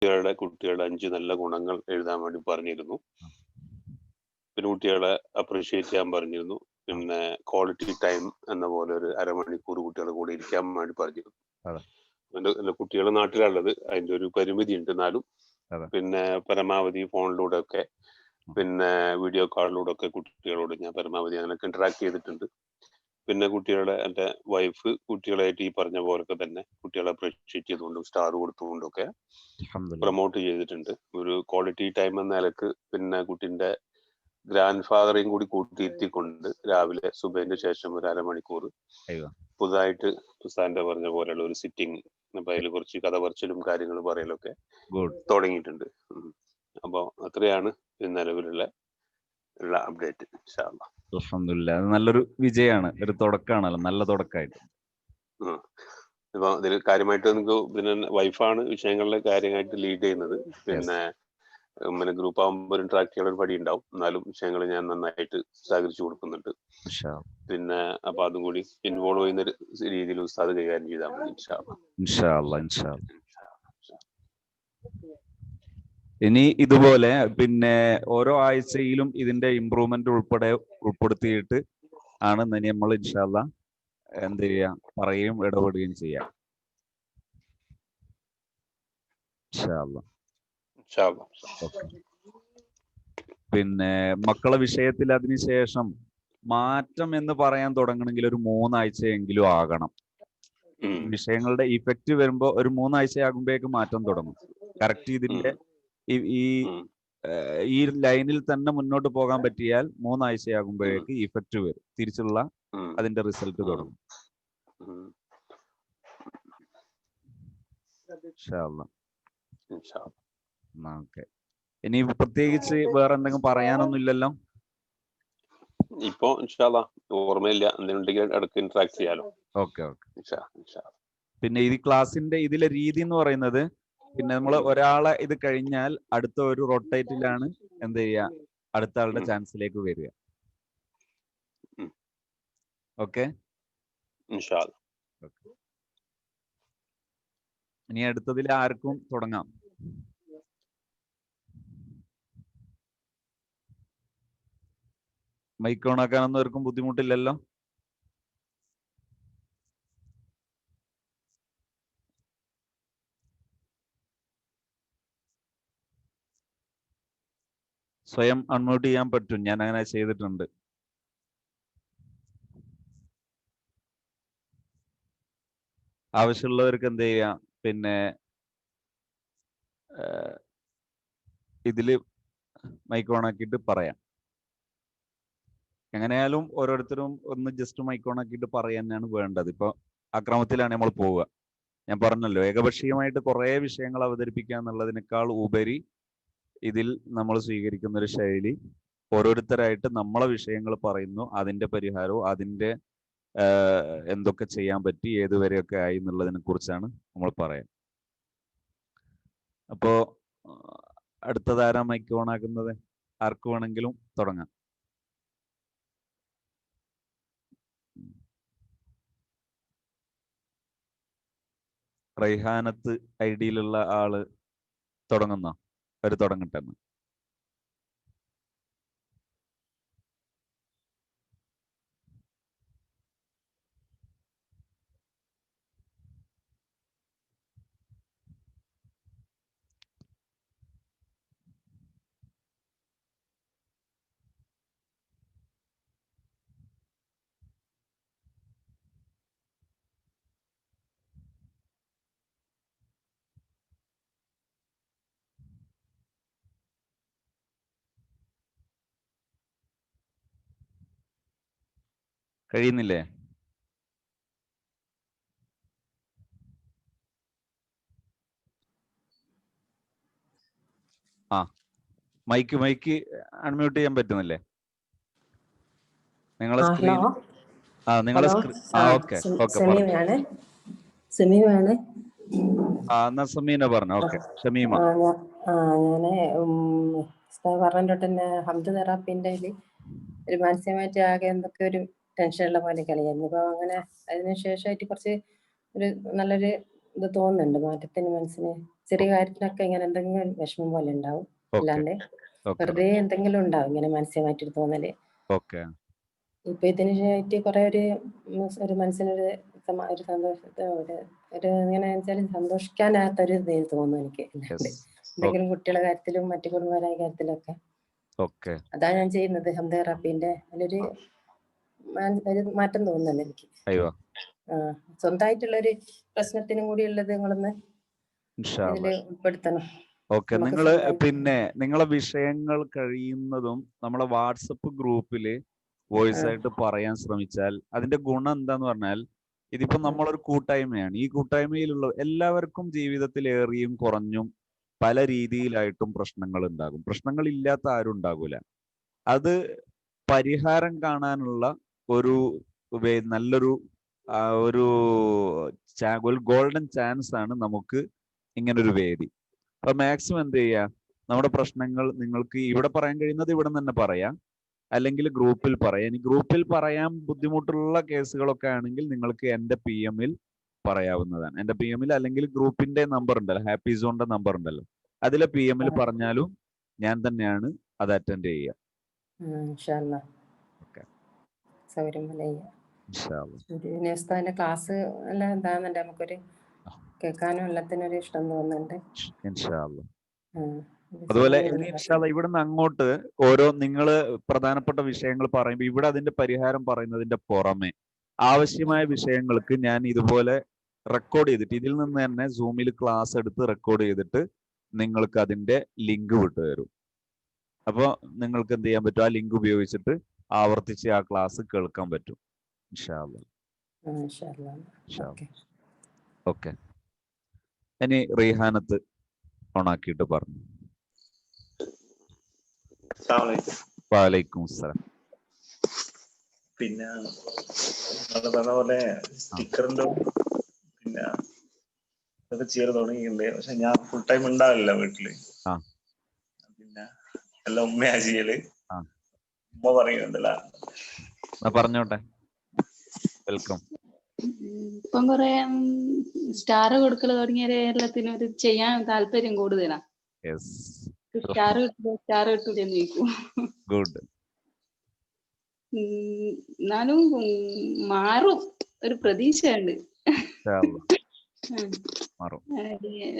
കുട്ടികളുടെ 5 നല്ല ഗുണങ്ങൾ എഴുതാൻ വേണ്ടി പറഞ്ഞിരുന്നു. പിന്നെ കുട്ടികളെ അപ്രീഷിയേറ്റ് ചെയ്യാൻ പറഞ്ഞിരുന്നു. പിന്നെ ക്വാളിറ്റി ടൈം എന്ന പോലെ ഒരു അരമണിക്കൂർ കുട്ടികളെ കൂടെ ഇരിക്കാൻ വേണ്ടി പറഞ്ഞിരുന്നു. എന്റെ കുട്ടികൾ നാട്ടിലുള്ളത്, അതിന്റെ ഒരു പരിമിതി ഉണ്ട്. എന്നാലും പിന്നെ പരമാവധി ഫോണിലൂടെ ഒക്കെ പിന്നെ വീഡിയോ കോളിലൂടെ ഒക്കെ കുട്ടികളോട് ഞാൻ പരമാവധി അങ്ങനെയൊക്കെ ഇന്ററാക്ട് ചെയ്തിട്ടുണ്ട്. പിന്നെ കുട്ടികളെ എൻ്റെ വൈഫ് കുട്ടികളായിട്ട് ഈ പറഞ്ഞ പോലൊക്കെ തന്നെ കുട്ടികളെ അപ്രീഷിയേറ്റ് ചെയ്തുകൊണ്ടും സ്റ്റാർ കൊടുത്തുകൊണ്ടും ഒക്കെ പ്രൊമോട്ട് ചെയ്തിട്ടുണ്ട്. ഒരു ക്വാളിറ്റി ടൈം എന്ന നിലക്ക് പിന്നെ കുട്ടിന്റെ ഗ്രാൻഡ് ഫാദറെയും കൂടി കൂട്ടിയിരുത്തിക്കൊണ്ട് രാവിലെ സുബൈന്റെ ശേഷം ഒരു അരമണിക്കൂർ പുതുതായിട്ട് ഉസ്താദിന്റെ പറഞ്ഞ പോലെയുള്ള ഒരു സിറ്റിംഗ്, അപ്പൊ അതിൽ കുറച്ച് കഥ പറച്ചിലും കാര്യങ്ങൾ പറയലൊക്കെ തുടങ്ങിയിട്ടുണ്ട്. അപ്പൊ അത്രയാണ് നിലവിലുള്ള അപ്ഡേറ്റ്. അൽഹംദുലില്ലാഹ്, അത് നല്ലൊരു വിജയമാണ്, ഒരു തുടക്കമാണല്ലോ, നല്ല തുടക്കമായിട്ട്. ഇപ്പൊ ഇതിൽ കാര്യമായിട്ട് നമുക്ക് പിന്നെ വൈഫാണ് വിഷയങ്ങളിലെ കാര്യമായിട്ട് ലീഡ് ചെയ്യുന്നത്. പിന്നെ ഗ്രൂപ്പ് ആകുമ്പോൾ ഇന്ററാക്ട് ചെയ്യാൻ ഒരു പടി ഉണ്ടാവും, എന്നാലും വിഷയങ്ങൾ ഞാൻ നന്നായിട്ട് സഹകരിച്ചു കൊടുക്കുന്നുണ്ട്. പിന്നെ അപ്പൊ അതും കൂടി ഇൻവോൾവ് ചെയ്യുന്ന രീതിയിൽ ഉസ്താദ് കൈകാര്യം ചെയ്താൽ മതി. ഇൻഷാ അല്ലാഹ്. ഇനി ഇതുപോലെ പിന്നെ ഓരോ ആഴ്ചയിലും ഇതിന്റെ ഇംപ്രൂവ്മെന്റ് ഉൾപ്പെടുത്തിയിട്ട് ആണ് നമ്മൾ ഇൻഷാ അല്ലാഹ് എന്ത് ചെയ്യാ പറയുകയും ഇടപെടുകയും ചെയ്യാം. പിന്നെ മക്കളെ വിഷയത്തിൽ അതിനുശേഷം മാറ്റം എന്ന് പറയാൻ തുടങ്ങണമെങ്കിൽ ഒരു 3 ആഴ്ചയെങ്കിലും ആകണം. വിഷയങ്ങളുടെ ഇഫക്റ്റ് വരുമ്പോ ഒരു 3 ആഴ്ചയാകുമ്പോഴേക്ക് മാറ്റം തുടങ്ങും. കറക്റ്റ് ഇതിന്റെ ഈ ലൈനിൽ തന്നെ മുന്നോട്ട് പോകാൻ പറ്റിയാൽ 3 ആഴ്ചയാകുമ്പോഴേക്ക് ഇഫക്റ്റ് വരും, തിരിച്ചുള്ള അതിന്റെ റിസൾട്ട് തുടങ്ങും. ഇനി പ്രത്യേകിച്ച് വേറെ എന്തെങ്കിലും പറയാനൊന്നും ഇല്ലല്ലോ ഇപ്പൊ? ഓർമ്മയില്ല, എന്തെങ്കിലും ഇടയ്ക്ക് ഇന്ററാക്ട് ചെയ്യാലോ. ഓക്കെ. പിന്നെ ഈ ക്ലാസിന്റെ ഇതിലെ രീതി എന്ന് പറയുന്നത്, പിന്നെ നമ്മൾ ഒരാളെ ഇത് കഴിഞ്ഞാൽ അടുത്ത ഒരു റൊട്ടേറ്റിലാണ് എന്ത് ചെയ്യുക, അടുത്ത ആളുടെ ചാൻസിലേക്ക് വരിക. ഓക്കെ. ഇനി അടുത്തതിൽ ആർക്കും തുടങ്ങാം. മൈക്ക് ഓൺ ആക്കാനൊന്നും ആർക്കും ബുദ്ധിമുട്ടില്ലല്ലോ? സ്വയം അൺമ്യൂട്ട് ചെയ്യാൻ പറ്റും, ഞാൻ അങ്ങനെ ചെയ്തിട്ടുണ്ട്. ആവശ്യമുള്ളവർക്ക് എന്ത് ചെയ്യാം, പിന്നെ ഇതില് മൈക്ക് ഓൺ ആക്കിയിട്ട് പറയാം. എങ്ങനെയാലും ഓരോരുത്തരും ഒന്ന് ജസ്റ്റ് മൈക്ക് ഓൺ ആക്കിയിട്ട് പറയാൻ തന്നെയാണ് വേണ്ടത്. ഇപ്പൊ അക്രമത്തിലാണ് നമ്മൾ പോവുക. ഞാൻ പറഞ്ഞല്ലോ, ഏകപക്ഷീയമായിട്ട് കുറേ വിഷയങ്ങൾ അവതരിപ്പിക്കുക എന്നുള്ളതിനേക്കാൾ ഉപരി ഇതിൽ നമ്മൾ സ്വീകരിക്കുന്ന ഒരു ശൈലി, ഓരോരുത്തരായിട്ട് നമ്മളെ വിഷയങ്ങൾ പറയുന്നു, അതിന്റെ പരിഹാരവും അതിന്റെ എന്തൊക്കെ ചെയ്യാൻ പറ്റി, ഏതുവരെയൊക്കെ ആയി എന്നുള്ളതിനെ കുറിച്ചാണ് നമ്മൾ പറയാം. അപ്പോ അടുത്തതാരാ മൈക്ക് ഓൺ ആക്കുന്നത്? ആർക്ക് വേണമെങ്കിലും തുടങ്ങാം. റൈഹാനത്ത് ഐഡിയിലുള്ള ആള് തുടങ്ങുന്നോ? അവർ തുടങ്ങട്ടെ. കഴിയുന്നില്ലേ? മൈക്ക് അൺമ്യൂട്ട് ചെയ്യാൻ പറ്റുന്നില്ലേ നിങ്ങളെ സ്ക്രീൻ? നിങ്ങളെ സമീമാണ്. എന്നാ സമീന പറഞ്ഞു. ഓക്കെ, ഷമീമ. ഞാന് പറഞ്ഞിട്ട് തന്നെ ഹംദ് തെറാപ്പിന്റെ ഒരു മാനസികമായിട്ട് ആകെ എന്തൊക്കെ ഒരു ടെൻഷനുള്ള പോലെ കളിയായിരുന്നു. അപ്പൊ അങ്ങനെ അതിനുശേഷമായിട്ട് കുറച്ച് ഒരു നല്ലൊരു ഇത് തോന്നുന്നുണ്ട് മാറ്റത്തിന് മനസ്സിന്. ചെറിയ കാര്യത്തിനൊക്കെ ഇങ്ങനെ എന്തെങ്കിലും വിഷമം പോലെ ഉണ്ടാവും. ഓക്കെ അല്ലാണ്ട് ഓക്കെ വെറുതെ എന്തെങ്കിലും ഉണ്ടാവും ഇങ്ങനെ മാനസികമായിട്ടൊരു തോന്നല്. ഓക്കെ ഇപ്പൊ ഇതിനായിട്ട് കുറെ ഒരു മനസ്സിനൊരു ഒരു സന്തോഷത്തെ ഒരു എങ്ങനെ വെച്ചാൽ സന്തോഷിക്കാനാകാത്തൊരു ഇത് തോന്നുന്നു എനിക്ക്. അല്ലാണ്ട് യെസ് എന്തെങ്കിലും കുട്ടികളുടെ കാര്യത്തിലും മറ്റു കുടുംബപരമായ കാര്യത്തിലൊക്കെ ഓക്കെ അതാ ഞാൻ ചെയ്യുന്നത്. ഹം തെറാപ്പീന്റെ അതിലൊരു ഒരു മാറ്റം തോന്നുന്നുണ്ട് എനിക്ക്. അയ്യോ സ്വന്തമായിട്ടുള്ളൊരു പ്രശ്നത്തിനും കൂടി ഉള്ളത് നിങ്ങളൊന്ന് ഇൻഷാ ഇതില് അല്ലാ. ഉൾപ്പെടുത്തണം. ഓക്കെ, നമുക്ക് നിങ്ങള് സ്വന്തമായിട്ട് പിന്നെ നിങ്ങളെ വിഷയങ്ങൾ കഴിയുന്നതും നമ്മളെ വാട്സപ്പ് ഗ്രൂപ്പില് വോയിസ് ആ ആയിട്ട് പറയാൻ ശ്രമിച്ചാൽ അതിന്റെ ഗുണം എന്താന്ന് പറഞ്ഞാൽ, ഇതിപ്പോ ആ നമ്മളൊരു കൂട്ടായ്മയാണ്. ഈ കൂട്ടായ്മയിലുള്ള എല്ലാവർക്കും ജീവിതത്തിൽ ഏറിയും കുറഞ്ഞും പല രീതിയിലായിട്ടും പ്രശ്നങ്ങൾ ഉണ്ടാകും. പ്രശ്നങ്ങൾ ഇല്ലാത്ത ആരും ഉണ്ടാകൂല. അത് പരിഹാരം കാണാനുള്ള ഒരു നല്ലൊരു ഒരു ഒരു ഗോൾഡൻ ചാൻസ് ആണ് നമുക്ക് ഇങ്ങനൊരു വേദി. അപ്പൊ മാക്സിമം എന്ത് ചെയ്യുക, നമ്മുടെ പ്രശ്നങ്ങൾ നിങ്ങൾക്ക് ഇവിടെ പറയാൻ കഴിയുന്നത് ഇവിടെ നിന്ന് തന്നെ പറയാം, അല്ലെങ്കിൽ ഗ്രൂപ്പിൽ പറയാം. ഇനി ഗ്രൂപ്പിൽ പറയാൻ ബുദ്ധിമുട്ടുള്ള കേസുകളൊക്കെ ആണെങ്കിൽ നിങ്ങൾക്ക് എൻ്റെ PM-ൽ പറയാവുന്നതാണ്. എൻ്റെ PM-ൽ അല്ലെങ്കിൽ ഗ്രൂപ്പിന്റെ നമ്പർ ഉണ്ടല്ലോ, ഹാപ്പി സോണിന്റെ നമ്പർ ഉണ്ടല്ലോ, അതിലെ PM-ൽ പറഞ്ഞാലും ഞാൻ തന്നെയാണ് അത് അറ്റൻഡ് ചെയ്യുക. ഇൻഷാ അല്ലാ ഓക്കെ, സൗകര്യം പോലെ ചെയ്യാം. ഇൻഷാ അല്ലാ. ഉസ്താദിന്റെ ക്ലാസ് എല്ലാം എന്താന്നുണ്ട് നമുക്കൊരു കേൾക്കാനും എല്ലാത്തിനും ഒരു ഇഷ്ടം തോന്നുന്നുണ്ട്. ഇൻഷാ അല്ലാ. ഇത് അതുപോലെ ചെയ്യാൻ ഇനി നല്ല ഇൻഷാ അല്ലാ ഇവിടുന്ന് അങ്ങോട്ട് ഓരോ നിങ്ങൾ പ്രധാനപ്പെട്ട വിഷയങ്ങൾ പറയുമ്പോൾ ഇവിടെ അതിന്റെ പരിഹാരം പറയുന്നതിന്റെ പുറമെ ആവശ്യമായ വിഷയങ്ങൾക്ക് ഞാൻ ഇതുപോലെ റെക്കോർഡ് ചെയ്തിട്ട് ഇതിൽ നിന്ന് തന്നെ സൂമിൽ ക്ലാസ് എടുത്ത് റെക്കോർഡ് ചെയ്തിട്ട് നിങ്ങൾക്ക് അതിന്റെ ലിങ്ക് വിട്ടുതരും. അപ്പോൾ നിങ്ങൾക്ക് എന്ത് ചെയ്യാൻ പറ്റും, ആ ലിങ്ക് ഉപയോഗിച്ചിട്ട് ആവർത്തിച്ച് ആ ക്ലാസ് കേൾക്കാൻ പറ്റും. ഇൻഷാ അല്ലാ. ഇൻഷാ അല്ലാ. ഓക്കെ. ഓക്കെ, ഇനി റീഹാനത്ത് ഓണാക്കിയിട്ട് പറഞ്ഞു. വലൈക്കും അസ്സലാം. പിന്നെ അത് പറഞ്ഞ പോലെ സ്റ്റിക്കറിന്റെ പിന്നെ അതൊക്കെ ചെയ്ത് തുടങ്ങിയിട്ടുണ്ട്. പക്ഷെ ഞാൻ ഫുൾ ടൈം ഉണ്ടാവില്ല വീട്ടില്. പിന്നെ എല്ലാം ഉമ്മയാ ചെയ്യല്. ഉമ്മ പറയുന്നുണ്ടല്ല. പറഞ്ഞോട്ടെ. വെൽക്കം. ഇപ്പം കൊറേ സ്റ്റാർ കൊടുക്കൽ തുടങ്ങിയ എല്ലാത്തിനും ഒരു ചെയ്യാൻ താല്പര്യം കൂടുതലാ. സ്റ്റാർ കിട്ടൂലെന്ന് ചോദിക്കും. ഗുഡ്. എന്നാലും മാറും ഒരു പ്രതീക്ഷയുണ്ട്.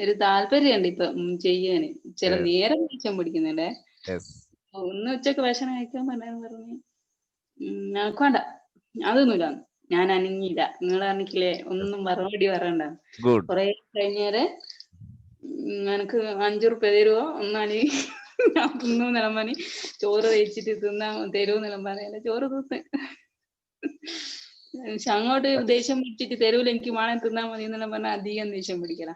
ഒരു താല്പര്യമുണ്ട് ഇപ്പൊ ചെയ്യാന്. ചില നേരം ദേഷ്യം പിടിക്കുന്നുണ്ടേ. ഒന്ന് ഉച്ചക്ക് ഭക്ഷണം കഴിക്കാൻ പറഞ്ഞു ഞങ്ങൾക്ക് വേണ്ട അതൊന്നുമില്ല, ഞാൻ അനങ്ങിയില്ല, നിങ്ങളാണെങ്കിലേ ഒന്നും മറുപടി പറയണ്ട. കൊറേ കഴിഞ്ഞേരെ എനിക്ക് 5 റുപ്യ തരുവോ ഒന്നാല് ഞാൻ തിന്നു നിലമ്പാനി ചോറ് വെച്ചിട്ട് തിന്നാ തരുമോ നിലമ്പാനല്ല ചോറ് തിന്ന്. പക്ഷെ അങ്ങോട്ട് ദേഷ്യം പിടിച്ചിട്ട് തരൂല എനിക്ക് വേണം തിന്നാ മതി എന്നെല്ലാം പറഞ്ഞാൽ അധികം ദേഷ്യം പിടിക്കല.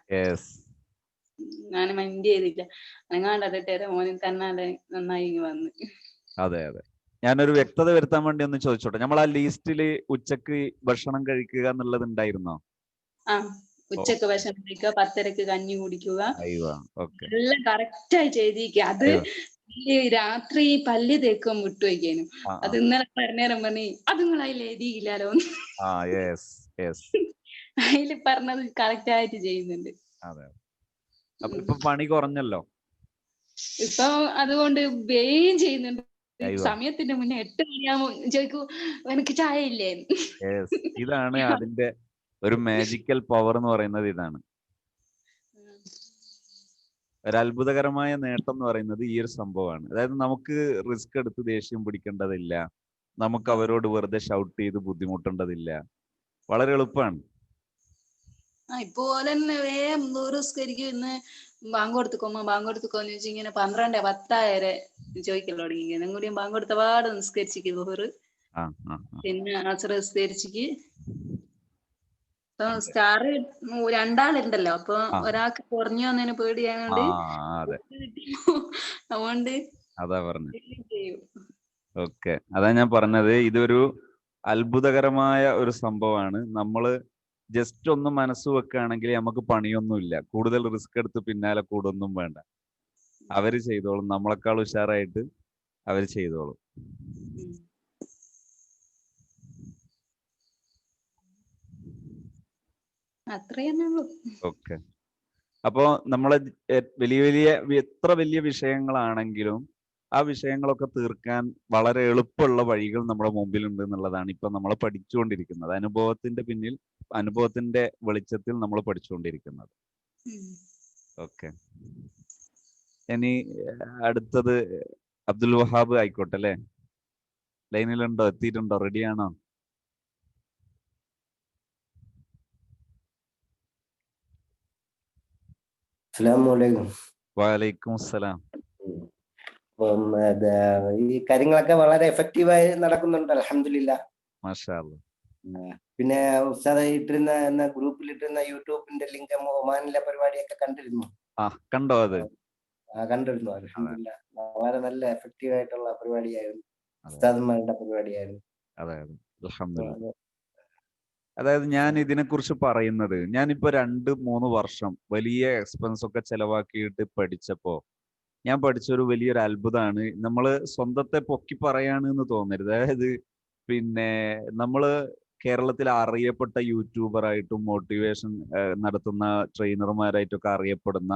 ഞാൻ മൈൻഡ് ചെയ്തില്ല, അനങ്ങാണ്ടേ മോനിൽ തന്നാലെ നന്നായി വന്ന്. അതെ അതെ, ഞാനൊരു വ്യക്തത വരുത്താൻ വേണ്ടി ഒന്ന് ചോദിച്ചോട്ടെ, നമ്മൾ ആ ലിസ്റ്റില് ഉച്ചക്ക് ഭക്ഷണം കഴിക്കുക എന്നുള്ളത് ഉണ്ടായിരുന്നോ? ഉച്ചക്ക് ഭക്ഷണം കഴിക്കുക, 10:30 കഞ്ഞി കുടിക്കുക, എല്ലാം എല്ലാം കറക്റ്റായി ചെയ്തിരിക്കുക. അത് ഈ രാത്രി പല്ല് തേക്കാൻ വിട്ടുവയ്ക്കാനും അത് ഇന്നലെ പറഞ്ഞേരം പറഞ്ഞ് അത് നിങ്ങൾ അതിൽ എഴുതിയില്ലാലോ. അതില് പറഞ്ഞത് കറക്റ്റ് ആയിട്ട് ചെയ്യുന്നുണ്ട്. ഇപ്പൊ പണി കുറഞ്ഞല്ലോ. ഇപ്പൊ അതുകൊണ്ട് വേഗം ചെയ്യുന്നുണ്ട്. സമയത്തിന്റെ മുന്നേ 8 മണിയാകുമ്പോ ചോദിക്കൂ എനിക്ക് ചായ ഇല്ലേ. ഇതാണ് അതിന്റെ ഒരു മാജിക്കൽ പവർ എന്ന് പറയുന്നത്. ഇതാണ് ഒരു അത്ഭുതകരമായ നേട്ടം എന്ന് പറയുന്നത് ഈ ഒരു സംഭവമാണ്. അതായത് നമുക്ക് റിസ്ക് എടുത്ത് ദേഷ്യം പിടിക്കേണ്ടതില്ല, നമുക്ക് അവരോട് വെറുതെ ഷൗട്ട് ചെയ്ത് ബുദ്ധിമുട്ടേണ്ടതില്ല, വളരെ എളുപ്പമാണ്. ഇപ്പോലെ തന്നെ വേഗം ദൂരസ്കരിക്കും. ഇന്ന് ബാങ്ക് കൊടുത്തുക്കോന്ന് ചോദിച്ചു ഇങ്ങനെ 12:10 ചോദിക്കല്ലോ തുടങ്ങി. ഇങ്ങനെ കൂടിയും ബാങ്ക് കൊടുത്ത പാട് നിസ്കരിച്ചിക്ക് ദുഹറ്, പിന്നെ അസർ നിസ്കരിച്ചിക്ക്. ഇപ്പൊ സ്റ്റാർ 2 ആളുണ്ടല്ലോ, അപ്പൊ ഒരാൾക്ക് കുറഞ്ഞു വന്നതിന് പേടിയായോണ്ട് അതുകൊണ്ട് അതാ പറഞ്ഞത്. ഓക്കെ, അതാ ഞാൻ പറഞ്ഞത്, ഇതൊരു അത്ഭുതകരമായ ഒരു സംഭവമാണ്. നമ്മള് ജസ്റ്റ് ഒന്ന് മനസ്സ് വെക്കുകയാണെങ്കിൽ നമുക്ക് പണിയൊന്നുമില്ല, കൂടുതൽ റിസ്ക് എടുത്ത് പിന്നാലെ കൂടൊന്നും വേണ്ട. അവര് ചെയ്തോളും, നമ്മളെക്കാൾ ഉഷാറായിട്ട് അവര് ചെയ്തോളും. അത്രേ തന്നെ ഉള്ളൂ. ഓക്കെ. അപ്പോ നമ്മളെ വലിയ വലിയ എത്ര വലിയ വിഷയങ്ങളാണെങ്കിലും ആ വിഷയങ്ങളൊക്കെ തീർക്കാൻ വളരെ എളുപ്പമുള്ള വഴികൾ നമ്മുടെ മുമ്പിലുണ്ട് എന്നുള്ളതാണ് ഇപ്പൊ നമ്മൾ പഠിച്ചുകൊണ്ടിരിക്കുന്നത്. അനുഭവത്തിന്റെ പിന്നിൽ, അനുഭവത്തിന്റെ വെളിച്ചത്തിൽ നമ്മൾ പഠിച്ചുകൊണ്ടിരിക്കുന്നത്. ഓക്കെ. ഇനി അടുത്തത് അബ്ദുൽ വഹാബ് ആയിക്കോട്ടെ അല്ലേ? ലൈനിലുണ്ടോ? എത്തിയിട്ടുണ്ടോ? റെഡിയാണോ? അസ്സലാമലൈക്കും. വലൈക്കും അസ്സലാം. അപ്പം ഈ കാര്യങ്ങളൊക്കെ വളരെ എഫക്റ്റീവായി നടക്കുന്നുണ്ട്, അൽഹംദുലില്ലാ. മാഷാ അല്ലാഹ്. പിന്നെ ഉസ്താദ് ഇട്ടിരുന്ന ഗ്രൂപ്പിലിട്ടിരുന്ന യൂട്യൂബിന്റെ ലിങ്ക് ഒമാനിലെ പരിപാടിയൊക്കെ കണ്ടിരുന്നു. കണ്ടോ? അത് കണ്ടിരുന്നു. അൽഹംദുലില്ലാ, വളരെ നല്ല എഫക്റ്റീവ് ആയിട്ടുള്ള പരിപാടിയായിരുന്നു. ഉസ്താദന്മാരുടെ പരിപാടിയായിരുന്നു. അതെ അതെ, അൽഹംദുലില്ലാ. അതായത് ഞാൻ ഇതിനെക്കുറിച്ച് പറയുന്നത്, ഞാനിപ്പോ 2-3 വർഷം വലിയ എക്സ്പെൻസ് ഒക്കെ ചെലവാക്കിയിട്ട് പഠിച്ചപ്പോ ഞാൻ പഠിച്ചൊരു വലിയൊരു അത്ഭുതമാണ്. നമ്മള് സ്വന്തത്തെ പൊക്കി പറയാണെന്ന് തോന്നരുത്. അതായത് പിന്നെ നമ്മള് കേരളത്തിൽ അറിയപ്പെട്ട യൂട്യൂബറായിട്ടും മോട്ടിവേഷൻ നടത്തുന്ന ട്രെയിനർമാരായിട്ടൊക്കെ അറിയപ്പെടുന്ന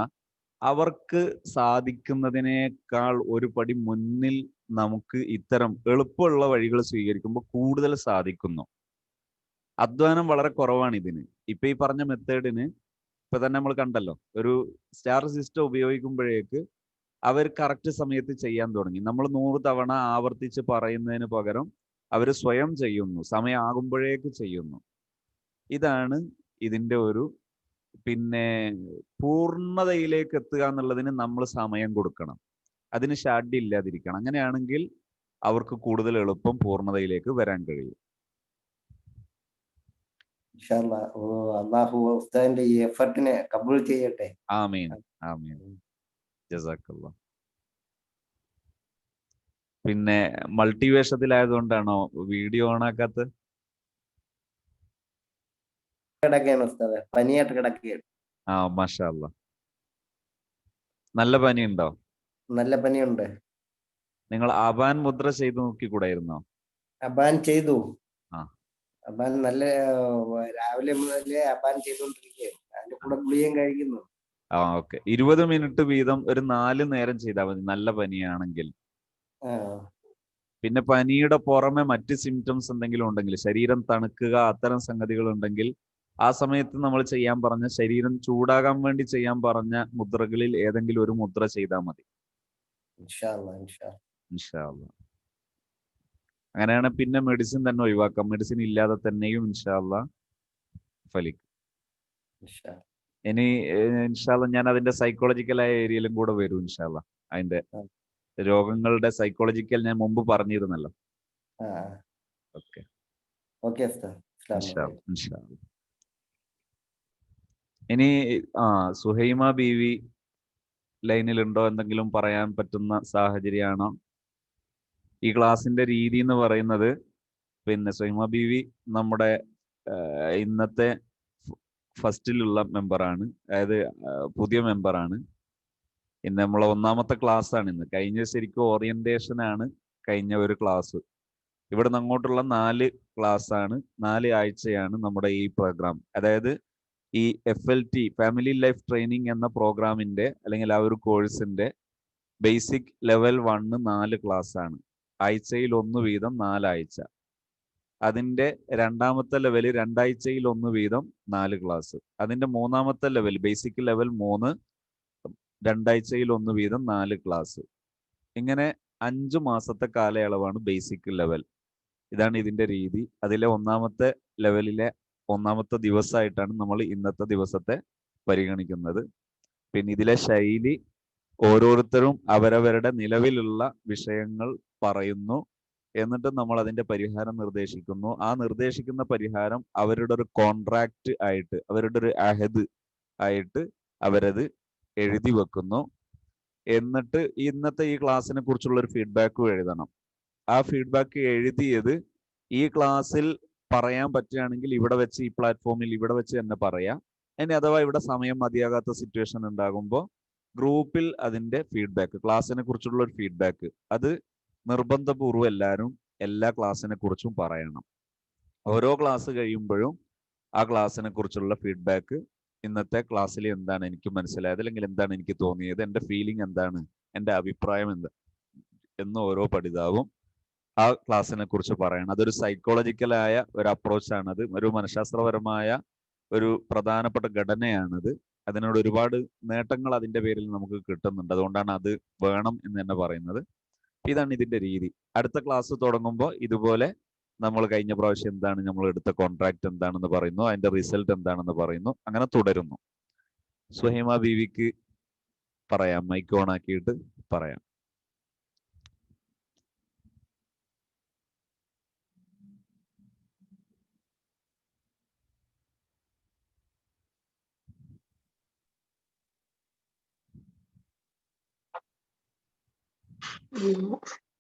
അവർക്ക് സാധിക്കുന്നതിനേക്കാൾ ഒരു പടി മുന്നിൽ നമുക്ക് ഇത്തരം എളുപ്പമുള്ള വഴികൾ സ്വീകരിക്കുമ്പോൾ കൂടുതൽ സാധിക്കുന്നു. അധ്വാനം വളരെ കുറവാണ് ഇതിന്. ഇപ്പൊ ഈ പറഞ്ഞ മെത്തേഡിന് ഇപ്പൊ തന്നെ നമ്മൾ കണ്ടല്ലോ, ഒരു സ്റ്റാർ സിസ്റ്റം ഉപയോഗിക്കുമ്പോഴേക്ക് അവർ കറക്റ്റ് സമയത്ത് ചെയ്യാൻ തുടങ്ങി. നമ്മൾ 100 തവണ ആവർത്തിച്ച് പറയുന്നതിന് പകരം അവർ സ്വയം ചെയ്യുന്നു, സമയമാകുമ്പോഴേക്ക് ചെയ്യുന്നു. ഇതാണ് ഇതിന്റെ ഒരു പിന്നെ പൂർണ്ണതയിലേക്ക് എത്തുക എന്നുള്ളതിന് നമ്മൾ സമയം കൊടുക്കണം, അതിന് ഷാഡ്യം ഇല്ലാതിരിക്കണം. അങ്ങനെയാണെങ്കിൽ അവർക്ക് കൂടുതൽ എളുപ്പം പൂർണ്ണതയിലേക്ക് വരാൻ കഴിയും. ഇൻഷാ അല്ലാഹ്. അല്ലാഹു ഉസ്താദിന്റെ ഈ എഫർട്ടിനെ കബൂൽ ചെയ്യട്ടെ. ആമീൻ ആമീൻ. ജസാക്കല്ലാഹ്. പിന്നെ മൾട്ടിവേഷത്തിലായതുകൊണ്ടാണോ വീഡിയോ ഓണാക്കാത്തത്? കിടക്കുകയാണ് ഉസ്താദ്, പനിയായിട്ട് കിടക്കുകയാണ്. മാഷാ അല്ലാഹ്. നല്ല പനിയുണ്ടോ? നല്ല പനിയുണ്ട്. നിങ്ങൾ അബാൻ മുദ്ര ചെയ്ത് നോക്കിക്കൂടായിരുന്നോ? അബാൻ ചെയ്തു. ആ. അബാൻ നല്ല രാവിലെ മുതലേ അബാൻ ചെയ്തുകൊണ്ടിരിക്കുകയാണ്. അതിന്റെ കൂടെ ഗുളികയും കഴിക്കുന്നു. ഓക്കെ. 20 മിനിറ്റ് വീതം ഒരു 4 നേരം ചെയ്താൽ മതി, നല്ല പനിയാണെങ്കിൽ. പിന്നെ പനിയുടെ പുറമെ മറ്റ് സിംറ്റംസ് എന്തെങ്കിലും ഉണ്ടെങ്കിൽ, ശരീരം തണുക്കുക, അത്തരം സംഗതികൾ ഉണ്ടെങ്കിൽ ആ സമയത്ത് നമ്മൾ ചെയ്യാൻ പറഞ്ഞ, ശരീരം ചൂടാകാൻ വേണ്ടി ചെയ്യാൻ പറഞ്ഞ മുദ്രകളിൽ ഏതെങ്കിലും ഒരു മുദ്ര ചെയ്താൽ മതി. ഇൻഷാ അല്ലാഹ്, ഇൻഷാ അല്ലാഹ്. ഇൻഷാ അല്ലാഹ്. അങ്ങനെയാണ് പിന്നെ മെഡിസിൻ തന്നെ ഒഴിവാക്കാം. മെഡിസിൻ ഇല്ലാതെ തന്നെയും ഇൻഷാ അല്ലാഹ് ഫലിക്കും. ഇൻഷാ അല്ലാഹ്. ഇനി ഇൻഷാ അല്ലാഹ് ഞാൻ അതിന്റെ സൈക്കോളജിക്കലായ ഏരിയയിലും കൂടെ വരും ഇൻഷാ അല്ലാഹ്. അതിന്റെ രോഗങ്ങളുടെ സൈക്കോളജിക്കൽ ഞാൻ മുമ്പ് പറഞ്ഞിരുന്നല്ലോ. ഓക്കെ ഓക്കെ ഉസ്താദ്. ഇൻഷാ അല്ലാഹ്, ഇൻഷാ അല്ലാഹ്. ഇനി സുഹൈമ ബീവി ലൈനിലുണ്ടോ? എന്തെങ്കിലും പറയാൻ പറ്റുന്ന സാഹചര്യമാണോ? ഈ ക്ലാസിന്റെ രീതി എന്ന് പറയുന്നത്, പിന്നെ സുഹൈമ ബീവി നമ്മുടെ ഇന്നത്തെ ഫസ്റ്റിലുള്ള മെമ്പറാണ്, അതായത് പുതിയ മെമ്പറാണ്. ഇന്ന് നമ്മളെ 1ാമത്തെ ക്ലാസ് ആണ് ഇന്ന്. കഴിഞ്ഞ ശരിക്കും ഓറിയന്റേഷൻ ആണ് കഴിഞ്ഞ ഒരു ക്ലാസ്. ഇവിടെ നിന്ന് അങ്ങോട്ടുള്ള 4 ക്ലാസ് ആണ്, 4 ആഴ്ചയാണ് നമ്മുടെ ഈ പ്രോഗ്രാം. അതായത് ഈ FLT ഫാമിലി ലൈഫ് ട്രെയിനിങ് എന്ന പ്രോഗ്രാമിന്റെ അല്ലെങ്കിൽ ആ ഒരു കോഴ്സിന്റെ ബേസിക് ലെവൽ 1 4 ക്ലാസ് ആണ്. ആഴ്ചയിൽ 1 വീതം 4 ആഴ്ച. അതിന്റെ 2ാമത്തെ ലെവൽ 2 ആഴ്ചയിൽ 1 വീതം 4 ക്ലാസ്. അതിന്റെ 3ാമത്തെ ലെവൽ ബേസിക് ലെവൽ 3 2 ആഴ്ചയിൽ 1 വീതം 4 ക്ലാസ്. ഇങ്ങനെ 5 മാസത്തെ കാലയളവാണ് ബേസിക് ലെവൽ. ഇതാണ് ഇതിന്റെ രീതി. അതിലെ 1ാമത്തെ ലെവലിലെ 1ാമത്തെ ദിവസമായിട്ടാണ് നമ്മൾ ഇന്നത്തെ ദിവസത്തെ പരിഗണിക്കുന്നത്. പിന്നെ ഇതിലെ ശൈലി, ഓരോരുത്തരും അവരവരുടെ നിലവിലുള്ള വിഷയങ്ങൾ പറയുന്നു, എന്നിട്ട് നമ്മൾ അതിന്റെ പരിഹാരം നിർദ്ദേശിക്കുന്നു. ആ നിർദ്ദേശിക്കുന്ന പരിഹാരം അവരുടെ ഒരു കോൺട്രാക്റ്റ് ആയിട്ട്, അവരുടെ ഒരു അഹദ് ആയിട്ട് അവരത് എഴുതി വെക്കുന്നു. എന്നിട്ട് ഇന്നത്തെ ഈ ക്ലാസ്സിനെ കുറിച്ചുള്ള ഒരു ഫീഡ്ബാക്കും എഴുതണം. ആ ഫീഡ്ബാക്ക് എഴുതിയത് ഈ ക്ലാസ്സിൽ പറയാൻ പറ്റുകയാണെങ്കിൽ ഇവിടെ വെച്ച്, ഈ പ്ലാറ്റ്ഫോമിൽ ഇവിടെ വെച്ച് തന്നെ പറയാം. ഇനി അഥവാ ഇവിടെ സമയം മതിയാകാത്ത സിറ്റുവേഷൻ ഉണ്ടാകുമ്പോൾ ഗ്രൂപ്പിൽ അതിന്റെ ഫീഡ്ബാക്ക്, ക്ലാസ്സിനെ കുറിച്ചുള്ള ഒരു ഫീഡ്ബാക്ക്, അത് നിർബന്ധപൂർവ്വം എല്ലാവരും എല്ലാ ക്ലാസ്സിനെ കുറിച്ചും പറയണം. ഓരോ ക്ലാസ് കഴിയുമ്പോഴും ആ ക്ലാസ്സിനെ കുറിച്ചുള്ള ഫീഡ്ബാക്ക്, ഇന്നത്തെ ക്ലാസ്സിൽ എന്താണ് എനിക്ക് മനസ്സിലായത്, അല്ലെങ്കിൽ എന്താണ് എനിക്ക് തോന്നിയത്, എൻ്റെ ഫീലിംഗ് എന്താണ്, എൻ്റെ അഭിപ്രായം എന്താ എന്ന് ഓരോ പഠിതാവും ആ ക്ലാസ്സിനെ കുറിച്ച് പറയണം. അതൊരു സൈക്കോളജിക്കലായ ഒരു അപ്രോച്ചാണത്, ഒരു മനഃശാസ്ത്രപരമായ ഒരു പ്രധാനപ്പെട്ട ഘടനയാണത്. അതിനോട് ഒരുപാട് നേട്ടങ്ങൾ അതിന്റെ പേരിൽ നമുക്ക് കിട്ടുന്നുണ്ട്. അതുകൊണ്ടാണ് അത് വേണം എന്ന് തന്നെ പറയുന്നത്. ഇതാണ് ഇതിന്റെ രീതി. അടുത്ത ക്ലാസ് തുടങ്ങുമ്പോൾ ഇതുപോലെ നമ്മൾ കഴിഞ്ഞ പ്രാവശ്യം എന്താണ് നമ്മൾ എടുത്ത കോൺട്രാക്ട് എന്താണെന്ന് പറയുന്നു, അതിന്റെ റിസൾട്ട് എന്താണെന്ന് പറയുന്നു, അങ്ങനെ തുടരുന്നു. സുഹൈമ ബീവിക്ക് പറയാം, മൈക്ക് ഓൺ ആക്കിയിട്ട് പറയാം.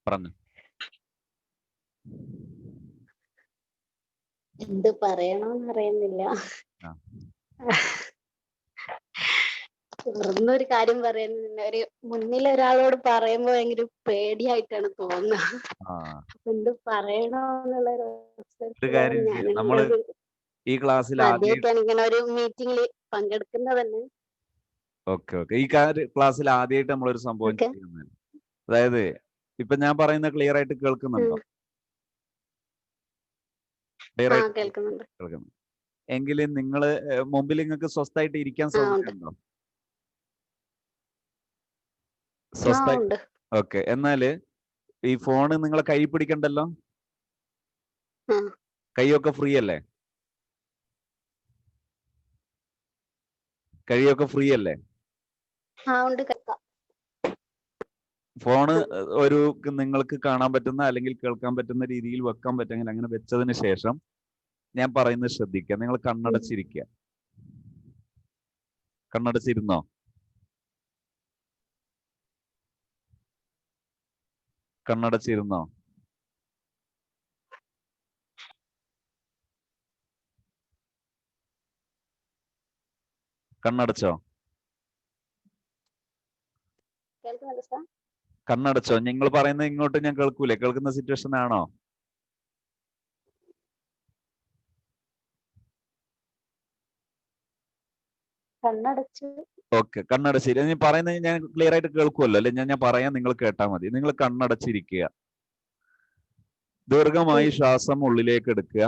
പറഞ്ഞു. എന്ത് പറയണോന്ന് അറിയുന്നില്ല. ഒരു കാര്യം പറയുന്നില്ല, ഒരു മുന്നിൽ ഒരാളോട് പറയുമ്പോ ഭയങ്കര പേടിയായിട്ടാണ് തോന്നുന്നത്. എന്ത് പറയണോന്നുള്ള ഒരു കാര്യം ചെയ്യാം, നമ്മള് ഈ ക്ലാസ്സിൽ ആദ്യമായിട്ടാണ് ഇങ്ങനെ ഒരു മീറ്റിംഗിൽ പങ്കെടുക്കുന്നത് തന്നെ. ഓക്കെ ഈ ക്ലാസ്സിൽ ആദ്യമായിട്ട് നമ്മളൊരു സംഭവം ചെയ്യുന്നത്, അതായത് ഇപ്പൊ ഞാൻ പറയുന്നത് ക്ലിയർ ആയിട്ട് കേൾക്കുന്നുണ്ടോ? കേൾക്കുന്നുണ്ട്. എങ്കിൽ നിങ്ങള് മുമ്പിൽ നിങ്ങൾക്ക് സ്വസ്ഥായിട്ട് ഇരിക്കാൻ സൗകര്യമുണ്ടോ? സ്വസ്ഥായിട്ട്. ഓക്കെ, എന്നാല് ഈ ഫോണ് നിങ്ങളെ കൈ പിടിക്കണ്ടല്ലോ, കൈയൊക്കെ ഫ്രീ അല്ലേ? കഴിയൊക്കെ ഫ്രീ അല്ലേ? ഫോണ് ഒരു നിങ്ങൾക്ക് കാണാൻ പറ്റുന്ന അല്ലെങ്കിൽ കേൾക്കാൻ പറ്റുന്ന രീതിയിൽ വെക്കാൻ പറ്റുമെങ്കിൽ അങ്ങനെ വെച്ചതിന് ശേഷം ഞാൻ പറയുന്നത് ശ്രദ്ധിക്കുക. നിങ്ങൾ കണ്ണടച്ചിരിക്കുക. കണ്ണടച്ചിരുന്നോ? കണ്ണടച്ചിരുന്നോ? കണ്ണടച്ചോ? കണ്ണടച്ചോ? നിങ്ങൾ പറയുന്നത് ഇങ്ങോട്ട് ഞാൻ കേൾക്കൂലേ? കേൾക്കുന്ന സിറ്റുവേഷൻ ആണോ? ഓക്കെ, കണ്ണടച്ചിരി. നീ പറയുന്നത് ഞാൻ ക്ലിയർ ആയിട്ട് കേൾക്കുമല്ലോ അല്ലെ? ഞാൻ പറയാൻ നിങ്ങൾ കേട്ടാൽ മതി. നിങ്ങൾ കണ്ണടച്ചിരിക്കുക. ദീർഘമായി ശ്വാസം ഉള്ളിലേക്ക് എടുക്കുക,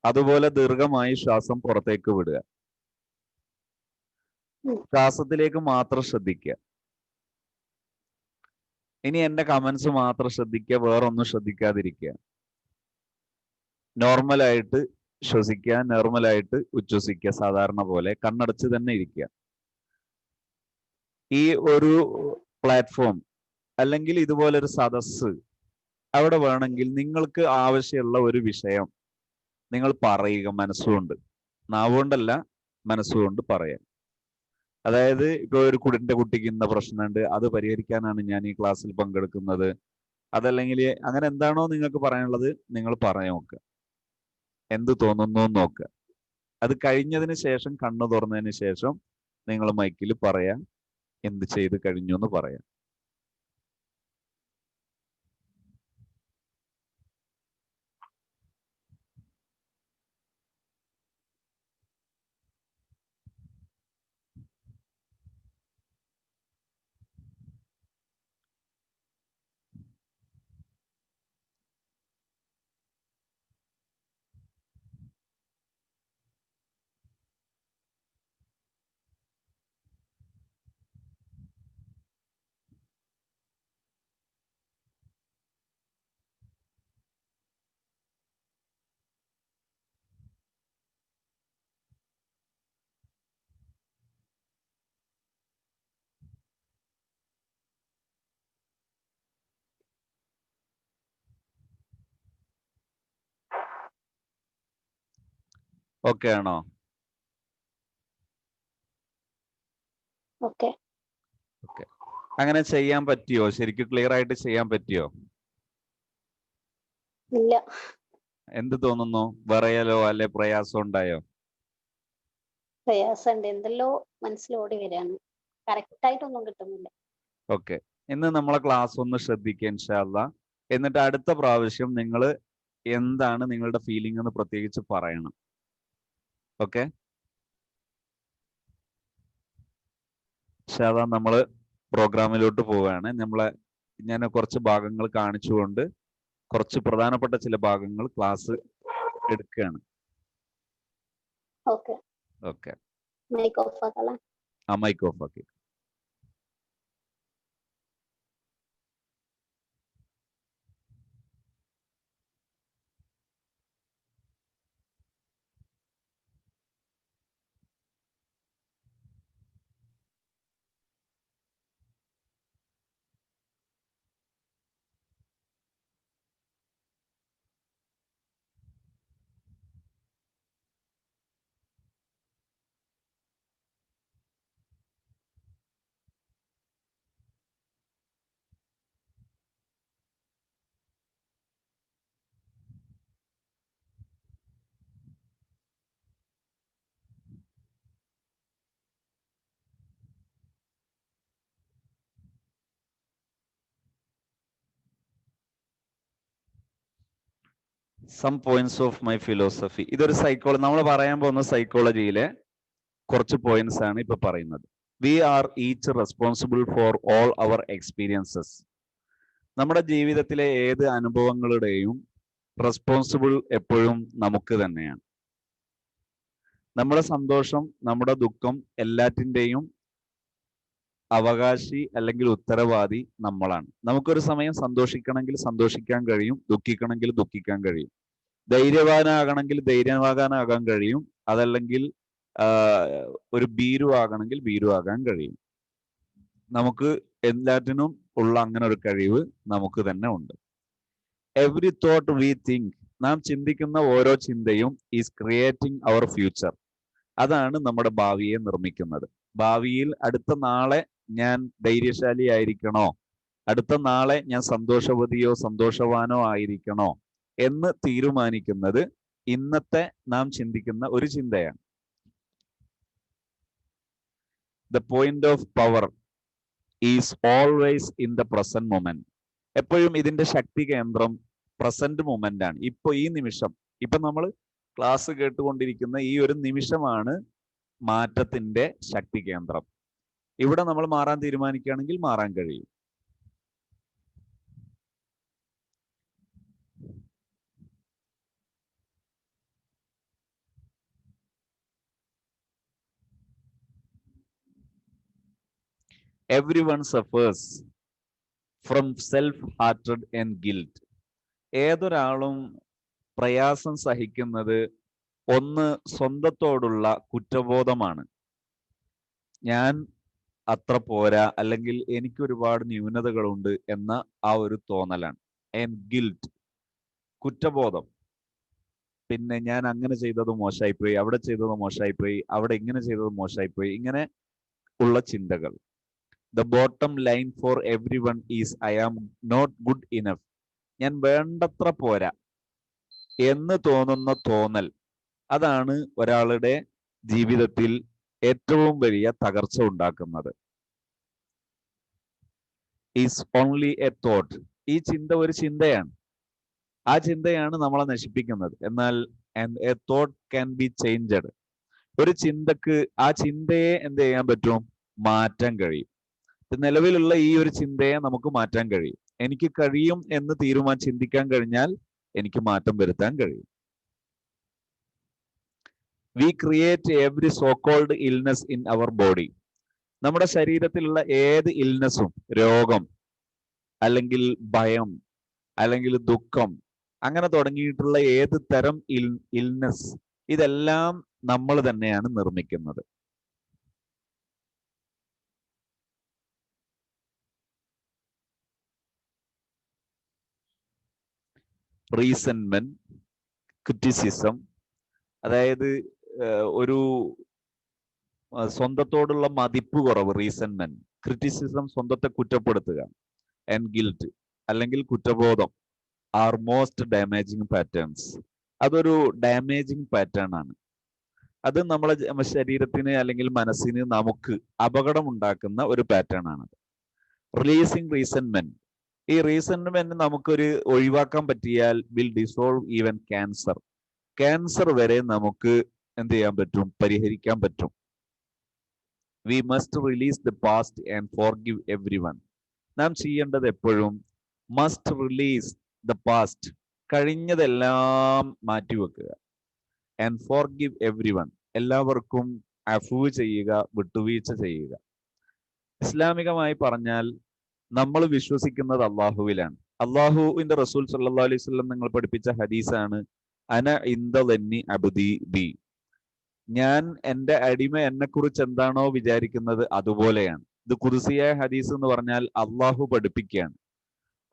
അതുപോലെ ദീർഘമായി ശ്വാസം പുറത്തേക്ക് വിടുക. ശ്വാസത്തിലേക്ക് മാത്രം ശ്രദ്ധിക്കുക. ഇനി എന്റെ കമന്റ്സ് മാത്രം ശ്രദ്ധിക്കുക, വേറൊന്നും ശ്രദ്ധിക്കാതിരിക്കുക. നോർമലായിട്ട് ശ്വസിക്കുക, നോർമലായിട്ട് ഉച്ഛ്വസിക്കുക, സാധാരണ പോലെ കണ്ണടച്ച് തന്നെ ഇരിക്കുക. ഈ ഒരു പ്ലാറ്റ്ഫോം അല്ലെങ്കിൽ ഇതുപോലൊരു സദസ്സ് അവിടെ വേണമെങ്കിൽ നിങ്ങൾക്ക് ആവശ്യമുള്ള ഒരു വിഷയം നിങ്ങൾ പറയുക, മനസ്സുകൊണ്ട്. നാവുകൊണ്ടല്ല, മനസ്സുകൊണ്ട് പറയാം. അതായത് ഇപ്പൊ ഒരു കുട്ടിക്ക് ഇന്ന പ്രശ്നമുണ്ട്, അത് പരിഹരിക്കാനാണ് ഞാൻ ഈ ക്ലാസ്സിൽ പങ്കെടുക്കുന്നത്, അതല്ലെങ്കിൽ അങ്ങനെ എന്താണോ നിങ്ങൾക്ക് പറയാനുള്ളത് നിങ്ങൾ പറയാൻ നോക്കുക. എന്ത് തോന്നുന്നു നോക്കുക. അത് കഴിഞ്ഞതിന് ശേഷം, കണ്ണു തുറന്നതിന് ശേഷം നിങ്ങൾ മൈക്കിൽ പറയാ, എന്ത് ചെയ്ത് കഴിഞ്ഞു എന്ന് പറയാം. ഓക്കെ ആണോ? ഓക്കെ. അങ്ങനെ ചെയ്യാൻ പറ്റിയോ? ശരിക്കും ക്ലിയർ ആയിട്ട് ചെയ്യാൻ പറ്റിയോ? ഇല്ല. എന്ത് തോന്നുന്നു? വിറയലോ അല്ലെ പ്രയാസം ഉണ്ടായോ? പ്രയാസമുണ്ട്, എന്തെല്ലോ മനസ്സിലോടി വരാണ്, കറക്റ്റ് ആയിട്ടൊന്നും കിട്ടുന്നില്ല. ഓക്കെ, ഇന്ന് നമ്മളെ ക്ലാസ് ഒന്ന് ശ്രദ്ധിക്കുക ഇൻഷാ അല്ലാ. എന്നിട്ട് അടുത്ത പ്രാവശ്യം നിങ്ങൾ എന്താണ് നിങ്ങളുടെ ഫീലിംഗ് എന്ന് പ്രത്യേകിച്ച് പറയണം. ഓക്കെ, ഷാദ നമ്മള് പ്രോഗ്രാമിലോട്ട് പോവുകയാണ്. ഞാൻ കുറച്ച് ഭാഗങ്ങൾ കാണിച്ചുകൊണ്ട് കുറച്ച് പ്രധാനപ്പെട്ട ചില ഭാഗങ്ങൾ ക്ലാസ് എടുക്കുകയാണ്. ഓക്കെ, ഓക്കെ, മൈക്ക് ഓഫ് ആക്കല്ലേ? ആ മൈക്ക് ഓഫ് ആക്കി. Some points of my philosophy. ഇതൊരു നമ്മൾ പറയാൻ പോകുന്ന സൈക്കോളജിയിലെ കുറച്ച് പോയിന്റ്സ് ആണ് ഇപ്പൊ പറയുന്നത്. We are each responsible for all our experiences. നമ്മുടെ ജീവിതത്തിലെ ഏത് അനുഭവങ്ങളുടെയും റെസ്പോൺസിബിൾ എപ്പോഴും നമുക്ക് തന്നെയാണ്. നമ്മുടെ സന്തോഷം, നമ്മുടെ ദുഃഖം എല്ലാറ്റിൻ്റെയും അവകാശി അല്ലെങ്കിൽ ഉത്തരവാദി നമ്മളാണ്. നമുക്കൊരു സമയം സന്തോഷിക്കണമെങ്കിൽ സന്തോഷിക്കാൻ കഴിയും, ദുഃഖിക്കണമെങ്കിൽ ദുഃഖിക്കാൻ കഴിയും, ധൈര്യവാനാകണമെങ്കിൽ ധൈര്യവാനാകാൻ കഴിയും, അതല്ലെങ്കിൽ ഒരു ഭീരു ആകണമെങ്കിൽ ഭീരു ആകാൻ കഴിയും. നമുക്ക് എല്ലാറ്റിനും ഉള്ള അങ്ങനെ ഒരു കഴിവ് നമുക്ക് തന്നെ ഉണ്ട്. എവറി തോട്ട് വി തിങ്ക്, നാം ചിന്തിക്കുന്ന ഓരോ ചിന്തയും ഈസ് ക്രിയേറ്റിംഗ് അവർ ഫ്യൂച്ചർ. അതാണ് നമ്മുടെ ഭാവിയെ നിർമ്മിക്കുന്നത്. ഭാവിയിൽ അടുത്ത നാളെ ഞാൻ ധൈര്യശാലി ആയിരിക്കണോ, അടുത്ത നാളെ ഞാൻ സന്തോഷവതിയോ സന്തോഷവാനോ ആയിരിക്കണോ എന്ന് തീരുമാനിക്കുന്നത് ഇന്നത്തെ നാം ചിന്തിക്കുന്ന ഒരു ചിന്തയാണ്. The point of power is always in the present moment. എപ്പോഴും ഇതിന്റെ ശക്തി കേന്ദ്രം പ്രസന്റ് മൊമെന്റ് ആണ്. ഇപ്പൊ ഈ നിമിഷം, ഇപ്പൊ നമ്മൾ ക്ലാസ് കേട്ടുകൊണ്ടിരിക്കുന്ന ഈ ഒരു നിമിഷമാണ് മാറ്റത്തിന്റെ ശക്തി കേന്ദ്രം. ഇവിടെ നമ്മൾ മാറാൻ തീരുമാനിക്കുകയാണെങ്കിൽ മാറാൻ കഴിയും. Everyone suffers from self-hatred and guilt. ഏതൊരാളും പ്രയാസം സഹിക്കുന്നത് ഒന്ന് സ്വന്തത്തോടുള്ള കുറ്റബോധമാണ്. ഞാൻ അത്ര പോരാ, അല്ലെങ്കിൽ എനിക്ക് ഒരുപാട് ന്യൂനതകളുണ്ട് എന്ന ആ ഒരു തോന്നലാണ്. ആൻഡ് ഗിൽറ്റ്, കുറ്റബോധം. പിന്നെ ഞാൻ അങ്ങനെ ചെയ്തത് മോശമായിപ്പോയി, അവിടെ ചെയ്തത് മോശമായിപ്പോയി, അവിടെ ഇങ്ങനെ ചെയ്തത് മോശമായിപ്പോയി, ഇങ്ങനെ ഉള്ള ചിന്തകൾ. The bottom line for everyone is I am not good enough. ഞാൻ വേണ്ടത്ര പോരാ എന്ന് തോന്നുന്ന തോന്നൽ, അതാണ് ഒരാളുടെ ജീവിതത്തിൽ ഏറ്റവും വലിയ തകർച്ച ഉണ്ടാക്കുന്നത്. Is only a thought. ഈ ചിന്ത ഒരു ചിന്തയാണ്. ആ ചിന്തയാണ് നമ്മളെ നശിപ്പിക്കുന്നത്. എന്നാൽ a thought can be changed. ഒരു ചിന്തക്ക് ആ ചിന്തയെ എന്ത് ചെയ്യാൻ പറ്റും? മാറ്റാൻ കഴിയും. നിലവിലുള്ള ഈ ഒരു ചിന്തയെ നമുക്ക് മാറ്റാൻ കഴിയും. എനിക്ക് കഴിയും എന്ന് ചിന്തിക്കാൻ കഴിഞ്ഞാൽ എനിക്ക് മാറ്റം വരുത്താൻ കഴിയും. We create every so called illness in our body. നമ്മുടെ ശരീരത്തിലുള്ള ഏത് ഇൽനെസ്സും, രോഗം അല്ലെങ്കിൽ ഭയം അല്ലെങ്കിൽ ദുഃഖം, അങ്ങനെ തുടങ്ങിയിട്ടുള്ള ഏത് തരം ഇൽനെസ്, ഇതെല്ലാം നമ്മൾ തന്നെയാണ് നിർമ്മിക്കുന്നത്. റീസെന്റ്മെന്റ്, ക്രിറ്റിസിസം, അതായത് ഒരു സ്വന്തത്തോടുള്ള മതിപ്പ് കുറവ്, റീസെന്റ്മെന്റ്. ക്രിറ്റിസിസം, സ്വന്തത്തെ കുറ്റപ്പെടുത്തുക. ആൻഡ് ഗിൽറ്റ് അല്ലെങ്കിൽ കുറ്റബോധം ആർ മോസ്റ്റ് ഡാമേജിങ് പാറ്റേൺസ്. അതൊരു ഡാമേജിങ് പാറ്റേൺ ആണ്. അത് നമ്മളെ ശരീരത്തിന് അല്ലെങ്കിൽ മനസ്സിന് നമുക്ക് അപകടം ഉണ്ടാക്കുന്ന ഒരു പാറ്റേൺ ആണ്. Releasing resentment. ഈ റീസെന്റ്മെന്റ് നമുക്കൊരു ഒഴിവാക്കാൻ പറ്റിയാൽ will dissolve even cancer. Cancer വരെ നമുക്ക് എന്ത് ചെയ്യാൻ പറ്റും? പരിഹരിക്കാൻ പറ്റും. We must release the past and forgive everyone. നാം ചെയ്യേണ്ടത് എപ്പോഴും മസ്റ്റ് റിലീസ് ദ പാസ്റ്റ്, കഴിഞ്ഞതെല്ലാം മാറ്റിവെക്കുക. ആൻഡ് ഫോർഗിവ് എവ്രി വൺ, എല്ലാവർക്കും അഫ്വ് ചെയ്യുക, വിട്ടുവീഴ്ച ചെയ്യുക. ഇസ്ലാമികമായി പറഞ്ഞാൽ നമ്മൾ വിശ്വസിക്കുന്നത് അള്ളാഹുവിലാണ്. അള്ളാഹുവിന്റെ റസൂൽ സല്ലല്ലാഹു അലൈഹി വസല്ലം നിങ്ങൾ പഠിപ്പിച്ച ഹദീസാണ് അന ഇന്ദ ലന്നി അബ്ദി ബി. ഞാൻ എൻ്റെ അടിമ എന്നെ കുറിച്ച് എന്താണോ വിചാരിക്കുന്നത് അതുപോലെയാണ്. ഇത് ഖുദ്സിയായ ഹദീസ് എന്ന് പറഞ്ഞാൽ അള്ളാഹു പഠിപ്പിക്കുകയാണ്.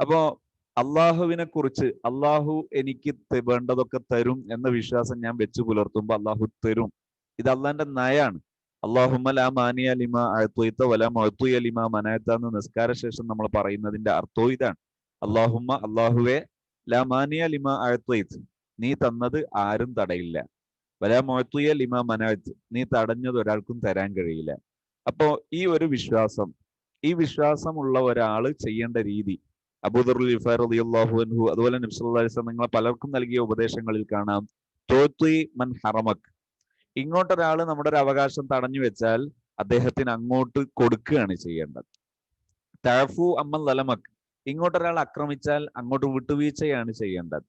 അപ്പോ അള്ളാഹുവിനെ കുറിച്ച് അള്ളാഹു എനിക്ക് വേണ്ടതൊക്കെ തരും എന്ന വിശ്വാസം ഞാൻ വെച്ചു പുലർത്തുമ്പോൾ അള്ളാഹു തരും. ഇത് അള്ളാന്റെ നയാണ്. അള്ളാഹുമ്മ ലാ മാനിയ ലിമാ അഅ്തൈത വലാ മുഅ്തിയ ലിമാ മനഅത എന്ന് നിസ്കാര ശേഷം നമ്മൾ പറയുന്നതിന്റെ അർത്ഥവും ഇതാണ്. അള്ളാഹുമ്മ, അള്ളാഹുവെ, ലാ മാനിയ ലിമാ അഅ്തൈത, നീ തന്നത് ആരും തടയില്ല. വലാ മുഅ്തിയ ലിമാ മനഅത, നീ തടഞ്ഞത് ഒരാൾക്കും തരാൻ കഴിയില്ല. അപ്പോ ഈ ഒരു വിശ്വാസം, ഈ വിശ്വാസമുള്ള ഒരാള് ചെയ്യേണ്ട രീതി, അബൂദർ ഗിഫാരി റളിയല്ലാഹു അൻഹു അതുപോലെ നബി സല്ലല്ലാഹു അലൈഹി വസല്ലം നിങ്ങൾ പലർക്കും നൽകിയ ഉപദേശങ്ങളിൽ കാണാം, തുഅ്തി മൻ ഹറമക്, ഇങ്ങോട്ടൊരാള് നമ്മുടെ ഒരു അവകാശം തടഞ്ഞു വെച്ചാൽ അദ്ദേഹത്തിന് അങ്ങോട്ട് കൊടുക്കുകയാണ് ചെയ്യേണ്ടത്. തഅഫു അമ്മൻ ലലമക്, ഇങ്ങോട്ടൊരാൾ ആക്രമിച്ചാൽ അങ്ങോട്ട് വിട്ടുവീഴ്ചയാണ് ചെയ്യേണ്ടത്.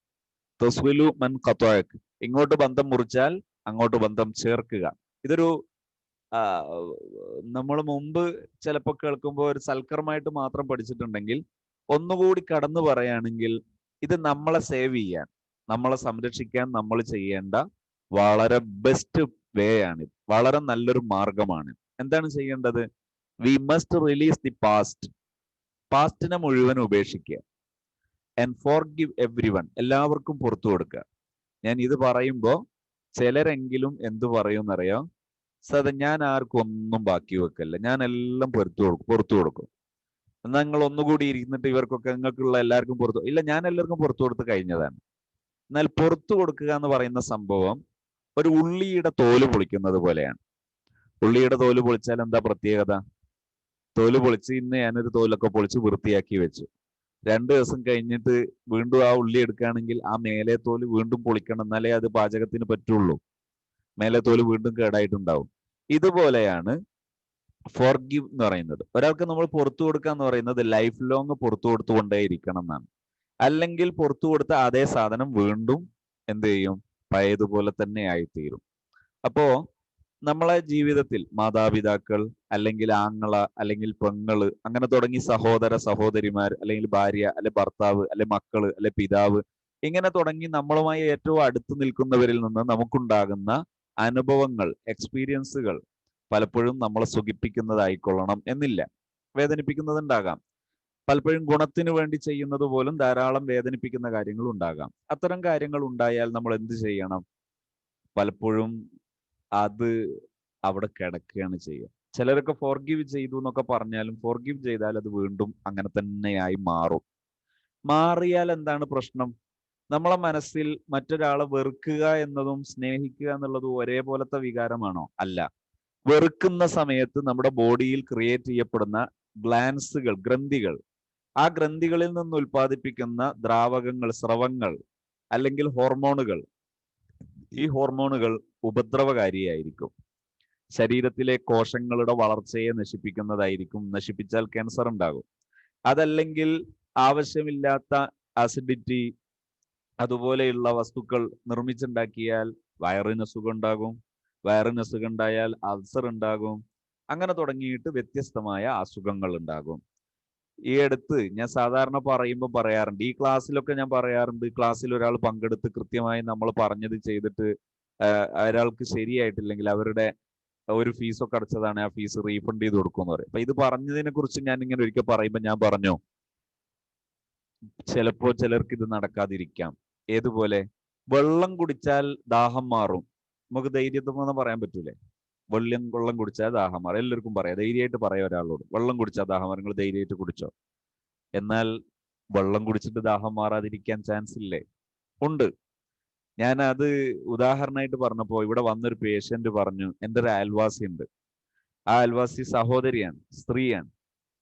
തസ്വിലു മൻ ഖതഅക്, ഇങ്ങോട്ട് ബന്ധം മുറിച്ചാൽ അങ്ങോട്ട് ബന്ധം ചേർക്കുക. ഇതൊരു നമ്മൾ മുമ്പ് ചിലപ്പോൾ കേൾക്കുമ്പോൾ ഒരു സൽക്കരമായിട്ട് മാത്രം പഠിച്ചിട്ടുണ്ടെങ്കിൽ ഒന്നുകൂടി കടന്നു പറയുകയാണെങ്കിൽ ഇത് നമ്മളെ സേവ് ചെയ്യാൻ, നമ്മളെ സംരക്ഷിക്കാൻ നമ്മൾ ചെയ്യേണ്ട വളരെ ബെസ്റ്റ് വേ ആണ്. വളരെ നല്ലൊരു മാർഗമാണ്. എന്താണ് ചെയ്യേണ്ടത്? We must release the past, പാസ്റ്റിനെ മുഴുവൻ ഉപേക്ഷിക്കുക. ആൻഡ് ഫോർഗിവ് എവ്രി വൺ, എല്ലാവർക്കും പുറത്തു കൊടുക്കുക. ഞാൻ ഇത് പറയുമ്പോൾ ചിലരെങ്കിലും എന്തു പറയുമെന്നറിയോ? ഞാൻ ആർക്കും ഒന്നും ബാക്കി വെക്കല്ല, ഞാൻ എല്ലാം പുറത്തു കൊടുക്കും. എന്നാൽ നിങ്ങൾ ഒന്നുകൂടി ഇരുന്നിട്ട് ഇവർക്കൊക്കെ നിങ്ങൾക്കുള്ള എല്ലാവർക്കും പുറത്തു, ഇല്ല ഞാൻ എല്ലാവർക്കും പുറത്തു കൊടുത്ത് കഴിഞ്ഞതാണ്. എന്നാൽ പുറത്തു കൊടുക്കുക എന്ന് പറയുന്ന സംഭവം ഒരു ഉള്ളിയുടെ തോല് പൊളിക്കുന്നത് പോലെയാണ്. ഉള്ളിയുടെ തോല് പൊളിച്ചാൽ എന്താ പ്രത്യേകത? തോല് പൊളിച്ച് ഇന്ന് ഞാനൊരു തോലൊക്കെ പൊളിച്ച് വൃത്തിയാക്കി വെച്ചു. 2 ദിവസം കഴിഞ്ഞിട്ട് വീണ്ടും ആ ഉള്ളി എടുക്കുകയാണെങ്കിൽ ആ മേലെ തോല് വീണ്ടും പൊളിക്കണം, എന്നാലേ അത് പാചകത്തിന് പറ്റുള്ളൂ. മേലെ തോല് വീണ്ടും കേടായിട്ടുണ്ടാവും. ഇതുപോലെയാണ് ഫോർഗിവ് എന്ന് പറയുന്നത്. ഒരാൾക്ക് നമ്മൾ പുറത്തു കൊടുക്കുക എന്ന് പറയുന്നത് ലൈഫ് ലോങ് പുറത്തു കൊടുത്തുകൊണ്ടേയിരിക്കണം എന്നാണ്. അല്ലെങ്കിൽ പുറത്തു കൊടുത്ത അതേ സാധനം വീണ്ടും എന്ത് ചെയ്യും? പഴയതുപോലെ തന്നെ ആയിത്തീരും. അപ്പോ നമ്മളെ ജീവിതത്തിൽ മാതാപിതാക്കൾ, അല്ലെങ്കിൽ ആങ്ങള, അല്ലെങ്കിൽ പെങ്ങള്, അങ്ങനെ തുടങ്ങി സഹോദര സഹോദരിമാർ, അല്ലെങ്കിൽ ഭാര്യ, അല്ലെ ഭർത്താവ്, അല്ലെ മക്കള്, അല്ലെ പിതാവ്, ഇങ്ങനെ തുടങ്ങി നമ്മളുമായി ഏറ്റവും അടുത്ത് നിൽക്കുന്നവരിൽ നിന്ന് നമുക്കുണ്ടാകുന്ന അനുഭവങ്ങൾ, എക്സ്പീരിയൻസുകൾ പലപ്പോഴും നമ്മളെ സുഖിപ്പിക്കുന്നതായിക്കൊള്ളണം എന്നില്ല. വേദനിപ്പിക്കുന്നതുണ്ടാകാം. പലപ്പോഴും ഗുണത്തിന് വേണ്ടി ചെയ്യുന്നത് പോലും ധാരാളം വേദനിപ്പിക്കുന്ന കാര്യങ്ങൾ ഉണ്ടാകാം. അത്തരം കാര്യങ്ങൾ ഉണ്ടായാൽ നമ്മൾ എന്ത് ചെയ്യണം? പലപ്പോഴും അത് അവിടെ കിടക്കുകയാണ് ചെയ്യുക. ചിലരൊക്കെ ഫോർഗീവ് ചെയ്തു എന്നൊക്കെ പറഞ്ഞാലും ഫോർഗീവ് ചെയ്താൽ അത് വീണ്ടും അങ്ങനെ തന്നെയായി മാറും. മാറിയാൽ എന്താണ് പ്രശ്നം? നമ്മളെ മനസ്സിൽ മറ്റൊരാളെ വെറുക്കുക എന്നതും സ്നേഹിക്കുക എന്നുള്ളതും ഒരേപോലത്തെ വികാരമാണോ? അല്ല. വെറുക്കുന്ന സമയത്ത് നമ്മുടെ ബോഡിയിൽ ക്രിയേറ്റ് ചെയ്യപ്പെടുന്ന ഗ്ലാൻസുകൾ, ഗ്രന്ഥികൾ, ആ ഗ്രന്ഥികളിൽ നിന്ന് ഉൽപ്പാദിപ്പിക്കുന്ന ദ്രാവകങ്ങൾ, സ്രവങ്ങൾ, അല്ലെങ്കിൽ ഹോർമോണുകൾ, ഈ ഹോർമോണുകൾ ഉപദ്രവകാരിയായിരിക്കും. ശരീരത്തിലെ കോശങ്ങളുടെ വളർച്ചയെ നശിപ്പിക്കുന്നതായിരിക്കും. നശിപ്പിച്ചാൽ ക്യാൻസർ ഉണ്ടാകും. അതല്ലെങ്കിൽ ആവശ്യമില്ലാത്ത അസിഡിറ്റി, അതുപോലെയുള്ള വസ്തുക്കൾ നിർമ്മിച്ചുണ്ടാക്കിയാൽ വയറിന് അസുഖം ഉണ്ടാകും. വയറിന് അസുഖം ഉണ്ടായാൽ അൾസർ ഉണ്ടാകും. അങ്ങനെ തുടങ്ങിയിട്ട് വ്യത്യസ്തമായ അസുഖങ്ങൾ ഉണ്ടാകും. ഈ അടുത്ത് ഞാൻ സാധാരണ പറയുമ്പോൾ പറയാറുണ്ട്, ഈ ക്ലാസ്സിലൊക്കെ ഞാൻ പറയാറുണ്ട്, ക്ലാസ്സിൽ ഒരാൾ പങ്കെടുത്ത് കൃത്യമായി നമ്മൾ പറഞ്ഞത് ചെയ്തിട്ട് ഒരാൾക്ക് ശരിയായിട്ടില്ലെങ്കിൽ അവരുടെ ഒരു ഫീസൊക്കെ അടച്ചതാണ്, ആ ഫീസ് റീഫണ്ട് ചെയ്ത് കൊടുക്കുമെന്ന് പറയും. അപ്പൊ ഇത് പറഞ്ഞതിനെ കുറിച്ച് ഞാൻ ഇങ്ങനെ ഒരിക്കൽ പറയുമ്പോൾ ഞാൻ പറഞ്ഞു, ചിലപ്പോ ചിലർക്ക് ഇത് നടക്കാതിരിക്കാം. ഏതുപോലെ? വെള്ളം കുടിച്ചാൽ ദാഹം മാറും. നമുക്ക് ധൈര്യത്തൊന്നും പറയാൻ പറ്റൂലേ? വെള്ളം കുടിച്ചാൽ ദാഹം മാറും. എല്ലാവർക്കും പറയാം, ധൈര്യമായിട്ട് പറയാം ഒരാളോട്, വെള്ളം കുടിച്ചാൽ ദാഹം മാറും, നിങ്ങൾ ധൈര്യമായിട്ട് കുടിച്ചോ. എന്നാൽ വെള്ളം കുടിച്ചിട്ട് ദാഹം മാറാതിരിക്കാൻ ചാൻസ് ഇല്ലേ? ഉണ്ട്. ഞാൻ അത് ഉദാഹരണമായിട്ട് പറഞ്ഞപ്പോ ഇവിടെ വന്നൊരു പേഷ്യന്റ് പറഞ്ഞു, എൻ്റെ ഒരു അയൽവാസി ഉണ്ട്. ആ അയൽവാസി സഹോദരിയാണ്, സ്ത്രീയാണ്.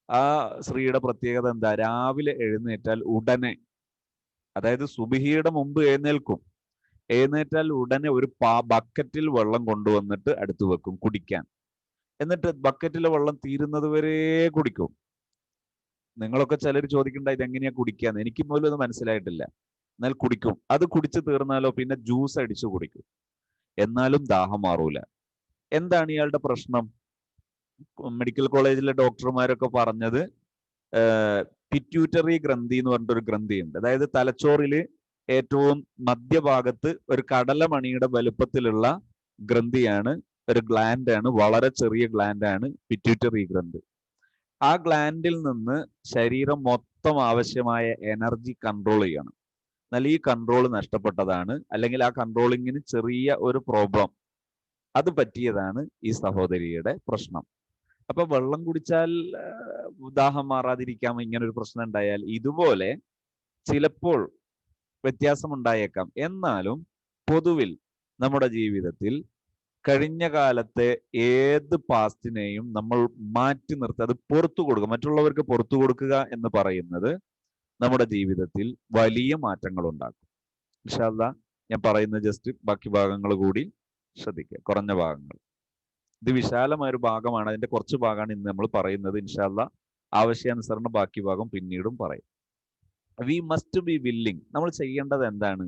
ആ സ്ത്രീയുടെ പ്രത്യേകത എന്താ? രാവിലെ എഴുന്നേറ്റാൽ ഉടനെ, അതായത് സുബഹിയുടെ മുമ്പ് എഴുന്നേൽക്കും. എഴുന്നേറ്റാൽ ഉടനെ ഒരു ബക്കറ്റിൽ വെള്ളം കൊണ്ടുവന്നിട്ട് അടുത്ത് വെക്കും കുടിക്കാൻ. എന്നിട്ട് ബക്കറ്റിലെ വെള്ളം തീരുന്നത് വരെ കുടിക്കും. നിങ്ങളൊക്കെ ചിലർ ചോദിക്കണ്ട ഇതെങ്ങനെയാ കുടിക്കാന്ന്. എനിക്ക് പോലും അത് മനസ്സിലായിട്ടില്ല. എന്നാൽ കുടിക്കും. അത് കുടിച്ചു തീർന്നാലോ പിന്നെ ജ്യൂസ് അടിച്ചു കുടിക്കും. എന്നാലും ദാഹം മാറൂല. എന്താണ് ഇയാളുടെ പ്രശ്നം? മെഡിക്കൽ കോളേജിലെ ഡോക്ടർമാരൊക്കെ പറഞ്ഞത് പിറ്റ്യൂട്ടറി ഗ്രന്ഥി എന്ന് പറഞ്ഞിട്ടൊരു ഗ്രന്ഥിയുണ്ട്. അതായത് തലച്ചോറില് ഏറ്റവും മധ്യഭാഗത്ത് ഒരു കടലമണിയുടെ വലുപ്പത്തിലുള്ള ഗ്രന്ഥിയാണ്, ഒരു ഗ്ലാൻഡാണ്, വളരെ ചെറിയ ഗ്ലാൻഡാണ് പിറ്റ്യൂട്ടറി ഗ്രന്ഥി. ആ ഗ്ലാൻഡിൽ നിന്ന് ശരീരം മൊത്തം ആവശ്യമായ എനർജി കൺട്രോൾ ചെയ്യണം. എന്നാൽ ഈ കൺട്രോൾ നഷ്ടപ്പെട്ടതാണ്, അല്ലെങ്കിൽ ആ കൺട്രോളിങ്ങിന് ചെറിയ ഒരു പ്രോബ്ലം അത് പറ്റിയതാണ് ഈ സഹോദരിയുടെ പ്രശ്നം. അപ്പൊ വെള്ളം കുടിച്ചാൽ ദാഹം മാറാതിരിക്കാം ഇങ്ങനെ ഒരു പ്രശ്നം ഉണ്ടായാൽ. ഇതുപോലെ ചിലപ്പോൾ വ്യത്യാസം ഉണ്ടായേക്കാം. എന്നാലും പൊതുവിൽ നമ്മുടെ ജീവിതത്തിൽ കഴിഞ്ഞ കാലത്തെ ഏത് പാസ്റ്റിനെയും നമ്മൾ മാറ്റി നിർത്തി അത് പുറത്തു കൊടുക്കുക, മറ്റുള്ളവർക്ക് പുറത്തു കൊടുക്കുക എന്ന് പറയുന്നത് നമ്മുടെ ജീവിതത്തിൽ വലിയ മാറ്റങ്ങൾ ഉണ്ടാക്കും. ഇൻഷാ അല്ലാഹ് ഞാൻ പറയുന്ന ജസ്റ്റ് ബാക്കി ഭാഗങ്ങൾ കൂടി ശ്രദ്ധിക്കുക, കുറഞ്ഞ ഭാഗങ്ങൾ. ഇത് വിശാലമായ ഒരു ഭാഗമാണ്, അതിന്റെ കുറച്ച് ഭാഗമാണ് ഇന്ന് നമ്മൾ പറയുന്നത്. ഇൻഷാ അല്ലാഹ് ആവശ്യാനുസരണം ബാക്കി ഭാഗം പിന്നീടും പറയും. We must be willing. നമ്മൾ ചെയ്യേണ്ടത് എന്താണ്?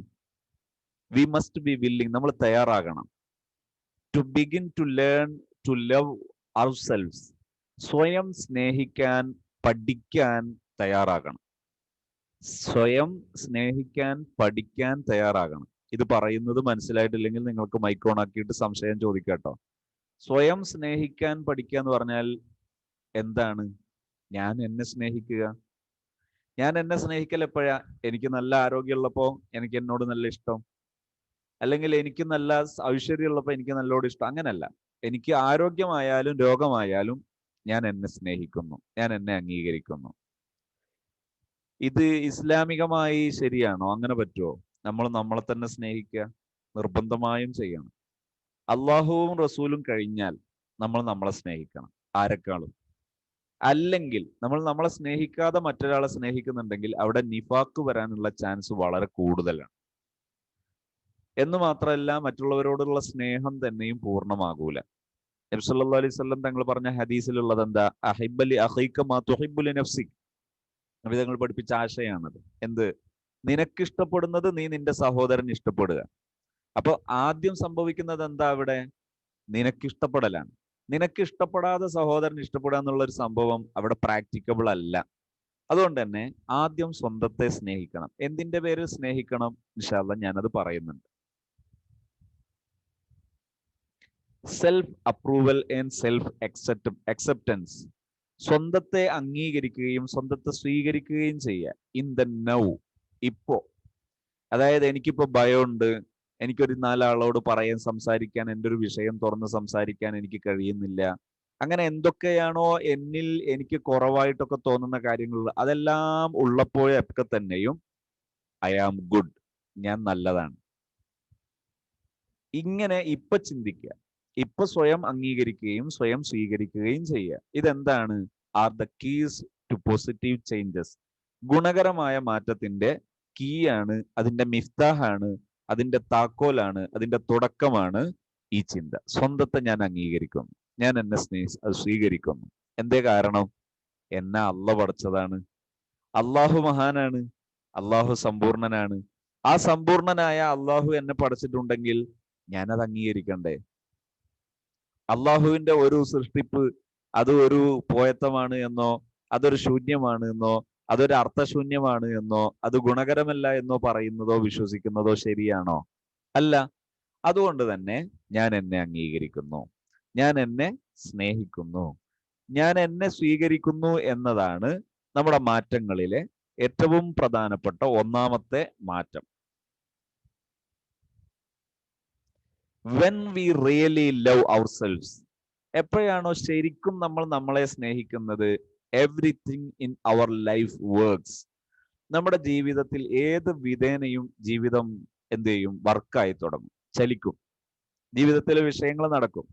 We must be willing. നമ്മൾ തയ്യാറാകണം. To begin to learn to love ourselves. സ്വയം സ്നേഹിക്കാൻ പഠിക്കാൻ തയ്യാറാകണം. സ്വയം സ്നേഹിക്കാൻ പഠിക്കാൻ തയ്യാറാകണം. ഇത് പറയുന്നത് മനസ്സിലായിട്ടില്ലെങ്കിൽ നിങ്ങൾക്ക് മൈക്ക് ഓൺ ആക്കിയിട്ട് സംശയം ചോദിക്കാട്ടോ. സ്വയം സ്നേഹിക്കാൻ പഠിക്കുക എന്ന് പറഞ്ഞാൽ എന്താണ്? ഞാൻ എന്നെ സ്നേഹിക്കുക. ഞാൻ എന്നെ സ്നേഹിക്കൽ എപ്പോഴാ? എനിക്ക് നല്ല ആരോഗ്യമുള്ളപ്പോ എനിക്ക് എന്നോട് നല്ല ഇഷ്ടം, അല്ലെങ്കിൽ എനിക്ക് നല്ല ഐശ്വര്യമുള്ളപ്പോ എനിക്ക് നല്ലോട് ഇഷ്ടം. അങ്ങനല്ല. എനിക്ക് ആരോഗ്യമായാലും രോഗമായാലും ഞാൻ എന്നെ സ്നേഹിക്കുന്നു, ഞാൻ എന്നെ അംഗീകരിക്കുന്നു. ഇത് ഇസ്ലാമികമായി ശരിയാണോ? അങ്ങനെ പറ്റുമോ? നമ്മൾ നമ്മളെ തന്നെ സ്നേഹിക്കുക നിർബന്ധമായും ചെയ്യണം. അള്ളാഹുവും റസൂലും കഴിഞ്ഞാൽ നമ്മൾ നമ്മളെ സ്നേഹിക്കണം ആരെക്കാളും. അല്ലെങ്കിൽ നമ്മൾ നമ്മളെ സ്നേഹിക്കാതെ മറ്റൊരാളെ സ്നേഹിക്കുന്നുണ്ടെങ്കിൽ അവിടെ നിഫാക്ക് വരാനുള്ള ചാൻസ് വളരെ കൂടുതലാണ്. എന്ന് മാത്രമല്ല, മറ്റുള്ളവരോടുള്ള സ്നേഹം തന്നെയും പൂർണ്ണമാകൂല. നബി സല്ലല്ലാഹു അലൈഹി വസല്ലം തങ്ങൾ പറഞ്ഞ ഹദീസിലുള്ളത് എന്താ? അഹിബ്ബലി അഖീക മാ തുഹിബ്ബു ലി നഫ്സിക്. നബി തങ്ങൾ പഠിപ്പിച്ച ആശയാണത്. എന്ത്? നിനക്കിഷ്ടപ്പെടുന്നത് നീ നിന്റെ സഹോദരന് ഇഷ്ടപ്പെടുക. അപ്പൊ ആദ്യം സംഭവിക്കുന്നത് എന്താ? അവിടെ നിനക്കിഷ്ടപ്പെടലാണ്. നിനക്കിഷ്ടപ്പെടാതെ സഹോദരൻ ഇഷ്ടപ്പെടുക എന്നുള്ള ഒരു സംഭവം അവിടെ പ്രാക്ടിക്കബിൾ അല്ല. അതുകൊണ്ട് തന്നെ ആദ്യം സ്വന്തത്തെ സ്നേഹിക്കണം. എന്തിന്റെ പേരിൽ സ്നേഹിക്കണം? ഇൻഷാ അല്ലാഹ് ഞാനത് പറയുന്നുണ്ട്. Self approval and self acceptance. സ്വന്തത്തെ അംഗീകരിക്കുകയും സ്വന്തത്തെ സ്വീകരിക്കുകയും ചെയ്യുക. ഇൻ ദ നൗ, ഇപ്പോ. അതായത് എനിക്കിപ്പോ ഭയമുണ്ട്, എനിക്കൊരു നാലാളോട് സംസാരിക്കാൻ, എൻ്റെ ഒരു വിഷയം തുറന്ന് സംസാരിക്കാൻ എനിക്ക് കഴിയുന്നില്ല. അങ്ങനെ എന്തൊക്കെയാണോ എന്നിൽ എനിക്ക് കുറവായിട്ടൊക്കെ തോന്നുന്ന കാര്യങ്ങൾ, അതെല്ലാം ഉള്ളപ്പോഴൊക്കെ തന്നെയും ഐ ആം ഗുഡ്, ഞാൻ നല്ലതാണ്. ഇങ്ങനെ ഇപ്പൊ ചിന്തിക്കുക, ഇപ്പൊ സ്വയം അംഗീകരിക്കുകയും സ്വയം സ്വീകരിക്കുകയും ചെയ്യുക. ഇതെന്താണ്? Are the keys to positive changes. ഗുണകരമായ മാറ്റത്തിന്റെ കീ ആണ്, അതിന്റെ മിഫ്താഹാണ്, അതിന്റെ താക്കോലാണ്, അതിന്റെ തുടക്കമാണ് ഈ ചിന്ത. സ്വന്തത്തെ ഞാൻ അംഗീകരിക്കുന്നു, ഞാൻ എന്നെ സ്വീകരിക്കുന്നു. എന്തേ കാരണം? എന്നെ അള്ള പഠിച്ചതാണ്. അള്ളാഹു മഹാനാണ്, അള്ളാഹു സമ്പൂർണനാണ്. ആ സമ്പൂർണനായ അള്ളാഹു എന്നെ പഠിച്ചിട്ടുണ്ടെങ്കിൽ ഞാനത് അംഗീകരിക്കണ്ടേ? അള്ളാഹുവിന്റെ ഒരു സൃഷ്ടിപ്പ് അത് ഒരു പോയത്തമാണ് എന്നോ, അതൊരു ശൂന്യമാണ് എന്നോ, അതൊരു അർത്ഥശൂന്യമാണ് എന്നോ, അത് ഗുണകരമല്ല എന്നോ പറയുന്നതോ വിശ്വസിക്കുന്നതോ ശരിയാണോ? അല്ല. അതുകൊണ്ട് തന്നെ ഞാൻ എന്നെ അംഗീകരിക്കുന്നു, ഞാൻ എന്നെ സ്നേഹിക്കുന്നു, ഞാൻ എന്നെ സ്വീകരിക്കുന്നു എന്നതാണ് നമ്മുടെ മാറ്റങ്ങളിലെ ഏറ്റവും പ്രധാനപ്പെട്ട ഒന്നാമത്തെ മാറ്റം. When we really love ourselves. എപ്പോഴാണോ ശരിക്കും നമ്മൾ നമ്മളെ സ്നേഹിക്കുന്നത്, everything in our life works. നമ്മുടെ ജീവിതത്തിൽ ഏത് വിധേനയും ജീവിതം എന്ത് ചെയ്യും? വർക്കായി തുടങ്ങും, ചലിക്കും. ജീവിതത്തിലെ വിഷയങ്ങൾ നടക്കും.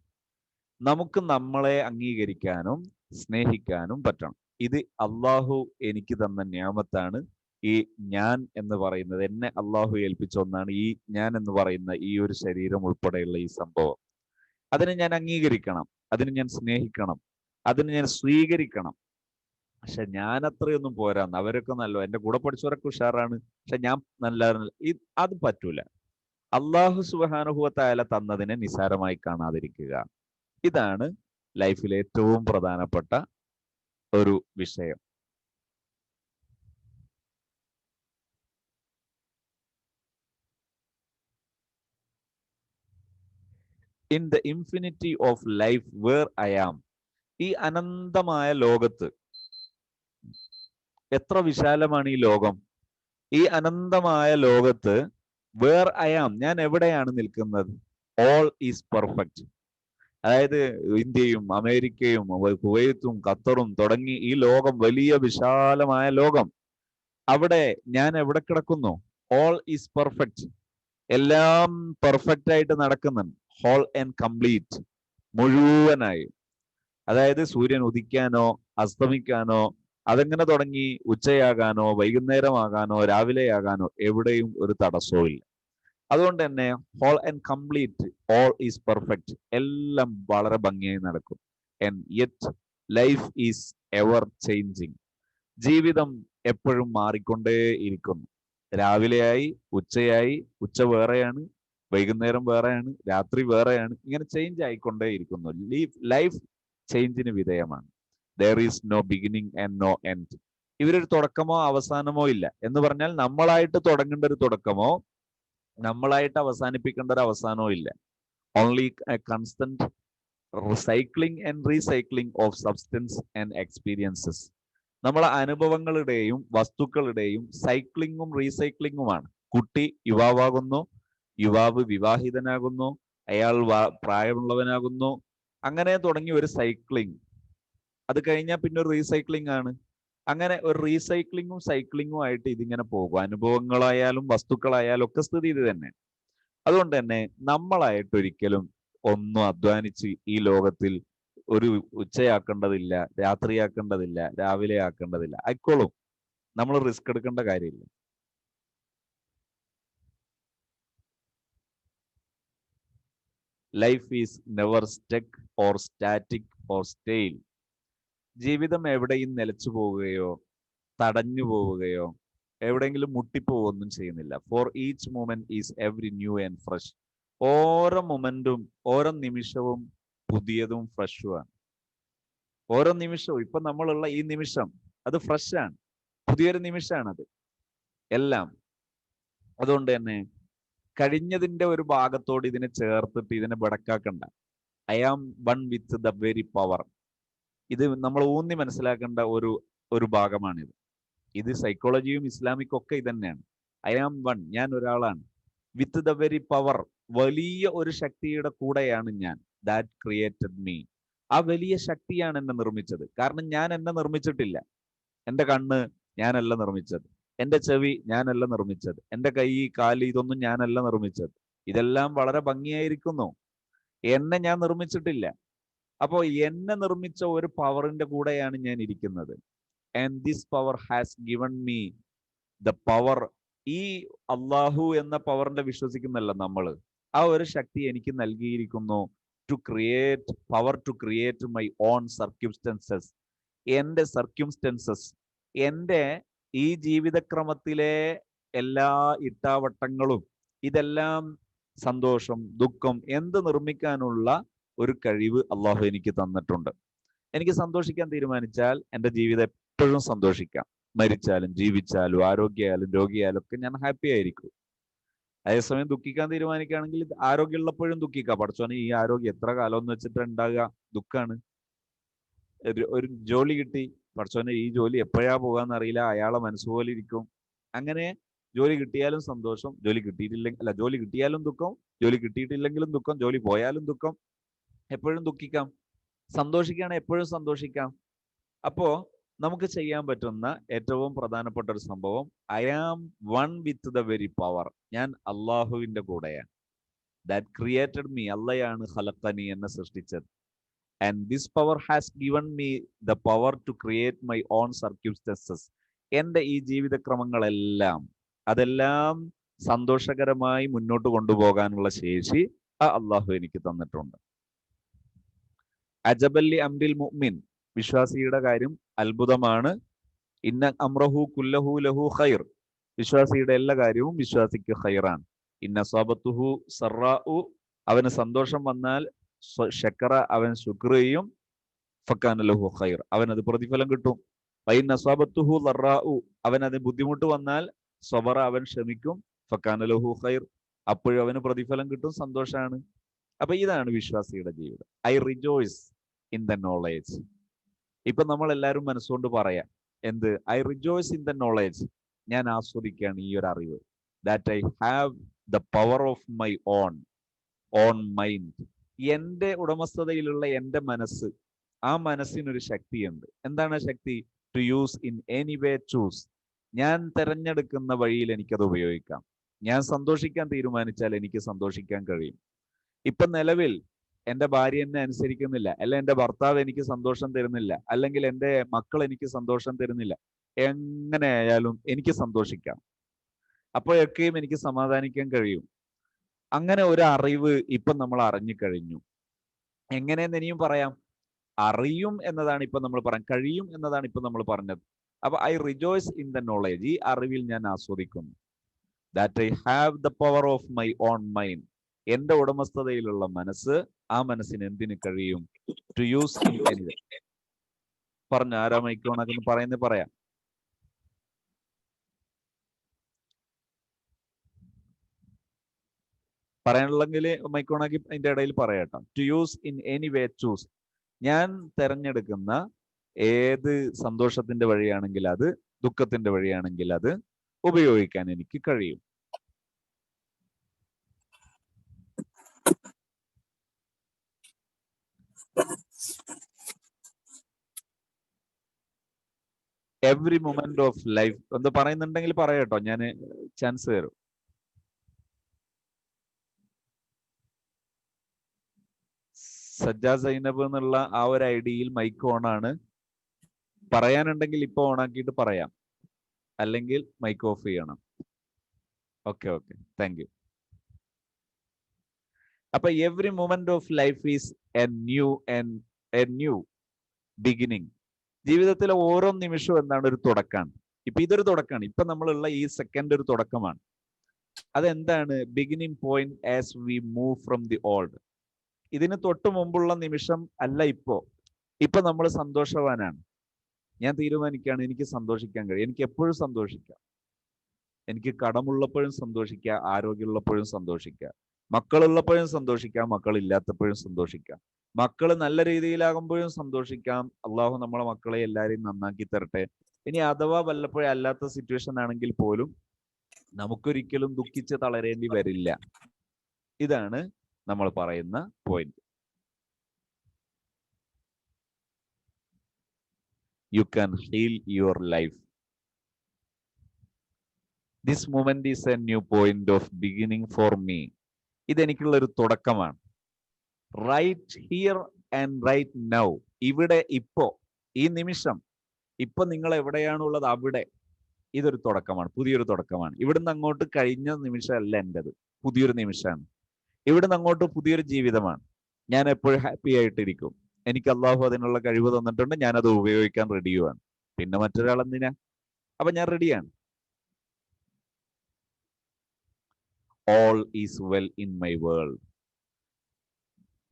നമുക്ക് നമ്മളെ അംഗീകരിക്കാനും സ്നേഹിക്കാനും പറ്റണം. ഇത് അള്ളാഹു എനിക്ക് തന്ന നിയമത്താണ്, ഈ ഞാൻ എന്ന് പറയുന്നത് എന്നെ അള്ളാഹു ഏൽപ്പിച്ച ഒന്നാണ്. ഈ ഞാൻ എന്ന് പറയുന്ന ഈ ഒരു ശരീരം ഉൾപ്പെടെയുള്ള ഈ സംഭവം, അതിനെ ഞാൻ അംഗീകരിക്കണം, അതിനെ ഞാൻ സ്നേഹിക്കണം, അതിനെ ഞാൻ സ്വീകരിക്കണം. പക്ഷെ ഞാൻ അത്രയൊന്നും പോരാന്ന്. അവരൊക്കെ നല്ല, എന്റെ കൂടെ പഠിച്ചവരൊക്കെ ഉഷാറാണ്, പക്ഷെ ഞാൻ നല്ല, അത് പറ്റൂല. അള്ളാഹു സുബ്ഹാനഹു വ തആല തന്നതിനെ നിസാരമായി കാണാതിരിക്കുക. ഇതാണ് ലൈഫിലെ ഏറ്റവും പ്രധാനപ്പെട്ട ഒരു വിഷയം. In the infinity of life where I am. ഈ അനന്തമായ ലോകത്ത്, എത്ര വിശാലമാണ് ഈ ലോകം! ഈ അനന്തമായ ലോകത്ത് വേർ ഐ ആം, ഞാൻ എവിടെയാണ് നിൽക്കുന്നത്? All is perfect. അതായത് ഇന്ത്യയും അമേരിക്കയും കുവൈത്തും ഖത്തറും തുടങ്ങി ഈ ലോകം, വലിയ വിശാലമായ ലോകം, അവിടെ ഞാൻ എവിടെ കിടക്കുന്നു? All is perfect. എല്ലാം പെർഫെക്റ്റ് ആയിട്ട് നടക്കുന്നുണ്ട്. ഹോൾ ആൻഡ് കംപ്ലീറ്റ്, മുഴുവനായി. അതായത് സൂര്യൻ ഉദിക്കാനോ അസ്തമിക്കാനോ, അതെങ്ങനെ തുടങ്ങി ഉച്ചയാകാനോ വൈകുന്നേരമാകാനോ രാവിലെയാകാനോ എവിടെയും ഒരു തടസ്സവും ഇല്ല. അതുകൊണ്ട് തന്നെ whole and complete, all is perfect, എല്ലാം വളരെ ഭംഗിയായി നടക്കും. And yet life is ever changing. ജീവിതം എപ്പോഴും മാറിക്കൊണ്ടേ ഇരിക്കുന്നു. രാവിലെയായി, ഉച്ചയായി, ഉച്ച വേറെയാണ്, വൈകുന്നേരം വേറെയാണ്, രാത്രി വേറെയാണ്, ഇങ്ങനെ ചേഞ്ച് ആയിക്കൊണ്ടേ ഇരിക്കുന്നു. ലൈഫ് ചേഞ്ചിന് വിധേയമാണ്. There is no beginning and no end. ഇവരൊരു തുടക്കമോ അവസാനമോ ഇല്ല. എന്ന് പറഞ്ഞാൽ നമ്മളായിട്ട് തുടങ്ങേണ്ട ഒരു തുടക്കമോ നമ്മളായിട്ട് അവസാനിപ്പിക്കേണ്ട ഒരു അവസാനമോ ഇല്ല. Only constant cycling and recycling of substance and experiences. നമ്മളെ അനുഭവങ്ങളുടെയും വസ്തുക്കളുടെയും സൈക്ലിങ്ങും റീസൈക്ലിങ്ങുമാണ്. കുട്ടി യുവാവാകുന്നു, യുവാവ് വിവാഹിതനാകുന്നു, അയാൾ പ്രായമുള്ളവനാകുന്നു, അങ്ങനെ തുടങ്ങി ഒരു സൈക്ലിംഗ്. അത് കഴിഞ്ഞാൽ പിന്നെ ഒരു റീസൈക്ലിംഗ് ആണ്. അങ്ങനെ ഒരു റീസൈക്ലിങ്ങും സൈക്ലിങ്ങും ആയിട്ട് ഇതിങ്ങനെ പോകും. അനുഭവങ്ങളായാലും വസ്തുക്കളായാലും ഒക്കെ സ്ഥിതി ഇത് തന്നെ. അതുകൊണ്ട് തന്നെ നമ്മളായിട്ട് ഒരിക്കലും ഒന്നും അധ്വാനിച്ച് ഈ ലോകത്തിൽ ഒരു ഉച്ചയാക്കേണ്ടതില്ല, രാത്രിയാക്കേണ്ടതില്ല, രാവിലെ ആക്കേണ്ടതില്ല. ആയിക്കോളും, നമ്മൾ റിസ്ക് എടുക്കേണ്ട കാര്യമില്ല. Life is never stuck or static or stale. ജീവിതം എവിടെയും നിലച്ചു പോവുകയോ തടഞ്ഞു പോവുകയോ എവിടെയെങ്കിലും മുട്ടിപ്പോവുകയൊന്നും ചെയ്യുന്നില്ല. For each moment is every new and fresh. ഓരോ മൊമെന്റും, ഓരോ നിമിഷവും പുതിയതും ഫ്രഷുമാണ്. ഓരോ നിമിഷവും, ഇപ്പൊ നമ്മളുള്ള ഈ നിമിഷം അത് ഫ്രഷ് ആണ്, പുതിയൊരു നിമിഷമാണത് എല്ലാം. അതുകൊണ്ട് തന്നെ കഴിഞ്ഞതിന്റെ ഒരു ഭാഗത്തോട് ഇതിനെ ചേർത്തിട്ട് ഇതിനെ ബടക്കാക്കണ്ട. I am one with the very power. ഇത് നമ്മൾ ഊന്നി മനസ്സിലാക്കേണ്ട ഒരു ഭാഗമാണിത്. ഇത് സൈക്കോളജിയും ഇസ്ലാമിക്കും ഒക്കെ ഇത് തന്നെയാണ്. ഐ ആം വൺ, ഞാൻ ഒരാളാണ്. വിത്ത് ദ വെരി പവർ, വലിയ ഒരു ശക്തിയുടെ കൂടെയാണ് ഞാൻ. That created me. ആ വലിയ ശക്തിയാണ് എന്നെ നിർമ്മിച്ചത്. കാരണം ഞാൻ എന്നെ നിർമ്മിച്ചിട്ടില്ല. എൻ്റെ കണ്ണ് ഞാനല്ല നിർമ്മിച്ചത്, എൻ്റെ ചെവി ഞാനല്ല നിർമ്മിച്ചത്, എൻ്റെ കൈ കാല് ഇതൊന്നും ഞാനല്ല നിർമ്മിച്ചത്. ഇതെല്ലാം വളരെ ഭംഗിയായിരിക്കുന്നു. എന്നെ ഞാൻ നിർമ്മിച്ചിട്ടില്ല. അപ്പോൾ എന്നെ നിർമ്മിച്ച ഒരു പവറിന്റെ കൂടെയാണ് ഞാൻ ഇരിക്കുന്നത്. And this power has given me the power. ഈ അള്ളാഹു എന്ന പവറിന്റെ വിശ്വസിക്കുന്നല്ല നമ്മള്. ആ ഒരു ശക്തി എനിക്ക് നൽകിയിരിക്കുന്നു. To create power, to create my own circumstances. എൻ്റെ സർക്യൂംസ്റ്റൻസസ്, എൻ്റെ ഈ ജീവിതക്രമത്തിലെ എല്ലാ ഇട്ടാവട്ടങ്ങളും, ഇതെല്ലാം സന്തോഷം ദുഃഖം എന്ത് നിർമ്മിക്കാനുള്ള ഒരു കഴിവ് അള്ളാഹു എനിക്ക് തന്നിട്ടുണ്ട്. എനിക്ക് സന്തോഷിക്കാൻ തീരുമാനിച്ചാൽ എൻ്റെ ജീവിതം എപ്പോഴും സന്തോഷിക്കാം. മരിച്ചാലും ജീവിച്ചാലും ആരോഗ്യമായാലും രോഗിയായാലും ഒക്കെ ഞാൻ ഹാപ്പി ആയിരിക്കും. അതേസമയം ദുഃഖിക്കാൻ തീരുമാനിക്കുകയാണെങ്കിൽ ആരോഗ്യമുള്ളപ്പോഴും ദുഃഖിക്കാം. പഠിച്ചോനെ ഈ ആരോഗ്യം എത്ര കാലം എന്ന് വെച്ചിട്ട് ഉണ്ടാകുക, ദുഃഖാണ്. ഒരു ജോലി കിട്ടി, പഠിച്ചോനെ ഈ ജോലി എപ്പോഴാ പോകാന്ന് അറിയില്ല, അയാളെ മനസ്സുപോലെ ഇരിക്കും. അങ്ങനെ ജോലി കിട്ടിയാലും സന്തോഷം, ജോലി കിട്ടിയിട്ടില്ലെങ്കിൽ അല്ല, ജോലി കിട്ടിയാലും ദുഃഖം, ജോലി കിട്ടിയിട്ടില്ലെങ്കിലും ദുഃഖം, ജോലി പോയാലും ദുഃഖം. എപ്പോഴും ദുഃഖിക്കാം. സന്തോഷിക്കുകയാണെങ്കിൽ എപ്പോഴും സന്തോഷിക്കാം. അപ്പോ നമുക്ക് ചെയ്യാൻ പറ്റുന്ന ഏറ്റവും പ്രധാനപ്പെട്ട ഒരു സംഭവം, I am one with the very power. ഞാൻ അള്ളാഹുവിന്റെ കൂടെയാണ്. That created me. അള്ളയാണ് ഖലഖനി, എന്നെ സൃഷ്ടിച്ചത്. And this power has given me the power to create my own circumstances. എൻ്റെ ഈ ജീവിതക്രമങ്ങളെല്ലാം അതെല്ലാം സന്തോഷകരമായി മുന്നോട്ട് കൊണ്ടുപോകാനുള്ള ശേഷി ആ അള്ളാഹു എനിക്ക് തന്നിട്ടുണ്ട്. അജബല്ലി അംരിൽ മുഅ്മിൻ, വിശ്വാസിയുടെ കാര്യം അത്ഭുതമാണ്. ഇന്ന അംറഹു കുല്ലഹു ലഹു ഖൈർ, വിശ്വാസിയുടെ എല്ലാ കാര്യവും വിശ്വാസിക്ക് ഖൈറാണ്. ഇന്ന സ്വബത്തുഹു സറാഉ, അവന് സന്തോഷം വന്നാൽ ശക്കറ, അവൻ ശുക്ർ ചെയ്യും. ഫക്കാന ലഹു ഖൈർ, അവനത് പ്രതിഫലം കിട്ടും. വൈന്ന സ്വബത്തുഹു ലറാഉ, അവനത് ബുദ്ധിമുട്ട് വന്നാൽ സ്വബറ, അവൻ ക്ഷമിക്കും. ഫക്കാന ലഹു ഖൈർ, അപ്പോഴും അവന് പ്രതിഫലം കിട്ടും, സന്തോഷാണ്. അപ്പൊ ഇതാണ് വിശ്വാസിയുടെ ജീവിതം. I rejoice in the knowledge. ഇപ്പൊ നമ്മൾ എല്ലാവരും മനസ്സുകൊണ്ട് പറയാം എന്ത്? I rejoice in the knowledge, ഞാൻ ആസ്വദിക്കുകയാണ് ഈ ഒരു അറിവ്. That I have the power of my own mind. എൻ്റെ ഉടമസ്ഥതയിലുള്ള എൻ്റെ മനസ്സ്, ആ മനസ്സിനൊരു ശക്തിയുണ്ട്. എന്താണ് ആ ശക്തി? To use in any way choose. ഞാൻ തിരഞ്ഞെടുക്കുന്ന വഴിയിൽ എനിക്കത് ഉപയോഗിക്കാം. ഞാൻ സന്തോഷിക്കാൻ തീരുമാനിച്ചാൽ എനിക്ക് സന്തോഷിക്കാൻ കഴിയും. ഇപ്പൊ നിലവിൽ എൻ്റെ ഭാര്യ എന്നെ അനുസരിക്കുന്നില്ല, അല്ല എൻ്റെ ഭർത്താവ് എനിക്ക് സന്തോഷം തരുന്നില്ല, അല്ലെങ്കിൽ എൻ്റെ മക്കൾ എനിക്ക് സന്തോഷം തരുന്നില്ല, എങ്ങനെയായാലും എനിക്ക് സന്തോഷിക്കാം. അപ്പോഴൊക്കെയും എനിക്ക് സമാധാനിക്കാൻ കഴിയും. അങ്ങനെ ഒരു അറിവ് ഇപ്പൊ നമ്മൾ അറിഞ്ഞു കഴിഞ്ഞു. എങ്ങനെയെന്ന് ഇനിയും പറയാം. അറിയും എന്നതാണ് ഇപ്പൊ നമ്മൾ പറയാൻ, കഴിയും എന്നതാണ് ഇപ്പൊ നമ്മൾ പറഞ്ഞത്. അപ്പൊ I rejoice in the knowledge, ഈ അറിവിൽ ഞാൻ ആസ്വദിക്കുന്നു. That I have the power of my own mind, എന്റെ ഉടമസ്ഥതയിലുള്ള മനസ്സ്, ആ മനസ്സിന് എന്തിനു കഴിയും? To use in any way. പറഞ്ഞ ആരാ മൈക്കോണാക്കെന്ന് പറയുന്നത് പറയാം. പറയാനുള്ളെങ്കിൽ മൈക്കോണാക്കി അതിന്റെ ഇടയിൽ പറയാട്ടോ. To use in any way choose, ഞാൻ തെരഞ്ഞെടുക്കുന്ന ഏത് സന്തോഷത്തിന്റെ വഴിയാണെങ്കിൽ അത്, ദുഃഖത്തിന്റെ വഴിയാണെങ്കിൽ അത് ഉപയോഗിക്കാൻ എനിക്ക് കഴിയും. എവറി മൊമെന്റ് ഓഫ് ലൈഫ് എന്ന് പറയുന്നുണ്ടെങ്കിൽ പറയാട്ടോ, ഞാൻ ചാൻസ് തരും. സജ്ജാ സൈനബ് എന്നുള്ള ആ ഒരു ഐഡിയിൽ മൈക്ക് ഓൺ ആണ്. പറയാനുണ്ടെങ്കിൽ ഇപ്പൊ ഓൺ ആക്കിയിട്ട് പറയാം, അല്ലെങ്കിൽ മൈക്ക് ഓഫ് ചെയ്യണം. Okay, thank you. അപ്പൊ every moment of life is a new beginning. ജീവിതത്തിലെ ഓരോ നിമിഷവും എന്താണ്? ഒരു തുടക്കമാണ്. ഇപ്പൊ ഇതൊരു തുടക്കമാണ്. ഇപ്പൊ നമ്മളുള്ള ഈ സെക്കൻഡ് ഒരു തുടക്കമാണ്. അതെന്താണ്? Beginning point as we move from the old. ഇതിന് തൊട്ട് മുമ്പുള്ള നിമിഷം അല്ല ഇപ്പൊ നമ്മൾ സന്തോഷവാനാണ്. ഞാൻ തീരുമാനിക്കുകയാണ് എനിക്ക് സന്തോഷിക്കാൻ കഴിയും. എനിക്ക് എപ്പോഴും സന്തോഷിക്കാം. എനിക്ക് കടമുള്ളപ്പോഴും സന്തോഷിക്കാം, ആരോഗ്യമുള്ളപ്പോഴും സന്തോഷിക്കാം, മക്കളുള്ളപ്പോഴും സന്തോഷിക്കാം, മക്കളില്ലാത്തപ്പോഴും സന്തോഷിക്കാം, മക്കൾ നല്ല രീതിയിലാകുമ്പോഴും സന്തോഷിക്കാം. അള്ളാഹു നമ്മളെ മക്കളെ എല്ലാവരെയും നന്നാക്കി തരട്ടെ. ഇനി അഥവാ വല്ലപ്പോഴും അല്ലാത്ത സിറ്റുവേഷൻ ആണെങ്കിൽ പോലും നമുക്കൊരിക്കലും ദുഃഖിച്ച് തളരേണ്ടി വരില്ല. ഇതാണ് നമ്മൾ പറയുന്ന point. You can heal your life. This moment is a new point of beginning for me. ഇതെനിക്കുള്ള ഒരു തുടക്കമാണ്. Right here and right now. ഇവിടെ ഇപ്പോ, ഈ നിമിഷം, ഇപ്പൊ നിങ്ങൾ എവിടെയാണുള്ളത് അവിടെ. ഇതൊരു തുടക്കമാണ്, പുതിയൊരു തുടക്കമാണ്. ഇവിടുന്ന് അങ്ങോട്ട് കഴിഞ്ഞ നിമിഷമല്ല എൻ്റെത്, പുതിയൊരു നിമിഷമാണ്. ഇവിടുന്ന് അങ്ങോട്ട് പുതിയൊരു ജീവിതമാണ്. ഞാൻ എപ്പോഴും ഹാപ്പി ആയിട്ടിരിക്കും. എനിക്ക് അള്ളാഹു അതിനുള്ള കഴിവ് തന്നിട്ടുണ്ട്. ഞാനത് ഉപയോഗിക്കാൻ റെഡിയുമാണ്. പിന്നെ മറ്റൊരാൾ എന്തിനാ? അപ്പൊ ഞാൻ റെഡിയാണ്. All is well in my world.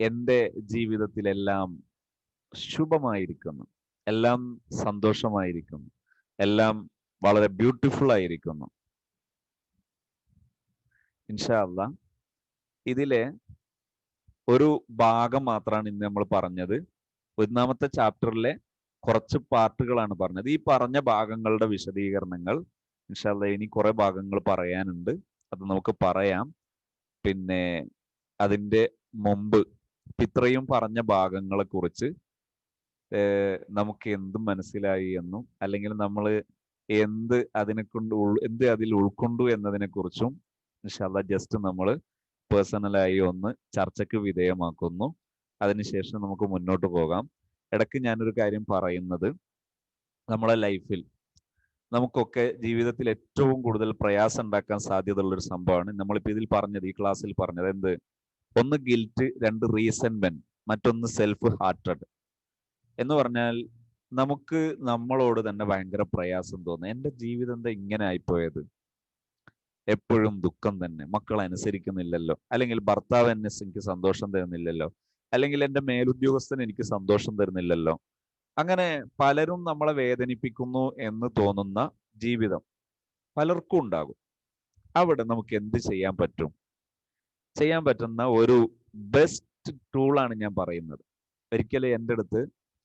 എൻ്റെ ജീവിതത്തിലെല്ലാം ശുഭമായിരിക്കുന്നു, എല്ലാം സന്തോഷമായിരിക്കുന്നു, എല്ലാം വളരെ ബ്യൂട്ടിഫുൾ ആയിരിക്കുന്നു. ഇൻഷാ അല്ലാഹ് ഇതിലെ ഒരു ഭാഗം മാത്രമാണ് ഇന്ന് നമ്മൾ പറഞ്ഞത്. ഒന്നാമത്തെ ചാപ്റ്ററിലെ കുറച്ച് പാർട്ടുകളാണ് പറഞ്ഞത്. ഈ പറഞ്ഞ ഭാഗങ്ങളുടെ വിശദീകരണങ്ങൾ ഇൻഷാ അല്ലാഹ് ഇനി കുറെ ഭാഗങ്ങൾ പറയാനുണ്ട്, അത് നമുക്ക് പറയാം. പിന്നെ അതിൻ്റെ മുമ്പ് ഇത്രയും പറഞ്ഞ ഭാഗങ്ങളെ കുറിച്ച് നമുക്ക് എന്ത് മനസ്സിലായി എന്നും, അല്ലെങ്കിൽ നമ്മൾ എന്ത് അതിൽ ഉൾക്കൊണ്ടു എന്നതിനെ കുറിച്ചും ഇൻഷാ അല്ലാഹ് ജസ്റ്റ് നമ്മൾ പേഴ്സണലായി ഒന്ന് ചർച്ചയ്ക്ക് വിധേയമാക്കുന്നു. അതിനുശേഷം നമുക്ക് മുന്നോട്ട് പോകാം. ഇടയ്ക്ക് ഞാനൊരു കാര്യം പറയുന്നത്, നമ്മളെ ലൈഫിൽ നമുക്കൊക്കെ ജീവിതത്തിൽ ഏറ്റവും കൂടുതൽ പ്രയാസം ഉണ്ടാക്കാൻ സാധ്യതയുള്ള ഒരു സംഭവമാണ് നമ്മളിപ്പോൾ ഇതിൽ പറഞ്ഞത്, ഈ ക്ലാസ്സിൽ പറഞ്ഞത്. എന്ത്? ഒന്ന് ഗിൽറ്റ്, രണ്ട് റീസെന്റ്മെന്റ്, മറ്റൊന്ന് സെൽഫ് ഹാർട്ടഡ്. എന്ന് പറഞ്ഞാൽ നമുക്ക് നമ്മളോട് തന്നെ ഭയങ്കര പ്രയാസം തോന്നുന്നു. എൻ്റെ ജീവിതം എന്താ ഇങ്ങനെ ആയിപ്പോയത്? എപ്പോഴും ദുഃഖം തന്നെ, മക്കൾ അനുസരിക്കുന്നില്ലല്ലോ, അല്ലെങ്കിൽ ഭർത്താവ് എനിക്ക് സന്തോഷം തരുന്നില്ലല്ലോ, അല്ലെങ്കിൽ എൻ്റെ മേലുദ്യോഗസ്ഥൻ എനിക്ക് സന്തോഷം തരുന്നില്ലല്ലോ. അങ്ങനെ പലരും നമ്മളെ വേദനിപ്പിക്കുന്നു എന്ന് തോന്നുന്ന ജീവിതം പലർക്കും ഉണ്ടാകും. അവിടെ നമുക്ക് എന്ത് ചെയ്യാൻ പറ്റും? ചെയ്യാൻ പറ്റുന്ന ഒരു ബെസ്റ്റ് ടൂളാണ് ഞാൻ പറയുന്നത്. ഒരിക്കലും എൻ്റെ അടുത്ത്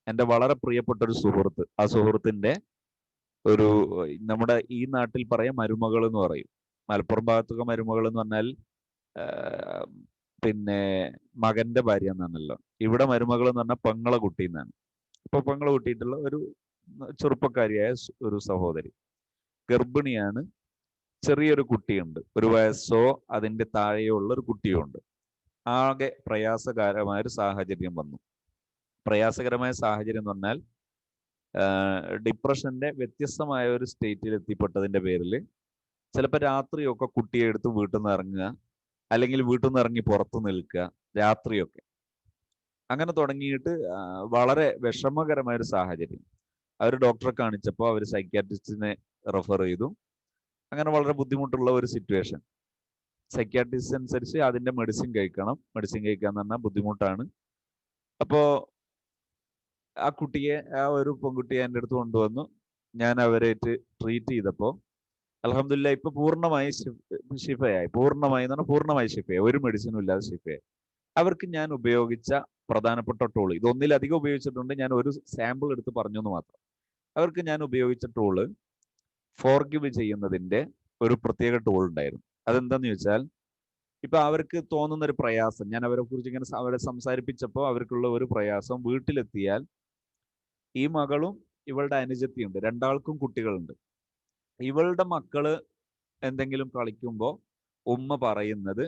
എൻ്റെ വളരെ പ്രിയപ്പെട്ട ഒരു സുഹൃത്ത്, ആ സുഹൃത്തിൻ്റെ ഒരു, നമ്മുടെ ഈ നാട്ടിൽ പറയാം മരുമകൾ എന്ന് പറയും, മലപ്പുറം ഭാഗത്തൊക്കെ മരുമകൾ എന്ന് പറഞ്ഞാൽ പിന്നെ മകന്റെ ഭാര്യ എന്നാണല്ലോ. ഇവിടെ മരുമകൾ എന്ന് പറഞ്ഞാൽ പെങ്ങളെ കുട്ടി എന്നാണ്. ഇപ്പൊ പെങ്ങളെ കുട്ടിയിട്ടുള്ള ഒരു ചെറുപ്പക്കാരിയായ ഒരു സഹോദരി, ഗർഭിണിയാണ്, ചെറിയൊരു കുട്ടിയുണ്ട്, 1 വയസ്സോ അതിൻ്റെ താഴെയോ ഉള്ള ഒരു കുട്ടിയുണ്ട്. ആകെ പ്രയാസകരമായ ഒരു സാഹചര്യം വന്നു. പ്രയാസകരമായ സാഹചര്യം എന്ന് പറഞ്ഞാൽ ഡിപ്രഷന്റെ വ്യത്യസ്തമായ ഒരു സ്റ്റേറ്റിൽ എത്തിപ്പെട്ടതിന്റെ പേരിൽ ചിലപ്പോൾ രാത്രിയൊക്കെ കുട്ടിയെ എടുത്ത് വീട്ടിൽ നിന്ന് ഇറങ്ങുക, അല്ലെങ്കിൽ വീട്ടിൽ നിന്ന് ഇറങ്ങി പുറത്തു നിൽക്കുക രാത്രിയൊക്കെ. അങ്ങനെ തുടങ്ങിയിട്ട് വളരെ വിഷമകരമായ ഒരു സാഹചര്യം. അവർ ഡോക്ടറെ കാണിച്ചപ്പോൾ അവർ സൈക്യാട്രിസ്റ്റിനെ റെഫർ ചെയ്തു. അങ്ങനെ വളരെ ബുദ്ധിമുട്ടുള്ള ഒരു സിറ്റുവേഷൻ. സൈക്യാട്രിസ്റ്റ് അനുസരിച്ച് അതിൻ്റെ മെഡിസിൻ കഴിക്കണം. മെഡിസിൻ കഴിക്കാന്ന് പറഞ്ഞാൽ ബുദ്ധിമുട്ടാണ്. അപ്പോൾ ആ കുട്ടിയെ, ആ ഒരു പെൺകുട്ടിയെ എൻ്റെ അടുത്ത് കൊണ്ടുവന്നു. ഞാൻ അവരായിട്ട് ട്രീറ്റ് ചെയ്തപ്പോൾ അൽഹംദുലില്ലാ ഇപ്പൊ പൂർണ്ണമായി ഷിഫയായി. പൂർണ്ണമായി എന്ന് പറഞ്ഞാൽ പൂർണ്ണമായി ഷിഫയായി, ഒരു മെഡിസിനും ഇല്ലാതെ ഷിഫയായി. അവർക്ക് ഞാൻ ഉപയോഗിച്ച പ്രധാനപ്പെട്ട ടൂള്, ഇതൊന്നിലധികം ഉപയോഗിച്ചിട്ടുണ്ട്, ഞാൻ ഒരു സാമ്പിൾ എടുത്ത് പറഞ്ഞു എന്ന് മാത്രം. അവർക്ക് ഞാൻ ഉപയോഗിച്ച ടൂള് ഫോർഗിവ് ചെയ്യുന്നതിൻ്റെ ഒരു പ്രത്യേക ടൂൾ ഉണ്ടായിരുന്നു. അതെന്താന്ന് ചോദിച്ചാൽ, ഇപ്പൊ അവർക്ക് തോന്നുന്ന ഒരു പ്രയാസം, ഞാൻ അവരെ കുറിച്ച് ഇങ്ങനെ അവരെ സംസാരിപ്പിച്ചപ്പോൾ അവർക്കുള്ള ഒരു പ്രയാസം, വീട്ടിലെത്തിയാൽ ഈ മകളും ഇവളുടെ അനുജത്തിയുണ്ട്, രണ്ടാൾക്കും കുട്ടികളുണ്ട്. ഇവളുടെ മക്കള് എന്തെങ്കിലും കളിക്കുമ്പോൾ ഉമ്മ പറയുന്നത്,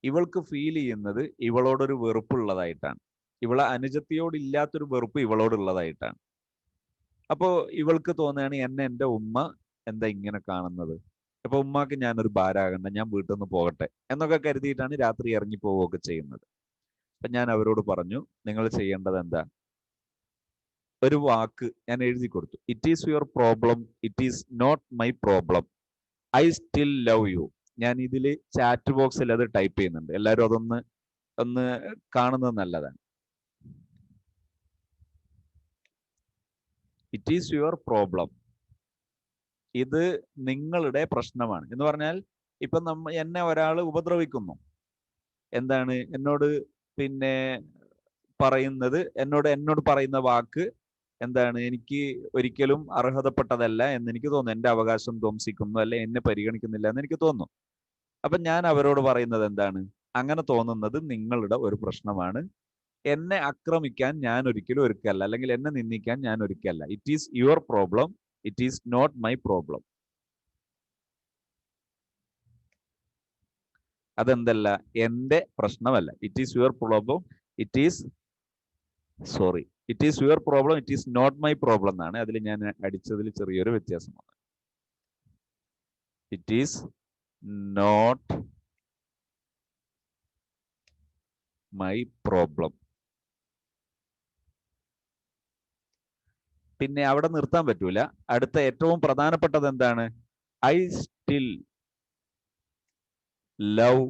ഇവൾക്ക് ഫീൽ ചെയ്യുന്നത് ഇവളോടൊരു വെറുപ്പുള്ളതായിട്ടാണ്, ഇവളെ അനുജത്തിയോട് ഇല്ലാത്തൊരു വെറുപ്പ് ഇവളോടുള്ളതായിട്ടാണ്. അപ്പോൾ ഇവൾക്ക് തോന്നുകയാണ് എന്നെ എൻ്റെ ഉമ്മ എന്താ ഇങ്ങനെ കാണുന്നത്, അപ്പൊ ഉമ്മാക്ക് ഞാനൊരു ഭാരാകണ്ട, ഞാൻ വീട്ടിൽ നിന്ന് പോകട്ടെ എന്നൊക്കെ കരുതിയിട്ടാണ് രാത്രി ഇറങ്ങി പോവുകയൊക്കെ ചെയ്യുന്നത്. അപ്പൊ ഞാൻ അവരോട് പറഞ്ഞു, നിങ്ങൾ ചെയ്യേണ്ടത് എന്താ? ഒരു വാക്ക് ഞാൻ എഴുതി കൊടുത്തു. It is your problem, it is not my problem, I still love you. ഞാൻ ഇതിൽ ചാറ്റ് ബോക്സിൽ അത് ടൈപ്പ് ചെയ്യുന്നുണ്ട്, എല്ലാവരും ഒന്ന് കാണുന്നത് നല്ലതാണ്. ഇറ്റ് ഈസ് യുവർ പ്രോബ്ലം, ഇത് നിങ്ങളുടെ പ്രശ്നമാണ് എന്ന് പറഞ്ഞാൽ, ഇപ്പൊ എന്നെ ഒരാൾ ഉപദ്രവിക്കുന്നു, എന്താണ് എന്നോട് പിന്നെ പറയുന്നത്, എന്നോട് പറയുന്ന വാക്ക് എന്താണ്, എനിക്ക് ഒരിക്കലും അർഹതപ്പെട്ടതല്ല എന്ന് എനിക്ക് തോന്നുന്നു, എൻ്റെ അവകാശം ധ്വംസിക്കുന്നു, അല്ലെ എന്നെ പരിഗണിക്കുന്നില്ല എന്ന് എനിക്ക് തോന്നുന്നു. അപ്പൊ ഞാൻ അവരോട് പറയുന്നത് എന്താണ്, അങ്ങനെ തോന്നുന്നത് നിങ്ങളുടെ ഒരു പ്രശ്നമാണ്, എന്നെ ആക്രമിക്കാൻ ഞാൻ ഒരിക്കലും ഒരുക്കല്ല, അല്ലെങ്കിൽ എന്നെ നിന്ദിക്കാൻ ഞാൻ ഒരുക്കല്ല. It is your problem, it is not my problem. അതെന്തല്ല, എൻ്റെ പ്രശ്നമല്ല. It is your problem, it is it is your problem, it is not my problem എന്നാണ്. അതിൽ ഞാൻ അടിച്ചതിൽ ചെറിയൊരു വ്യത്യാസം വന്നു. It is not my problem. പിന്നെ അവിടെ നിർത്താൻ പറ്റൂല. അടുത്ത ഏറ്റവും പ്രധാനപ്പെട്ടത് എന്താണ്, I still love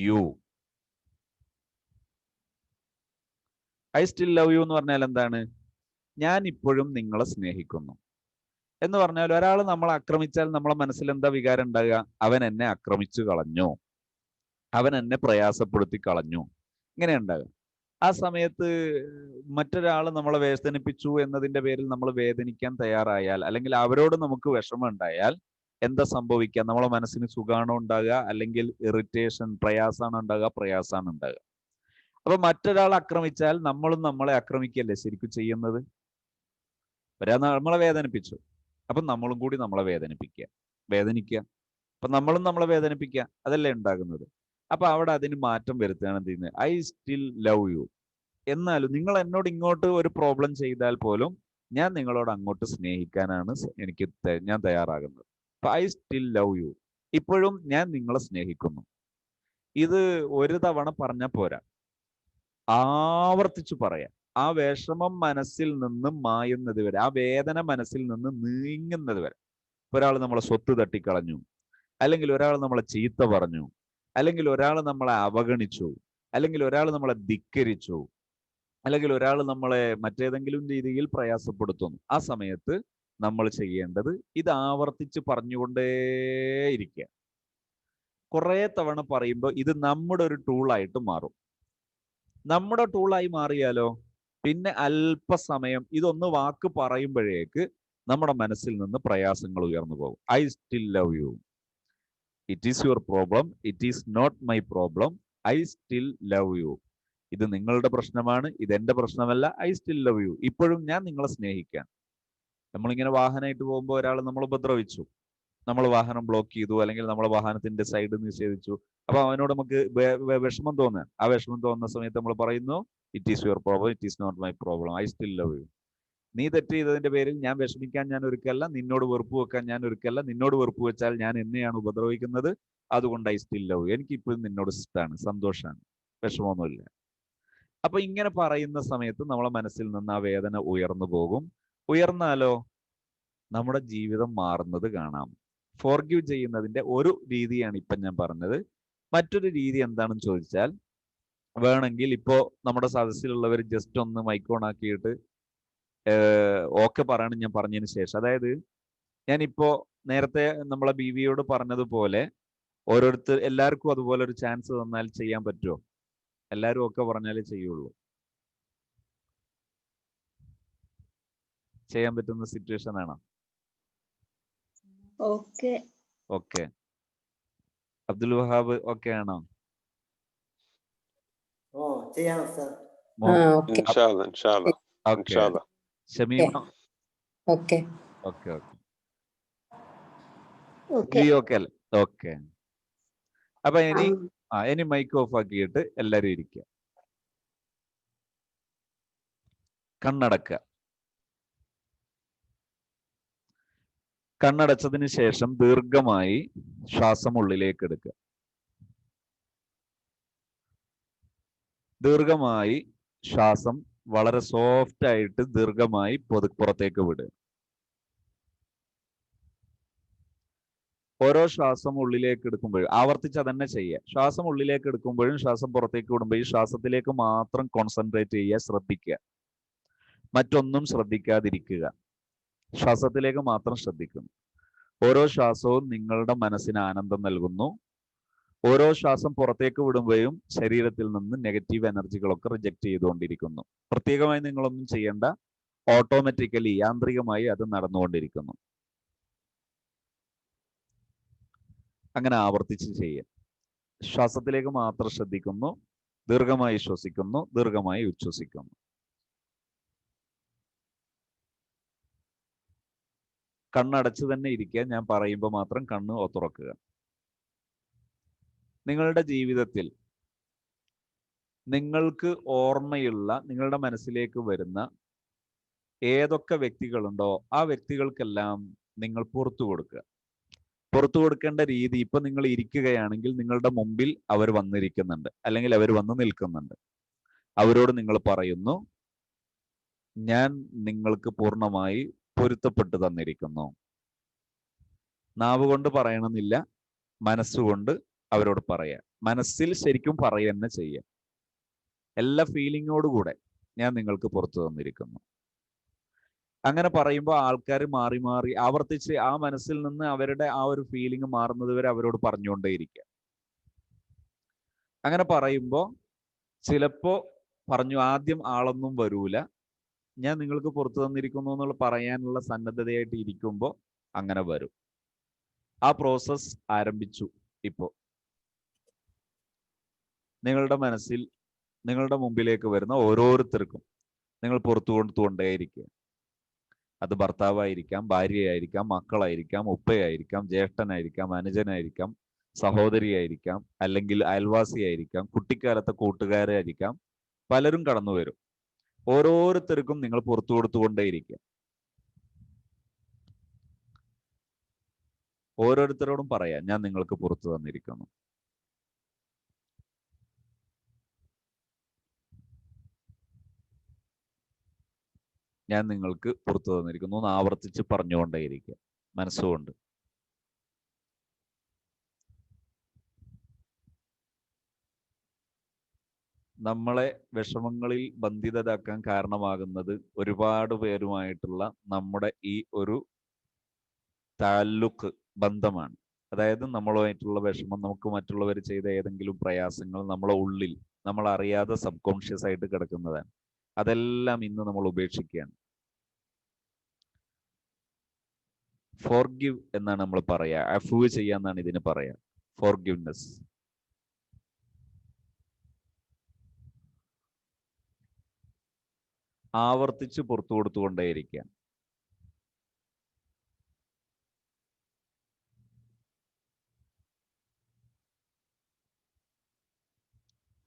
you. I still love you എന്ന് പറഞ്ഞാൽ എന്താണ്, ഞാൻ ഇപ്പോഴും നിങ്ങളെ സ്നേഹിക്കുന്നു എന്ന് പറഞ്ഞാൽ, ഒരാൾ നമ്മളെ ആക്രമിച്ചാൽ നമ്മളെ മനസ്സിൽ എന്താ വികാരം ഉണ്ടാകുക, അവൻ എന്നെ ആക്രമിച്ചു കളഞ്ഞു, അവൻ എന്നെ പ്രയാസപ്പെടുത്തി കളഞ്ഞു, ഇങ്ങനെ ഉണ്ടാകുക. ആ സമയത്ത് മറ്റൊരാൾ നമ്മളെ വേദനിപ്പിച്ചു എന്നതിൻ്റെ പേരിൽ നമ്മൾ വേദനിക്കാൻ തയ്യാറായാൽ, അല്ലെങ്കിൽ അവരോട് നമുക്ക് വിഷമം ഉണ്ടായാൽ എന്താ സംഭവിക്കുക, നമ്മളെ മനസ്സിന് സുഖമാണോ ഉണ്ടാകുക, അല്ലെങ്കിൽ ഇറിറ്റേഷൻ, പ്രയാസമാണോ ഉണ്ടാകുക, പ്രയാസമാണ് ഉണ്ടാകുക. അപ്പൊ മറ്റൊരാൾ ആക്രമിച്ചാൽ നമ്മളും നമ്മളെ ആക്രമിക്കല്ലേ ശരിക്കും ചെയ്യുന്നത്. നമ്മളെ വേദനിപ്പിച്ചു, അപ്പൊ നമ്മളും കൂടി നമ്മളെ വേദനിക്കുക, അപ്പൊ നമ്മളും നമ്മളെ വേദനിപ്പിക്കുക, അതല്ലേ ഉണ്ടാകുന്നത്. അപ്പൊ അവിടെ അതിന് മാറ്റം വരുത്തുകയാണ് എന്ത് ചെയ്യുന്നത്, ഐ സ്റ്റിൽ ലവ് യു. എന്നാലും നിങ്ങൾ എന്നോട് ഇങ്ങോട്ട് ഒരു പ്രോബ്ലം ചെയ്താൽ പോലും ഞാൻ നിങ്ങളോട് അങ്ങോട്ട് സ്നേഹിക്കാനാണ് ഞാൻ തയ്യാറാകുന്നത്. I still love you. ഇപ്പോഴും ഞാൻ നിങ്ങളെ സ്നേഹിക്കുന്നു. ഇത് ഒരു തവണ പറഞ്ഞാൽ പോരാ, ആവർത്തിച്ചു പറയാം. ആ വിഷമം മനസ്സിൽ നിന്ന് മായുന്നത് വരെ, ആ വേദന മനസ്സിൽ നിന്ന് നീങ്ങുന്നത് വരെ. ഒരാൾ നമ്മളെ സ്വത്ത് തട്ടിക്കളഞ്ഞു, അല്ലെങ്കിൽ ഒരാൾ നമ്മളെ ചീത്ത പറഞ്ഞു, അല്ലെങ്കിൽ ഒരാൾ നമ്മളെ അവഗണിച്ചു, അല്ലെങ്കിൽ ഒരാൾ നമ്മളെ ധിക്കരിച്ചു, അല്ലെങ്കിൽ ഒരാൾ നമ്മളെ മറ്റേതെങ്കിലും രീതിയിൽ പ്രയാസപ്പെടുത്തുന്നു. ആ സമയത്ത് നമ്മൾ ചെയ്യേണ്ടത് ഇത് ആവർത്തിച്ച് പറഞ്ഞുകൊണ്ടേയിരിക്കുക. കുറെ തവണ പറയുമ്പോൾ ഇത് നമ്മുടെ ഒരു ടൂളായിട്ട് മാറും. നമ്മുടെ ടൂളായി മാറിയാലോ പിന്നെ അല്പസമയം ഇതൊന്ന് വാക്ക് പറയുമ്പോഴേക്ക് നമ്മുടെ മനസ്സിൽ നിന്ന് പ്രയാസങ്ങൾ ഉയർന്നു പോകും. I still love you. It is your problem, it is not my problem. I still love you. ഇത് നിങ്ങളുടെ പ്രശ്നമാണ്, ഇതെന്റെ പ്രശ്നമല്ല. I still love you. ഇപ്പോഴും ഞാൻ നിങ്ങളെ സ്നേഹിക്കാൻ. നമ്മളിങ്ങനെ വാഹനമായിട്ട് പോകുമ്പോൾ ഒരാൾ നമ്മൾ ഉപദ്രവിച്ചു, നമ്മൾ വാഹനം ബ്ലോക്ക് ചെയ്തു, അല്ലെങ്കിൽ നമ്മളെ വാഹനത്തിന്റെ സൈഡ് നിഷേധിച്ചു. അപ്പൊ അവനോട് നമുക്ക് വിഷമം തോന്നാൻ, ആ വിഷമം തോന്നുന്ന സമയത്ത് നമ്മൾ പറയുന്നു it is your problem, it is not my problem, I still love you. നീ തെറ്റ് ചെയ്തതിന്റെ പേരിൽ ഞാൻ വിഷമിക്കാൻ ഞാൻ ഒരുക്കല്ല, നിന്നോട് വെറുപ്പ് വെക്കാൻ ഞാൻ ഒരുക്കല്ല. നിന്നോട് വെറുപ്പ് വെച്ചാൽ ഞാൻ എന്നെയാണ് ഉപദ്രവിക്കുന്നത്. അതുകൊണ്ട് ഐ സ്റ്റിൽ ലവ് യു. എനിക്ക് ഇപ്പോഴും നിന്നോട് ഇഷ്ടമാണ്, സന്തോഷമാണ്, വിഷമമൊന്നുമില്ല. അപ്പൊ ഇങ്ങനെ പറയുന്ന സമയത്ത് നമ്മളെ മനസ്സിൽ നിന്ന് ആ വേദന ഉയർന്നു പോകും. ഉയർന്നാലോ നമ്മുടെ ജീവിതം മാറുന്നത് കാണാം. ഫോർഗീവ് ചെയ്യുന്നതിന്റെ ഒരു രീതിയാണ് ഇപ്പം ഞാൻ പറഞ്ഞത്. മറ്റൊരു രീതി എന്താണെന്ന് ചോദിച്ചാൽ, വേണമെങ്കിൽ ഇപ്പോ നമ്മുടെ സദസ്സിലുള്ളവർ ജസ്റ്റ് ഒന്ന് മൈക്ക് ഓൺ ആക്കിയിട്ട് ഓക്കെ പറയണം ഞാൻ പറഞ്ഞതിന് ശേഷം. അതായത് ഞാനിപ്പോ നേരത്തെ നമ്മളെ ബീവിയോട് പറഞ്ഞതുപോലെ എല്ലാവർക്കും അതുപോലെ ഒരു ചാൻസ് തന്നാൽ ചെയ്യാൻ പറ്റുമോ? എല്ലാവരും ഒക്കെ പറഞ്ഞാലേ ചെയ്യുള്ളൂ. ചെയ്യാൻ പറ്റുന്ന സിറ്റുവേഷൻ ആണോ? ഓക്കെ. അബ്ദുൽ വഹാബ് ഓക്കെ ആണോ? ഷമീമ ഓക്കെ. ഓക്കെ. ഓക്കെ അല്ലേ? ഓക്കെ. അപ്പൊ ഇനി മൈക്ക് ഓഫ് ആക്കിയിട്ട് എല്ലാരും ഇരിക്കുക. കണ്ണടക്കുക. കണ്ണടച്ചതിന് ശേഷം ദീർഘമായി ശ്വാസം ഉള്ളിലേക്ക് എടുക്കുക. ദീർഘമായി ശ്വാസം വളരെ സോഫ്റ്റ് ആയിട്ട് ദീർഘമായി പുറത്തേക്ക് വിടുക. ഓരോ ശ്വാസം ഉള്ളിലേക്ക് എടുക്കുമ്പോഴും ആവർത്തിച്ച് അതന്നെ ചെയ്യുക. ശ്വാസം ഉള്ളിലേക്ക് എടുക്കുമ്പോഴും ശ്വാസം പുറത്തേക്ക് വിടുമ്പോഴും ശ്വാസത്തിലേക്ക് മാത്രം കോൺസെൻട്രേറ്റ് ചെയ്യുക, ശ്രദ്ധിക്കുക. മറ്റൊന്നും ശ്രദ്ധിക്കാതിരിക്കുക. ശ്വാസത്തിലേക്ക് മാത്രം ശ്രദ്ധിക്കുന്നു. ഓരോ ശ്വാസവും നിങ്ങളുടെ മനസ്സിന് ആനന്ദം നൽകുന്നു. ഓരോ ശ്വാസം പുറത്തേക്ക് വിടുമ്പോഴും ശരീരത്തിൽ നിന്ന് നെഗറ്റീവ് എനർജികളൊക്കെ റിജക്ട് ചെയ്തുകൊണ്ടിരിക്കുന്നു. പ്രത്യേകമായി നിങ്ങളൊന്നും ചെയ്യേണ്ട, ഓട്ടോമാറ്റിക്കലി യാന്ത്രികമായി അത് നടന്നുകൊണ്ടിരിക്കുന്നു. അങ്ങനെ ആവർത്തിച്ച് ചെയ്യുക. ശ്വാസത്തിലേക്ക് മാത്രം ശ്രദ്ധിക്കുന്നു, ദീർഘമായി ശ്വസിക്കുന്നു, ദീർഘമായി ഉച്ഛ്വസിക്കുന്നു. കണ്ണടച്ച് തന്നെ ഇരിക്കുക. ഞാൻ പറയുമ്പോൾ മാത്രം കണ്ണ് തുറക്കുക. നിങ്ങളുടെ ജീവിതത്തിൽ നിങ്ങൾക്ക് ഓർമ്മയുള്ള, നിങ്ങളുടെ മനസ്സിലേക്ക് വരുന്ന ഏതൊക്കെ വ്യക്തികളുണ്ടോ ആ വ്യക്തികൾക്കെല്ലാം നിങ്ങൾ പുറത്തു കൊടുക്കുക. പുറത്തു കൊടുക്കേണ്ട രീതി, ഇപ്പൊ നിങ്ങൾ ഇരിക്കുകയാണെങ്കിൽ നിങ്ങളുടെ മുമ്പിൽ അവർ വന്നിരിക്കുന്നുണ്ട്, അല്ലെങ്കിൽ അവർ വന്ന് നിൽക്കുന്നുണ്ട്. അവരോട് നിങ്ങൾ പറയുന്നു, ഞാൻ നിങ്ങൾക്ക് പൂർണ്ണമായി പൊരുത്തപ്പെട്ടു തന്നിരിക്കുന്നു. നാവ് കൊണ്ട് പറയണമെന്നില്ല, മനസ്സുകൊണ്ട് അവരോട് പറയാം. മനസ്സിൽ ശരിക്കും പറയുക തന്നെ ചെയ്യാം. എല്ലാ ഫീലിങ്ങോടുകൂടെ ഞാൻ നിങ്ങൾക്ക് പുറത്തു തന്നിരിക്കുന്നു. അങ്ങനെ പറയുമ്പോൾ ആൾക്കാർ മാറി മാറി ആവർത്തിച്ച് ആ മനസ്സിൽ നിന്ന് അവരുടെ ആ ഒരു ഫീലിംഗ് മാറുന്നത് വരെ അവരോട് പറഞ്ഞുകൊണ്ടേയിരിക്കുക. അങ്ങനെ പറയുമ്പോൾ ചിലപ്പോ ആദ്യം ആളൊന്നും വരൂല, ഞാൻ നിങ്ങൾക്ക് പുറത്തു തന്നിരിക്കുന്നു എന്നുള്ള പറയാനുള്ള സന്നദ്ധതയായിട്ട് ഇരിക്കുമ്പോൾ അങ്ങനെ വരും. ആ പ്രോസസ് ആരംഭിച്ചു. ഇപ്പോ നിങ്ങളുടെ മനസ്സിൽ നിങ്ങളുടെ മുമ്പിലേക്ക് വരുന്ന ഓരോരുത്തർക്കും നിങ്ങൾ പുറത്തു കൊടുത്തുകൊണ്ടേയിരിക്കുക. അത് ഭർത്താവായിരിക്കാം, ഭാര്യയായിരിക്കാം, മക്കളായിരിക്കാം, ഉപ്പയായിരിക്കാം, ജ്യേഷ്ഠനായിരിക്കാം, അനുജനായിരിക്കാം, സഹോദരിയായിരിക്കാം, അല്ലെങ്കിൽ അയൽവാസിയായിരിക്കാം, കുട്ടിക്കാലത്തെ കൂട്ടുകാരായിരിക്കാം. പലരും കടന്നു വരും. ഓരോരുത്തർക്കും നിങ്ങൾ പുറത്തു കൊടുത്തുകൊണ്ടേയിരിക്കുക. ഓരോരുത്തരോടും പറയാം, ഞാൻ നിങ്ങൾക്ക് പുറത്തു തന്നിരിക്കുന്നു. ഞാൻ നിങ്ങൾക്ക് പുറത്തു തന്നിരിക്കുന്നു എന്ന് ആവർത്തിച്ച് പറഞ്ഞുകൊണ്ടേയിരിക്കുക മനസ്സുകൊണ്ട്. നമ്മളെ വിഷമങ്ങളിൽ ബന്ധിതരാക്കാൻ കാരണമാകുന്നത് ഒരുപാട് പേരുമായിട്ടുള്ള നമ്മുടെ ഈ ഒരു താല്ലുക്ക്, ബന്ധമാണ്. അതായത് നമ്മളുമായിട്ടുള്ള വിഷമം, നമുക്ക് മറ്റുള്ളവർ ചെയ്ത ഏതെങ്കിലും പ്രയാസങ്ങൾ നമ്മളെ ഉള്ളിൽ നമ്മൾ അറിയാതെ സബ് കോൺഷ്യസ് ആയിട്ട് കിടക്കുന്നതാണ്. അതെല്ലാം ഇന്ന് നമ്മൾ ഉപേക്ഷിക്കുകയാണ്. ഫോർഗിവ് എന്നാണ് നമ്മൾ പറയാ, അഫ്വ് ചെയ്യാന്നാണ് ഇതിന് പറയാ, ഫോർഗിവ്നെസ്. ആവർത്തിച്ച് പുറത്തു കൊടുത്തുകൊണ്ടേയിരിക്കുക.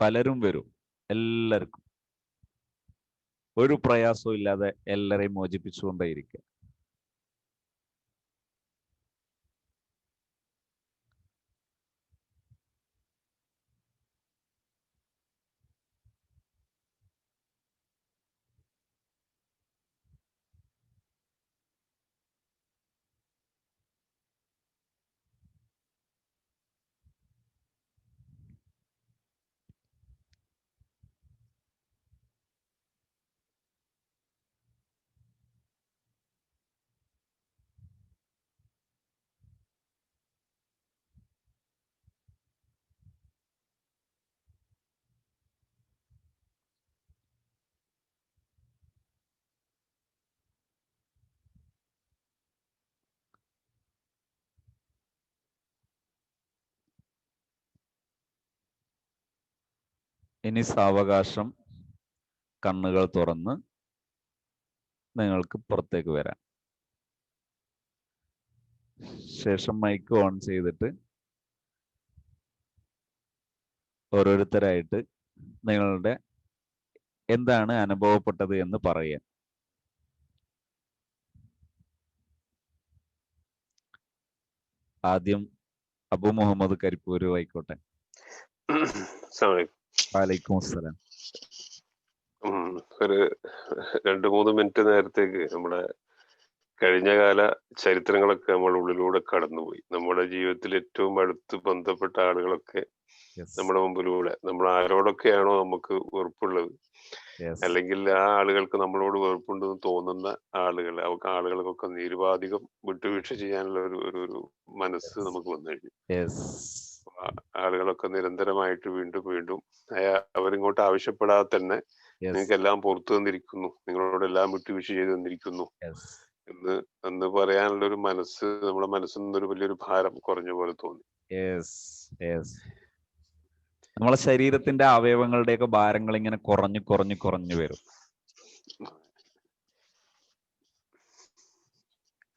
പലരും വരും, എല്ലാവർക്കും ഒരു പ്രയാസവും ഇല്ലാതെ എല്ലാരെയും മോചിപ്പിച്ചുകൊണ്ടേയിരിക്കുക. ഇനി സാവകാശം കണ്ണുകൾ തുറന്ന് നിങ്ങൾക്ക് പുറത്തേക്ക് വരാം. ശേഷം മൈക്ക് ഓൺ ചെയ്തിട്ട് ഓരോരുത്തരായിട്ട് നിങ്ങളുടെ എന്താണ് അനുഭവപ്പെട്ടത് എന്ന് പറയാം. ആദ്യം അബു മുഹമ്മദ് കരിപ്പൂര് ആയിക്കോട്ടെ. വലൈക്കും അസ്സലാം. ഒരു 2-3 മിനിറ്റ് നേരത്തേക്ക് നമ്മുടെ കഴിഞ്ഞകാല ചരിത്രങ്ങളൊക്കെ നമ്മുടെ ഉള്ളിലൂടെ കടന്നുപോയി. നമ്മുടെ ജീവിതത്തിൽ ഏറ്റവും അടുത്ത് ബന്ധപ്പെട്ട ആളുകളൊക്കെ നമ്മുടെ മുമ്പിലൂടെ, നമ്മൾ ആരോടൊക്കെയാണോ നമുക്ക് വെറുപ്പുള്ളത്, അല്ലെങ്കിൽ ആ ആളുകൾക്ക് നമ്മളോട് വെറുപ്പുണ്ടെന്ന് തോന്നുന്ന ആളുകൾക്കൊക്കെ നിരുപാധികം വിട്ടുവീഴ്ച ചെയ്യാനുള്ള ഒരു മനസ്സ് നമുക്ക് വന്നു കഴിഞ്ഞു. ആളുകളൊക്കെ നിരന്തരമായിട്ട് വീണ്ടും വീണ്ടും അവരിങ്ങോട്ട് ആവശ്യപ്പെടാതെ തന്നെ നിങ്ങൾക്ക് എല്ലാം പുറത്തു തന്നിരിക്കുന്നു, നിങ്ങളോട് എല്ലാം വിട്ടുവീഴ്ച ചെയ്ത് തന്നിരിക്കുന്നു എന്ന് പറയാനുള്ള ഒരു മനസ്സ് നമ്മുടെ മനസ്സിൽ നിന്നൊരു വലിയൊരു ഭാരം കുറഞ്ഞ പോലെ തോന്നി. നമ്മളെ ശരീരത്തിന്റെ അവയവങ്ങളുടെയൊക്കെ ഭാരങ്ങൾ ഇങ്ങനെ കുറഞ്ഞു കുറഞ്ഞു കുറഞ്ഞു വരും.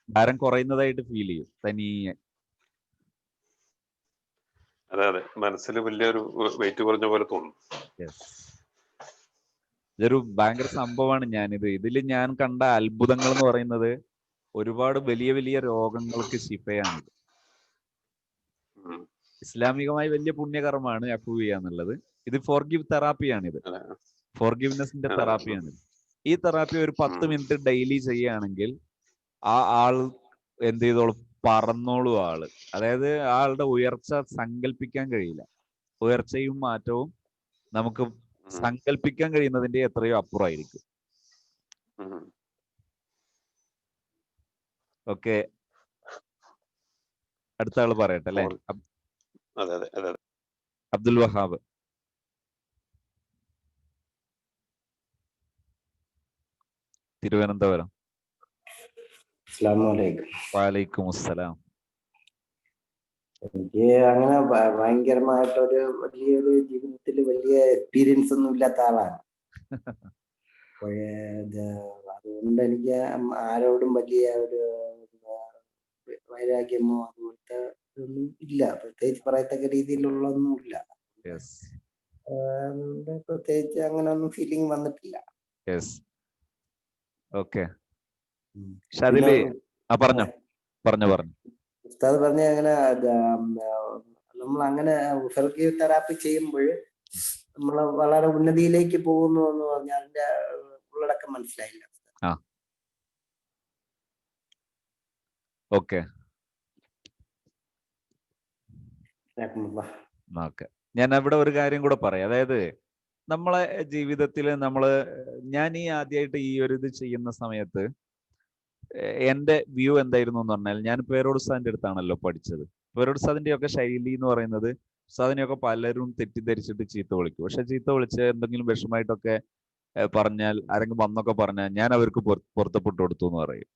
ഭാരം കുറയുന്നതായിട്ട് ഫീൽ ചെയ്യും തനിയെ. അതെ, മനസ്സിൽ വലിയൊരു വെയിറ്റ് കുറഞ്ഞ പോലെ തോന്നും. ഇതൊരു ഭയങ്കര സംഭവമാണ്. ഇതിൽ ഞാൻ കണ്ട അത്ഭുതങ്ങൾ എന്ന് പറയുന്നത് ഒരുപാട് വലിയ വലിയ രോഗങ്ങൾക്ക് ശിഫയാണിത്. ഇസ്ലാമികമായി വലിയ പുണ്യകർമ്മമാണ് അഫ്വ് ചെയ്യുക എന്നുള്ളത്. ഇത് ഫോർഗിവ് തെറാപ്പിയാണിത്, ഫോർഗിവ്നെസിന്റെ തെറാപ്പിയാണിത്. ഈ തെറാപ്പി ഒരു 10 മിനിറ്റ് ഡെയിലി ചെയ്യുകയാണെങ്കിൽ ആ ആൾ എന്ത് ചെയ്തോളും, പറന്നോളൂ ആള്. അതായത് ആളുടെ ഉയർച്ച സങ്കല്പിക്കാൻ കഴിയില്ല. ഉയർച്ചയും മാറ്റവും നമുക്ക് സങ്കല്പിക്കാൻ കഴിയുന്നതിന്റെ എത്രയോ അപ്പുറമായിരിക്കും. ഓക്കെ, അടുത്ത ആള് പറയട്ടെ അല്ലെ? അബ്ദുൽ വഹാബ്. തിരുവനന്തപുരം. വലൈക്കും അസ്സലാം. എനിക്ക് അങ്ങനെ ഭയങ്കരമായിട്ടൊരു വലിയൊരു ജീവിതത്തിൽ വലിയ എക്സ്പീരിയൻസ് ഒന്നും ഇല്ലാത്ത ആളാണ്. അതുകൊണ്ട് എനിക്ക് ആരോടും വലിയ ഒരു വൈരാഗ്യമോ അതുപോലത്തെ ഒന്നും ഇല്ല, പ്രത്യേകിച്ച് പറയത്തക്ക രീതിയിലുള്ളൊന്നും ഇല്ല. അതുകൊണ്ട് പ്രത്യേകിച്ച് അങ്ങനെ ഒന്നും ഫീലിംഗ് വന്നിട്ടില്ല. ഓക്കെ, പറഞ്ഞോ. ഉസ്താദ് പറഞ്ഞ അങ്ങനെ നമ്മൾ അങ്ങനെ ഫർഗീവ് തെറാപ്പി ചെയ്യുമ്പോൾ നമ്മൾ വളരെ ഉന്നതിയിലേക്ക് പോകുന്നു എന്ന് പറഞ്ഞാൽ അതിന്റെ ഉള്ളടക്കം മനസ്സിലായില്ല. ഓക്കെ ഞാൻ അവിടെ ഒരു കാര്യം കൂടെ പറയാം. അതായത് നമ്മളെ ജീവിതത്തിൽ ഞാൻ ഈ ആദ്യമായിട്ട് ഈ ഒരു ഇത് ചെയ്യുന്ന സമയത്ത് എന്റെ വ്യൂ എന്തായിരുന്നു എന്ന് പറഞ്ഞാൽ, ഞാൻ പേരോട് ഉസ്താദിന്റെ അടുത്താണല്ലോ പഠിച്ചത്. പേരോട് ഉസ്താദിന്റെ ഒക്കെ ശൈലി എന്ന് പറയുന്നത്, ഉസ്താദിനെയൊക്കെ പലരും തെറ്റിദ്ധരിച്ചിട്ട് ചീത്ത വിളിക്കും. പക്ഷെ ചീത്ത വിളിച്ച് എന്തെങ്കിലും വിഷമായിട്ടൊക്കെ പറഞ്ഞാൽ, ആരെങ്കിലും വന്നൊക്കെ പറഞ്ഞാൽ ഞാൻ അവർക്ക് പൊരുത്തപ്പെട്ടു കൊടുത്തു എന്ന് പറയും.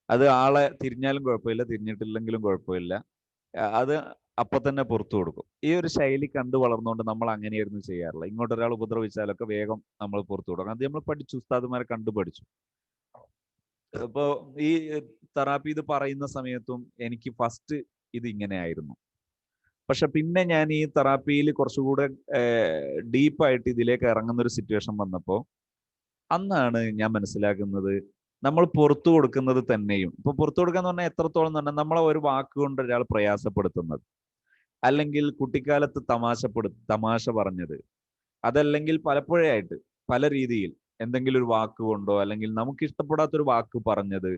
അത് ആളെ തിരിഞ്ഞാലും കുഴപ്പമില്ല, തിരിഞ്ഞിട്ടില്ലെങ്കിലും കുഴപ്പമില്ല, അത് അപ്പൊ തന്നെ പുറത്തു കൊടുക്കും. ഈ ഒരു ശൈലി കണ്ടു വളർന്നുകൊണ്ട് നമ്മൾ അങ്ങനെയായിരുന്നു ചെയ്യാറില്ല. ഇങ്ങോട്ട് ഒരാൾ ഉപദ്രവിച്ചാലൊക്കെ വേഗം നമ്മൾ പുറത്തു കൊടുക്കും. അത് നമ്മൾ പഠിച്ചു, ഉസ്താദുമാരെ കണ്ടു പഠിച്ചു. ഇപ്പോ ഈ തെറാപ്പി ഇത് പറയുന്ന സമയത്തും എനിക്ക് ഫസ്റ്റ് ഇത് ഇങ്ങനെ ആയിരുന്നു. പക്ഷെ പിന്നെ ഞാൻ ഈ തെറാപ്പിയിൽ കുറച്ചുകൂടെ ഡീപ്പായിട്ട് ഇതിലേക്ക് ഇറങ്ങുന്ന ഒരു സിറ്റുവേഷൻ വന്നപ്പോൾ അന്നാണ് ഞാൻ മനസ്സിലാക്കുന്നത്, നമ്മൾ പുറത്തു കൊടുക്കുന്നത് തന്നെയും, ഇപ്പൊ പുറത്തു കൊടുക്കാന്ന് പറഞ്ഞാൽ എത്രത്തോളം എന്ന് പറഞ്ഞാൽ, നമ്മളെ ഒരു വാക്കുകൊണ്ട് ഒരാൾ പ്രയാസപ്പെടുത്തുന്നത്, അല്ലെങ്കിൽ കുട്ടിക്കാലത്ത് തമാശ പറഞ്ഞത്, അതല്ലെങ്കിൽ പലപ്പോഴായിട്ട് പല രീതിയിൽ എന്തെങ്കിലും ഒരു വാക്ക് കൊണ്ടോ, അല്ലെങ്കിൽ നമുക്ക് ഇഷ്ടപ്പെടാത്തൊരു വാക്ക് പറഞ്ഞത്,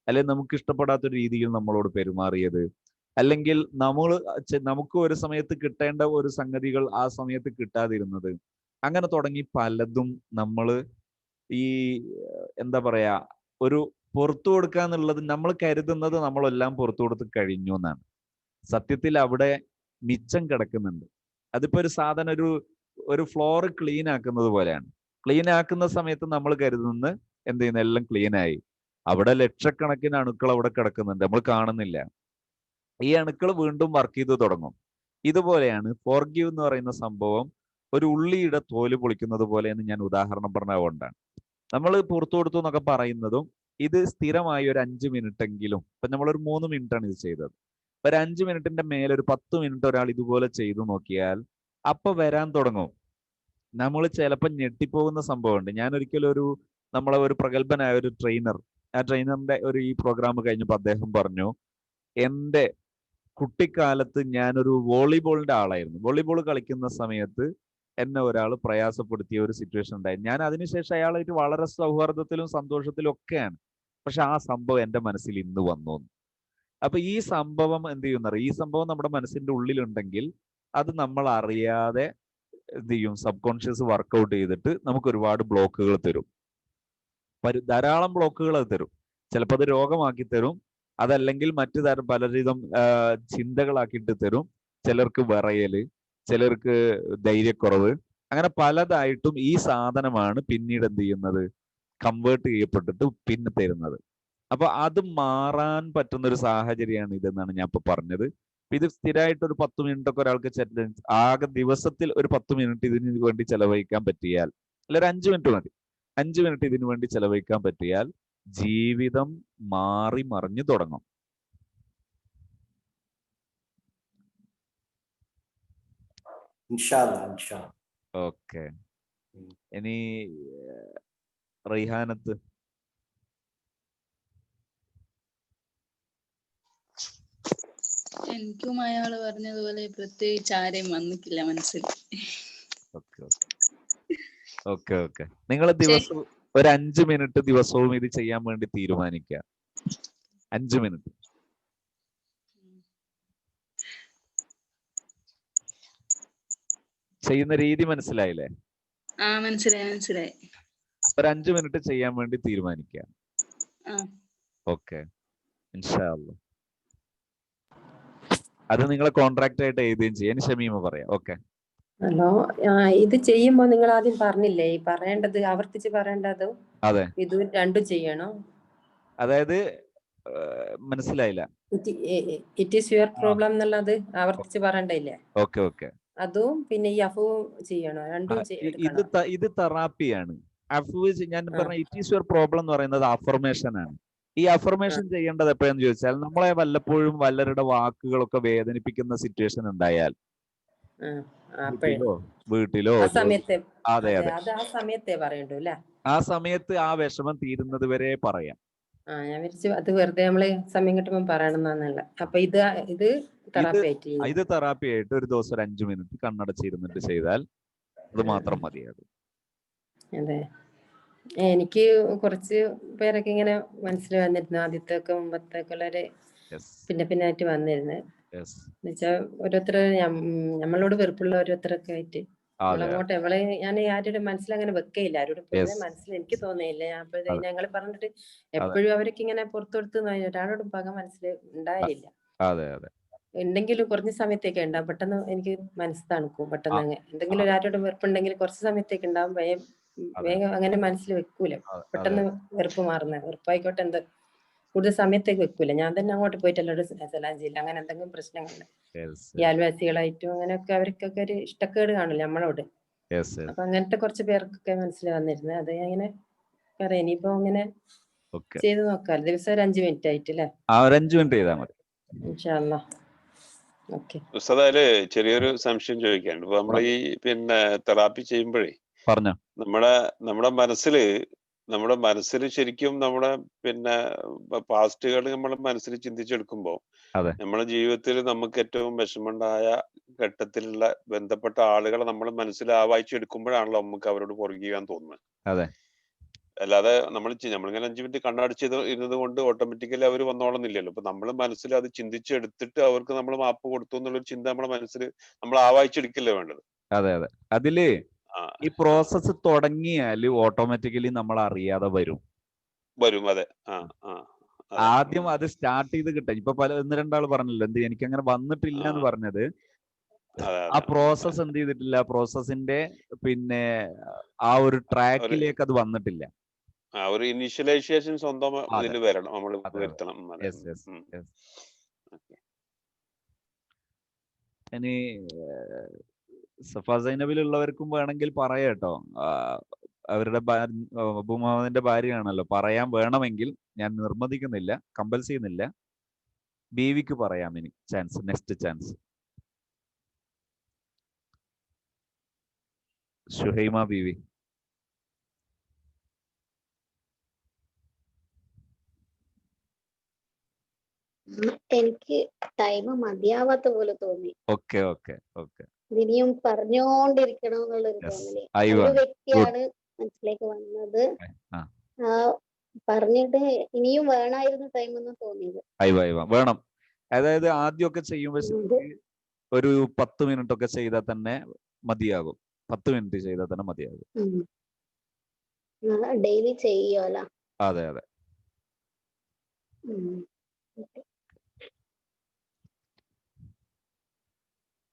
അല്ലെങ്കിൽ നമുക്ക് ഇഷ്ടപ്പെടാത്തൊരു രീതിയിൽ നമ്മളോട് പെരുമാറിയത്, അല്ലെങ്കിൽ നമുക്ക് ഒരു സമയത്ത് കിട്ടേണ്ട ഒരു സംഗതികൾ ആ സമയത്ത് കിട്ടാതിരുന്നത്, അങ്ങനെ തുടങ്ങി പലതും നമ്മൾ ഈ എന്താ പറയാ, ഒരു പുറത്തു കൊടുക്കുക എന്നുള്ളത് നമ്മൾ കരുതുന്നത് നമ്മളെല്ലാം പുറത്തു കൊടുത്ത് കഴിഞ്ഞു എന്നാണ്. സത്യത്തിൽ അവിടെ മിച്ചം കിടക്കുന്നുണ്ട്. അതിപ്പോ ഒരു സാധനം ഒരു ഫ്ലോർ ക്ലീൻ ആക്കുന്നത് പോലെയാണ്. ക്ലീൻ ആക്കുന്ന സമയത്ത് നമ്മൾ കരുതുന്നത് എന്ത് ചെയ്യുന്നു, എല്ലാം ക്ലീൻ ആയി. അവിടെ ലക്ഷക്കണക്കിന് അണുക്കൾ അവിടെ കിടക്കുന്നുണ്ട്, നമ്മൾ കാണുന്നില്ല. ഈ അണുക്കൾ വീണ്ടും വർക്ക് ചെയ്ത് തുടങ്ങും. ഇതുപോലെയാണ് ഫോർഗീവ് എന്ന് പറയുന്ന സംഭവം ഒരു ഉള്ളിയുടെ തോല് പൊളിക്കുന്നത് പോലെ എന്ന് ഞാൻ ഉദാഹരണം പറഞ്ഞതുകൊണ്ടാണ്. നമ്മൾ പുറത്തു കൊടുത്തു എന്നൊക്കെ പറയുന്നതും ഇത് സ്ഥിരമായി ഒരു 5 മിനിറ്റെങ്കിലും, ഇപ്പൊ നമ്മളൊരു 3 മിനിറ്റാണ് ഇത് ചെയ്തത്, ഒരു 5 മിനിറ്റിന്റെ മേലെ ഒരു 10 മിനിറ്റ് ഒരാൾ ഇതുപോലെ ചെയ്തു നോക്കിയാൽ അപ്പൊ വരാൻ തുടങ്ങും. നമ്മൾ ചിലപ്പോൾ ഞെട്ടിപ്പോകുന്ന സംഭവമുണ്ട്. ഞാൻ ഒരിക്കലും നമ്മളെ ഒരു പ്രഗത്ഭനായ ഒരു ട്രെയിനർ, ആ ട്രെയിനറിന്റെ ഈ പ്രോഗ്രാം കഴിഞ്ഞപ്പോൾ അദ്ദേഹം പറഞ്ഞു, എൻ്റെ കുട്ടിക്കാലത്ത് ഞാനൊരു വോളിബോളിന്റെ ആളായിരുന്നു. വോളിബോൾ കളിക്കുന്ന സമയത്ത് എന്നെ ഒരാൾ പ്രയാസപ്പെടുത്തിയ ഒരു സിറ്റുവേഷൻ ഉണ്ടായി. ഞാൻ അതിനുശേഷം അയാളായിട്ട് വളരെ സൗഹാർദ്ദത്തിലും സന്തോഷത്തിലും ഒക്കെയാണ്. പക്ഷെ ആ സംഭവം എൻ്റെ മനസ്സിൽ ഇന്ന് വന്നു. അപ്പൊ ഈ സംഭവം എന്ത് ചെയ്യുന്നറിയാം, ഈ സംഭവം നമ്മുടെ മനസ്സിന്റെ ഉള്ളിലുണ്ടെങ്കിൽ അത് നമ്മൾ അറിയാതെ എന്ത് ചെയ്യും, സബ് കോൺഷ്യസ് വർക്കൗട്ട് ചെയ്തിട്ട് നമുക്ക് ഒരുപാട് ബ്ലോക്കുകൾ തരും. ധാരാളം ബ്ലോക്കുകൾ അത് തരും. ചിലപ്പോൾ അത് രോഗമാക്കി തരും, അതല്ലെങ്കിൽ മറ്റു തരം പലവിധം ചിന്തകളാക്കിയിട്ട് തരും. ചിലർക്ക് വിറയല്, ചിലർക്ക് ധൈര്യക്കുറവ്, അങ്ങനെ പലതായിട്ടും ഈ സാധനമാണ് പിന്നീട് എന്ത് ചെയ്യുന്നത്, കൺവേർട്ട് ചെയ്യപ്പെട്ടിട്ട് പിന്നെ തരുന്നത്. അപ്പൊ അത് മാറാൻ പറ്റുന്ന ഒരു സാഹചര്യമാണ് ഇതെന്നാണ് ഞാൻ ഇപ്പൊ പറഞ്ഞത്. ഇത് സ്ഥിരമായിട്ട് ഒരു 10 മിനിറ്റ് ഒക്കെ ഒരാൾക്ക് ആകെ ദിവസത്തിൽ ഒരു 10 മിനിറ്റ് ഇതിന് വേണ്ടി ചെലവഴിക്കാൻ പറ്റിയാൽ, അല്ല ഒരു 5 മിനിറ്റ് മതി, 5 മിനിറ്റ് ഇതിനു വേണ്ടി ചെലവഴിക്കാൻ പറ്റിയാൽ ജീവിതം മാറി മറിഞ്ഞു തുടങ്ങും. ഓക്കെ, ഇനി റൈഹാനത്ത്. എനിക്കും അയാള് പറഞ്ഞതുപോലെ പ്രത്യേകിച്ച് ആരെയും വന്നിട്ടില്ല മനസ്സിൽ. ഓക്കെ നിങ്ങൾ ദിവസം ഒരു 5 മിനിറ്റ് ദിവസവും ഇത് ചെയ്യാൻ വേണ്ടി തീരുമാനിക്കുക. 5 മിനിറ്റ് ചെയ്യുന്ന രീതി മനസ്സിലായില്ലേ? മനസ്സിലായി. ഒരു 5 മിനിറ്റ് ചെയ്യാൻ വേണ്ടി തീരുമാനിക്കുക. ഓക്കെ, ഇൻഷാ അല്ലാഹ് അത് നിങ്ങളെ കോൺട്രാക്ട് ആയിട്ട് എഴുതുകയും ചെയ്യാൻ ഷമീമ പറയാം. ഓക്കെ, ഹലോ, ഇത് ചെയ്യുമ്പോ നിങ്ങൾ ആദ്യം പറഞ്ഞില്ലേ ഈ പറയേണ്ടത്, ആവർത്തിച്ച് പറയേണ്ടത്? അതെ, ഇത് രണ്ടും ചെയ്യണോ? അതായത് മനസ്സിലായില്ല. ഇറ്റ് ഈസ് യുവർ പ്രോബ്ലം എന്നുള്ളത് ആവർത്തിച്ച് പറയണ്ടില്ലേ? ഓക്കെ അതും പിന്നെ ഈ അഫുവും ചെയ്യണോ? രണ്ടും ഇത് തെറാപ്പിയാണ്. ഞാൻ പറഞ്ഞ ഇറ്റ് ഈസ് യുവർ പ്രോബ്ലം എന്ന് പറയുന്നത് അഫർമേഷൻ ആണ്. ഈ അഫർമേഷൻ ചെയ്യേണ്ടത് എപ്പോഴെന്ന് ചോദിച്ചാൽ, നമ്മളെ വല്ലപ്പോഴും വല്ലവരുടെ വാക്കുകളൊക്കെ വേദനിപ്പിക്കുന്ന സിറ്റുവേഷൻ ഉണ്ടായാൽ, വീട്ടിലോ അതെ ആ സമയത്തെ പറയണ്ടു അല്ലേ? ആ സമയത്ത് ആ വിഷമം തീരുന്നത് വരെ പറയാം. ഞാൻ വിചാരിച്ചു അത് വെറുതെ നമ്മള് സമയം കിട്ടുമ്പോൾ പറയണമെന്നല്ല. അപ്പൊ ഇത് തെറാപ്പി ആയിട്ട് ചെയ്യും. ഇത് തെറാപ്പി ആയിട്ട് ഒരു ദിവസം ഒരു 5 മിനിറ്റ് കണ്ണടച്ചിരുന്നിട്ട് ചെയ്താൽ അത് മാത്രം മതിയാകും. അതെ, എനിക്ക് കുറച്ച് പേരൊക്കെ ഇങ്ങനെ മനസ്സിൽ വന്നിരുന്നു, ആദ്യത്തെ ഒക്കെ മുമ്പത്തെ ഒക്കെ ഉള്ളവര് പിന്നെ ആയിട്ട് വന്നിരുന്നു. എന്നുവെച്ചാൽ ഓരോരുത്തർ നമ്മളോട് വെറുപ്പുള്ള ഓരോരുത്തരൊക്കെ ആയിട്ട് നമ്മളങ്ങോട്ട് ഞാൻ ആരുടെ മനസ്സിൽ അങ്ങനെ വെക്കയില്ല, ആരോടും പൊതുവെ മനസ്സിൽ എനിക്ക് തോന്നിയില്ല. ഞാൻ അപ്പോഴേ ഞങ്ങൾ പറഞ്ഞിട്ട് എപ്പോഴും അവർക്ക് ഇങ്ങനെ പുറത്തെടുത്ത് ഒരാളോടും പക മനസ്സിൽ ഉണ്ടായില്ല. ഉണ്ടെങ്കിലും കുറഞ്ഞ സമയത്തേക്ക് ഉണ്ടാവും, പെട്ടെന്ന് എനിക്ക് മനസ്സ് തണുക്കും പെട്ടെന്ന്. എന്തെങ്കിലും ഒരാരോടും വെറുപ്പുണ്ടെങ്കിൽ കുറച്ച് സമയത്തേക്ക് ഉണ്ടാവും, വേഗം അങ്ങനെ മനസ്സിൽ വെക്കൂല, പെട്ടെന്ന് വെറുപ്പ് മാറുന്ന വെറുപ്പായിക്കോട്ടെ എന്ത് കൂടുതൽ സമയത്തേക്ക് വെക്കൂല. ഞാൻ തന്നെ അങ്ങോട്ട് പോയിട്ട് എല്ലാവരും സലാം ചെയ്യില്ല, അങ്ങനെ എന്തെങ്കിലും പ്രശ്നങ്ങളുണ്ട് ഈ അയൽവാസികളായിട്ടും അങ്ങനെയൊക്കെ അവർക്കൊക്കെ ഒരു ഇഷ്ടക്കേട് കാണില്ല നമ്മളോട്. അപ്പൊ അങ്ങനത്തെ കുറച്ച് പേർക്കൊക്കെ മനസ്സിൽ വന്നിരുന്നത്. അത് അങ്ങനെ പറയാം, ഇനിയിപ്പോ അങ്ങനെ ചെയ്ത് നോക്കാം. ദിവസം ഒരു 5 മിനിറ്റ് ആയിട്ടില്ലേ? 5 മിനിറ്റ് ചെയ്താൽ മതി. ഇൻഷാ അല്ലാഹ്. ഉസ്താദ്, ചെറിയൊരു സംശയം ചോദിക്കാനുണ്ട്. ഇപ്പൊ നമ്മൾ ഈ തെറാപ്പി ചെയ്യുമ്പോഴേ പറഞ്ഞോ, നമ്മുടെ മനസ്സിൽ ശരിക്കും നമ്മുടെ പാസ്റ്റുകൾ നമ്മുടെ മനസ്സിൽ ചിന്തിച്ചെടുക്കുമ്പോൾ നമ്മുടെ ജീവിതത്തിൽ നമുക്ക് ഏറ്റവും വിഷമമുണ്ടായ ഘട്ടത്തിലുള്ള ബന്ധപ്പെട്ട ആളുകളെ നമ്മൾ മനസ്സിൽ ആവാഹിച്ചെടുക്കുമ്പോഴാണല്ലോ നമുക്ക് അവരോട് പുറകിയാൻ തോന്നുന്നത്. അല്ലാതെ നമ്മളിങ്ങനെ 5 മിനിറ്റ് കണ്ണടച്ച് ഇരുന്നത് കൊണ്ട് ഓട്ടോമാറ്റിക്കലി അവർ വന്നോളുന്നില്ലല്ലോ. അപ്പൊ നമ്മൾ മനസ്സിൽ അത് ചിന്തിച്ചെടുത്തിട്ട് അവർക്ക് നമ്മൾ മാപ്പ് കൊടുത്തു എന്നുള്ളൊരു ചിന്ത നമ്മുടെ മനസ്സിൽ നമ്മൾ ആവാഹിച്ചെടുക്കല്ലേ വേണ്ടത്. അതില് ഈ പ്രോസസ്സ് തുടങ്ങിയാൽ ഓട്ടോമാറ്റിക്കലി നമ്മൾ അറിയാതെ വരും. അതെ. ആദ്യം അത് സ്റ്റാർട്ട് ചെയ്ത് കിട്ടാൻ ഇപ്പൊ 1-2 ആൾ പറഞ്ഞല്ലോ, എനിക്ക് അങ്ങനെ വന്നിട്ടില്ല എന്ന് പറഞ്ഞത്. ആ പ്രോസസ് എന്ത് ചെയ്തിട്ടില്ല, പ്രോസസ്സിന്റെ ആ ഒരു ട്രാക്കിലേക്ക് അത് വന്നിട്ടില്ല. ഒരു ഇനീഷ്യലൈസേഷൻ സ്വന്തം ഇതിൽ വരണം, നമ്മൾ വരുത്തണം. ഇനി സഫ സൈനബിലുള്ളവർക്കും വേണമെങ്കിൽ പറയാട്ടോ, അവരുടെ അബു മുഹമ്മദിന്റെ ഭാര്യയാണല്ലോ, പറയാൻ വേണമെങ്കിൽ. ഞാൻ നിർബന്ധിക്കുന്നില്ല, കമ്പൽ ചെയ്യുന്നില്ല. ബീവിക്ക് പറയാം ഇനി നെക്സ്റ്റ് ചാൻസ്. ഷുഹൈമ ബീവി. എനിക്ക് ടൈം മതിയാവാത്ത പോലെ തോന്നി. ഓക്കെ ഇനിയും പറഞ്ഞോണ്ടിരിക്കണം എന്നുള്ളൊരു തോന്നല്. ഒരു വ്യക്തിയാണ് മനസ്സിലേക്ക് വന്നത്, പറഞ്ഞിട്ട് ഇനിയും വേണമായിരുന്നു ടൈം എന്ന് തോന്നിയത്. വേണം. അതായത് ആദ്യമൊക്കെ ചെയ്യുമ്പോൾ ഒരു 10 മിനിറ്റ് ഒക്കെ ചെയ്താൽ തന്നെ മതിയാകും. 10 മിനിറ്റ് ചെയ്താൽ തന്നെ മതിയാകും. ഡെയിലി ചെയ്യുമല്ലോ. അതെ.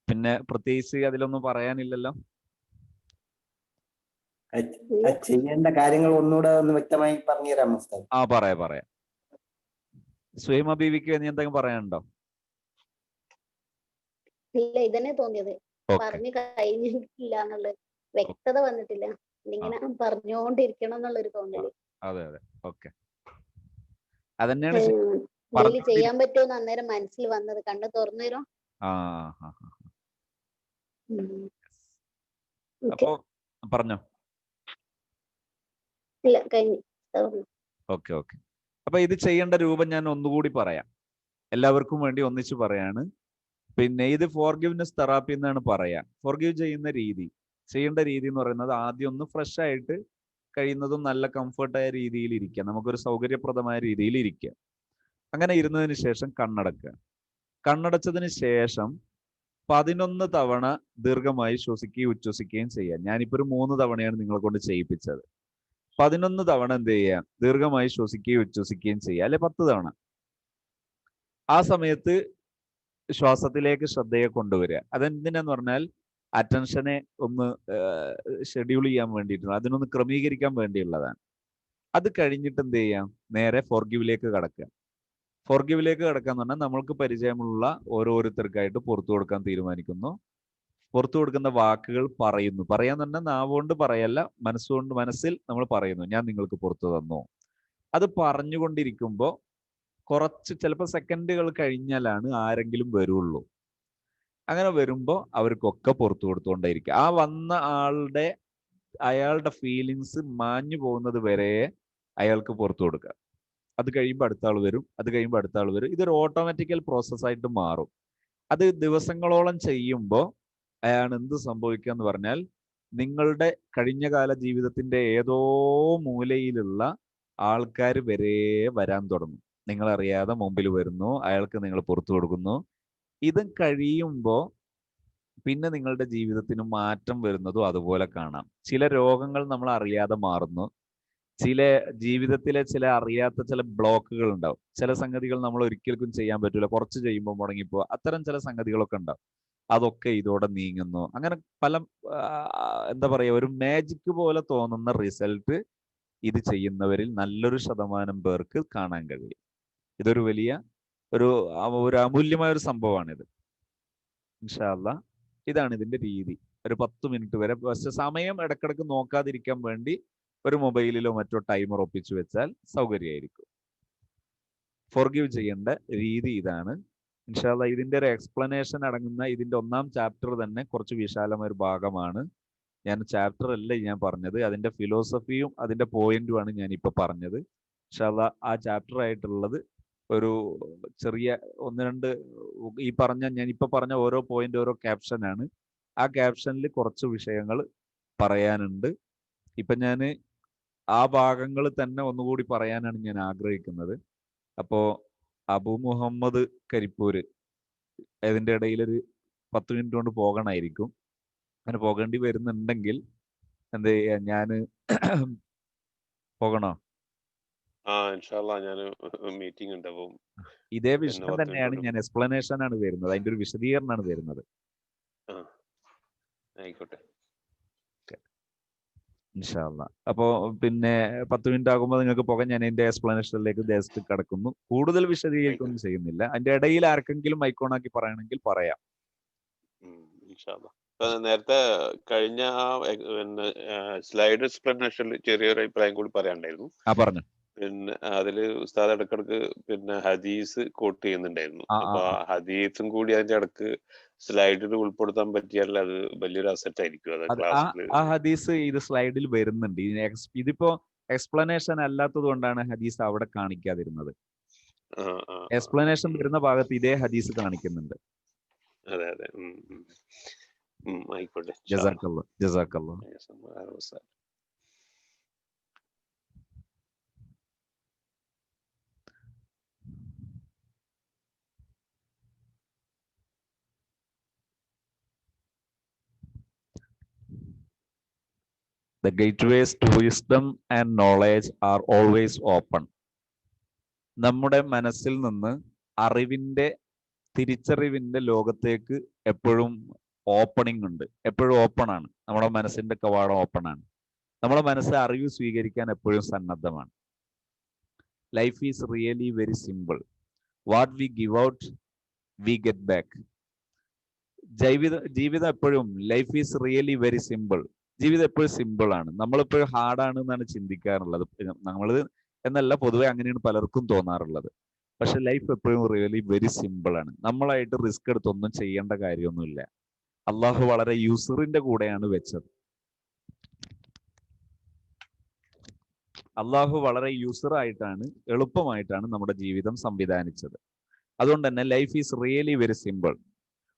പിന്നെ പ്രത്യേകിച്ച് അതിലൊന്നും പറയാനില്ലല്ലോ. ചെയ്യേണ്ട കാര്യങ്ങൾ ഒന്നുകൂടെ ഒന്ന് വ്യക്തമായി പറഞ്ഞുതരാം ഉസ്താദ്. പറയാം. സുഹൈമ ബീവിക്ക് നീ എന്തെങ്കിലും പറയാനുണ്ടോ? ഇല്ല, ഇതന്നെ തോന്നിയത്. പറഞ്ഞു കഴിഞ്ഞിട്ടില്ല എന്നുള്ള വ്യക്തത വന്നിട്ടില്ല. ഇങ്ങനെ പറഞ്ഞുകൊണ്ടിരിക്കണം എന്നുള്ളൊരു തോന്നല്. അതെ. അതന്നെയാണ് ഡെയിലി ചെയ്യാൻ പറ്റുമെന്ന് അന്നേരം മനസ്സിൽ വന്നത്. കണ്ണ് തുറന്നു തരും. അപ്പോ പറഞ്ഞോ. ഇല്ല, കഴിഞ്ഞു. ഓക്കെ. അപ്പൊ ഇത് ചെയ്യേണ്ട രൂപം ഞാൻ ഒന്നുകൂടി പറയാം, എല്ലാവർക്കും വേണ്ടി ഒന്നിച്ച് പറയാണ്. ഇത് ഫോർഗിവ്നെസ് തെറാപ്പി എന്നാണ് പറയാ. ഫോർഗിവ് ചെയ്യേണ്ട രീതി എന്ന് പറയുന്നത്, ആദ്യം ഒന്ന് ഫ്രഷ് ആയിട്ട് കഴിയുന്നതും നല്ല കംഫർട്ടായ രീതിയിൽ ഇരിക്കുക, നമുക്കൊരു സൗകര്യപ്രദമായ രീതിയിൽ ഇരിക്കുക. അങ്ങനെ ഇരുന്നതിന് ശേഷം കണ്ണടച്ചതിന് ശേഷം 11 തവണ ദീർഘമായി ശ്വസിക്കുകയും ഉച്ഛ്വസിക്കുകയും ചെയ്യാം. ഞാനിപ്പോ ഒരു 3 തവണയാണ് നിങ്ങളെ കൊണ്ട് ചെയ്യിപ്പിച്ചത്. 11 തവണ എന്ത് ചെയ്യാം, ദീർഘമായി ശ്വസിക്കുകയും ഉച്ഛ്വസിക്കുകയും ചെയ്യാം, അല്ലെ 10 തവണ. ആ സമയത്ത് ശ്വാസത്തിലേക്ക് ശ്രദ്ധയെ കൊണ്ടുവരിക. അതെന്തിനാന്ന് പറഞ്ഞാൽ അറ്റൻഷനെ ഒന്ന് ഷെഡ്യൂൾ ചെയ്യാൻ വേണ്ടിയിട്ടാണ്, അതിനൊന്ന് ക്രമീകരിക്കാൻ വേണ്ടിയുള്ളതാണ്. അത് കഴിഞ്ഞിട്ട് എന്ത് ചെയ്യാം, നേരെ ഫോർഗിവിലേക്ക് കടക്കുക. ഫോർഗിവിലേക്ക് കടക്കാന്ന് പറഞ്ഞാൽ നമ്മൾക്ക് പരിചയമുള്ള ഓരോരുത്തർക്കായിട്ട് പുറത്തു കൊടുക്കാൻ തീരുമാനിക്കുന്നു. പുറത്തു കൊടുക്കുന്ന വാക്കുകൾ പറയാന്ന് പറഞ്ഞാൽ നാവുകൊണ്ട് പറയല്ല, മനസ്സിൽ നമ്മൾ പറയുന്നു, ഞാൻ നിങ്ങൾക്ക് പുറത്തു തന്നു. അത് പറഞ്ഞുകൊണ്ടിരിക്കുമ്പോൾ കുറച്ച് ചിലപ്പോൾ സെക്കൻഡുകൾ കഴിഞ്ഞാലാണ് ആരെങ്കിലും വരുള്ളൂ. അങ്ങനെ വരുമ്പോൾ അവർക്കൊക്കെ പുറത്തു കൊടുത്തുകൊണ്ടേയിരിക്കുക. ആ വന്ന അയാളുടെ ഫീലിങ്സ് മാഞ്ഞു പോകുന്നത് വരെ അയാൾക്ക് പുറത്തു കൊടുക്കുക. അത് കഴിയുമ്പോൾ അടുത്ത ആൾ വരും, അത് കഴിയുമ്പോൾ അടുത്ത ആൾ വരും. ഇതൊരു ഓട്ടോമാറ്റിക്കൽ പ്രോസസ്സായിട്ട് മാറും. അത് ദിവസങ്ങളോളം ചെയ്യുമ്പോൾ അയാണ് എന്ത് സംഭവിക്കുക എന്ന് പറഞ്ഞാൽ, നിങ്ങളുടെ കഴിഞ്ഞകാല ജീവിതത്തിന്റെ ഏതോ മൂലയിലുള്ള ആൾക്കാർ വരെ വരാൻ തുടങ്ങും. നിങ്ങളറിയാതെ മുമ്പിൽ വരുന്നു, അയാൾക്ക് നിങ്ങൾ പുറത്തു കൊടുക്കുന്നു. ഇത് കഴിയുമ്പോൾ പിന്നെ നിങ്ങളുടെ ജീവിതത്തിന് മാറ്റം വരുന്നതും അതുപോലെ കാണാം. ചില രോഗങ്ങൾ നമ്മൾ അറിയാതെ മാറുന്നു. ചില ജീവിതത്തിലെ ചില അറിയാത്ത ചില ബ്ലോക്കുകൾ ഉണ്ടാവും. ചില സംഗതികൾ നമ്മൾ ഒരിക്കലും ചെയ്യാൻ പറ്റില്ല, കുറച്ച് ചെയ്യുമ്പോൾ മുടങ്ങിപ്പോ, അത്തരം ചില സംഗതികളൊക്കെ ഉണ്ടാവും. അതൊക്കെ ഇതോടെ നീങ്ങുന്നു. അങ്ങനെ പല എന്താ പറയുക, ഒരു മാജിക് പോലെ തോന്നുന്ന റിസൾട്ട് ഇത് ചെയ്യുന്നവരിൽ നല്ലൊരു ശതമാനം പേർക്ക് കാണാൻ കഴിയും. ഇതൊരു വലിയ ഒരു അമൂല്യമായ ഒരു സംഭവമാണിത്. ഇൻഷാ അല്ലാ ഇതാണ് ഇതിന്റെ രീതി. ഒരു 10 മിനിറ്റ് വരെ, പക്ഷെ സമയം ഇടക്കിടക്ക് നോക്കാതിരിക്കാൻ വേണ്ടി ഒരു മൊബൈലിലോ മറ്റോ ടൈമർ ഒപ്പിച്ചു വെച്ചാൽ സൗകര്യമായിരിക്കും. ഫോർഗീവ് ചെയ്യേണ്ട രീതി ഇതാണ്. ഇൻഷാ അല്ലാ ഇതിന്റെ ഒരു എക്സ്പ്ലനേഷൻ അടങ്ങുന്ന ഇതിന്റെ 1-ാം ചാപ്റ്റർ തന്നെ കുറച്ച് വിശാലമായ ഒരു ഭാഗമാണ്. ഞാൻ ചാപ്റ്റർ അല്ല ഞാൻ പറഞ്ഞത്, അതിന്റെ ഫിലോസഫിയും അതിന്റെ പോയിന്റുമാണ് ഞാൻ ഇപ്പൊ പറഞ്ഞത്. ഇൻഷാ അല്ലാ ആ ചാപ്റ്റർ ആയിട്ടുള്ളത് ഒരു ചെറിയ 1-2 ഈ ഞാൻ ഇപ്പൊ പറഞ്ഞ ഓരോ പോയിന്റ് ഓരോ ക്യാപ്ഷനാണ്. ആ ക്യാപ്ഷനിൽ കുറച്ച് വിഷയങ്ങൾ പറയാനുണ്ട്. ഇപ്പൊ ഞാൻ ആ ഭാഗങ്ങൾ തന്നെ ഒന്നുകൂടി പറയാനാണ് ഞാൻ ആഗ്രഹിക്കുന്നത്. അപ്പോ അബു മുഹമ്മദ് കരിപ്പൂര് ഇതിന്റെ ഇടയിൽ ഒരു 10 മിനിറ്റ് കൊണ്ട് പോകണമായിരിക്കും. അങ്ങനെ പോകേണ്ടി വരുന്നുണ്ടെങ്കിൽ എന്ത് ചെയ്യാ, ഞാന് പോകണോ? മീറ്റിംഗ് ഉണ്ട്. അപ്പം ഇതേ വിഷയം തന്നെയാണ്, ഞാൻ എക്സ്പ്ലനേഷൻ ആണ് വരുന്നത്, അതിന്റെ ഒരു വിശദീകരണമാണ് വരുന്നത്. ആയിക്കോട്ടെ. ഇൻഷാ അല്ലാ. അപ്പോ പിന്നെ 10 മിനിറ്റ് ആകുമ്പോൾ നിങ്ങൾക്ക് പോകാൻ ഞാൻ എന്റെ എക്സ്പ്ലനേഷനിലേക്ക് ജസ്റ്റ് കടക്കുന്നു. കൂടുതൽ വിശദീകരിക്കൊന്നും ചെയ്യുന്നില്ല. അതിന്റെ ഇടയിൽ ആർക്കെങ്കിലും മൈക്കോണാക്കി പറയണമെങ്കിൽ പറയാം. നേരത്തെ കഴിഞ്ഞ സ്ലൈഡ് എക്സ്പ്ലനേഷനിൽ ചെറിയൊരു അഭിപ്രായം കൂടി പറയാനുണ്ടായിരുന്നു. പറഞ്ഞു. പിന്നെ അതില് ഉസ്താദ് ഇടക്കിടക്ക് പിന്നെ ഹദീസ് കോട്ട് ചെയ്യുന്നുണ്ടായിരുന്നു. അപ്പൊ ഹദീസും കൂടി അതിന്റെ ഇടക്ക് സ്ലൈഡിൽ ഉൾപ്പെടുത്താൻ പറ്റിയാൽ അത് വലിയൊരു അസറ്റ് ആയിരിക്കും. അത് ക്ലാസ്സിൽ ആ ഹദീസ് ഇത് സ്ലൈഡിൽ വരുന്നുണ്ട്. ഇതിപ്പോ എക്സ്പ്ലനേഷൻ അല്ലാത്തത് കൊണ്ടാണ് ഹദീസ് അവിടെ കാണിക്കാതിരുന്നത്. എക്സ്പ്ലനേഷൻ വരുന്ന ഭാഗത്ത് ഇതേ ഹദീസ് കാണിക്കുന്നുണ്ട്. അതെ അതെ. ആയിക്കോട്ടെ. ജസാക്കല്ലാഹ് ജസാക്കല്ലാഹ്. The gateways to wisdom and knowledge are always open. നമ്മുടെ മനസ്സിൽ നിന്ന് അറിവിന്റെ തിരിച്ചറിവിന്റെ ലോകത്തേക്ക് എപ്പോഴും ഓപ്പണിംഗ് ഉണ്ട്, എപ്പോഴും ഓപ്പൺ ആണ്. നമ്മുടെ മനസ്സിന്റെ കവാടം ഓപ്പൺ ആണ്. നമ്മുടെ മനസ്സ് അറിവ് സ്വീകരിക്കാൻ എപ്പോഴും സന്നദ്ധമാണ്. Life is really very simple. What we give out we get back. ജീവിതം എപ്പോഴും life is really very simple. ജീവിതം എപ്പോഴും സിമ്പിൾ ആണ്. നമ്മളിപ്പോഴും ഹാർഡാണ് എന്നാണ് ചിന്തിക്കാറുള്ളത്. നമ്മൾ എന്നല്ല, പൊതുവെ അങ്ങനെയാണ് പലർക്കും തോന്നാറുള്ളത്. പക്ഷെ ലൈഫ് എപ്പോഴും റിയലി വെരി സിമ്പിൾ ആണ്. നമ്മളായിട്ട് റിസ്ക് എടുത്തൊന്നും ചെയ്യേണ്ട കാര്യമൊന്നുമില്ല. അള്ളാഹു വളരെ യൂസറിന്റെ കൂടെയാണ് വെച്ചത്. അള്ളാഹു വളരെ യൂസറായിട്ടാണ്, എളുപ്പമായിട്ടാണ് നമ്മുടെ ജീവിതം സംവിധാനിച്ചത്. അതുകൊണ്ട് തന്നെ life is really very simple.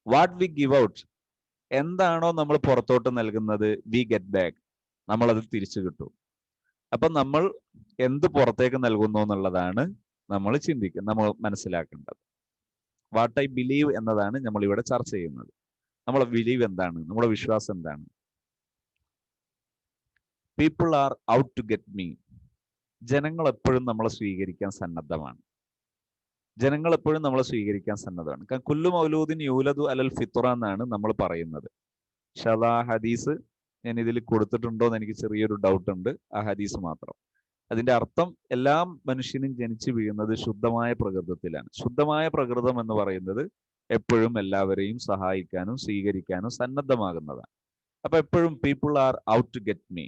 What we give out, എന്താണോ നമ്മൾ പുറത്തോട്ട് നൽകുന്നത്, വി ഗെറ്റ് ബാക്ക്, നമ്മളത് തിരിച്ചു കിട്ടും. അപ്പൊ നമ്മൾ എന്ത് പുറത്തേക്ക് നൽകുന്നു എന്നുള്ളതാണ് നമ്മൾ നമ്മൾ മനസ്സിലാക്കേണ്ടത്. വാട്ട് ഐ ബിലീവ് എന്നതാണ് നമ്മൾ ഇവിടെ ചർച്ച ചെയ്യുന്നത്. നമ്മളെ ബിലീവ് എന്താണ്, നമ്മുടെ വിശ്വാസം എന്താണ്? People are out to get me. ജനങ്ങൾ എപ്പോഴും നമ്മളെ സ്വീകരിക്കാൻ സന്നദ്ധമാണ്. ജനങ്ങൾ എപ്പോഴും നമ്മളെ സ്വീകരിക്കാൻ സന്നദ്ധമാണ്. കുല്ലു മൗലൂദിൻ യൂലദു അലൽ ഫിത്ര എന്നാണ് നമ്മൾ പറയുന്നത്. ഷദാ ഹദീസ് ഞാൻ ഇതിൽ കൊടുത്തിട്ടുണ്ടോ എന്ന് എനിക്ക് ചെറിയൊരു ഡൗട്ട് ഉണ്ട്. ആ ഹദീസ് മാത്രം. അതിന്റെ അർത്ഥം എല്ലാ മനുഷ്യനും ജനിച്ചു വീഴുന്നത് ശുദ്ധമായ പ്രകൃതത്തിലാണ്. ശുദ്ധമായ പ്രകൃതം എന്ന് പറയുന്നത് എപ്പോഴും എല്ലാവരെയും സഹായിക്കാനും സ്വീകരിക്കാനും സന്നദ്ധമാകുന്നതാണ്. അപ്പൊ എപ്പോഴും people are out to get me.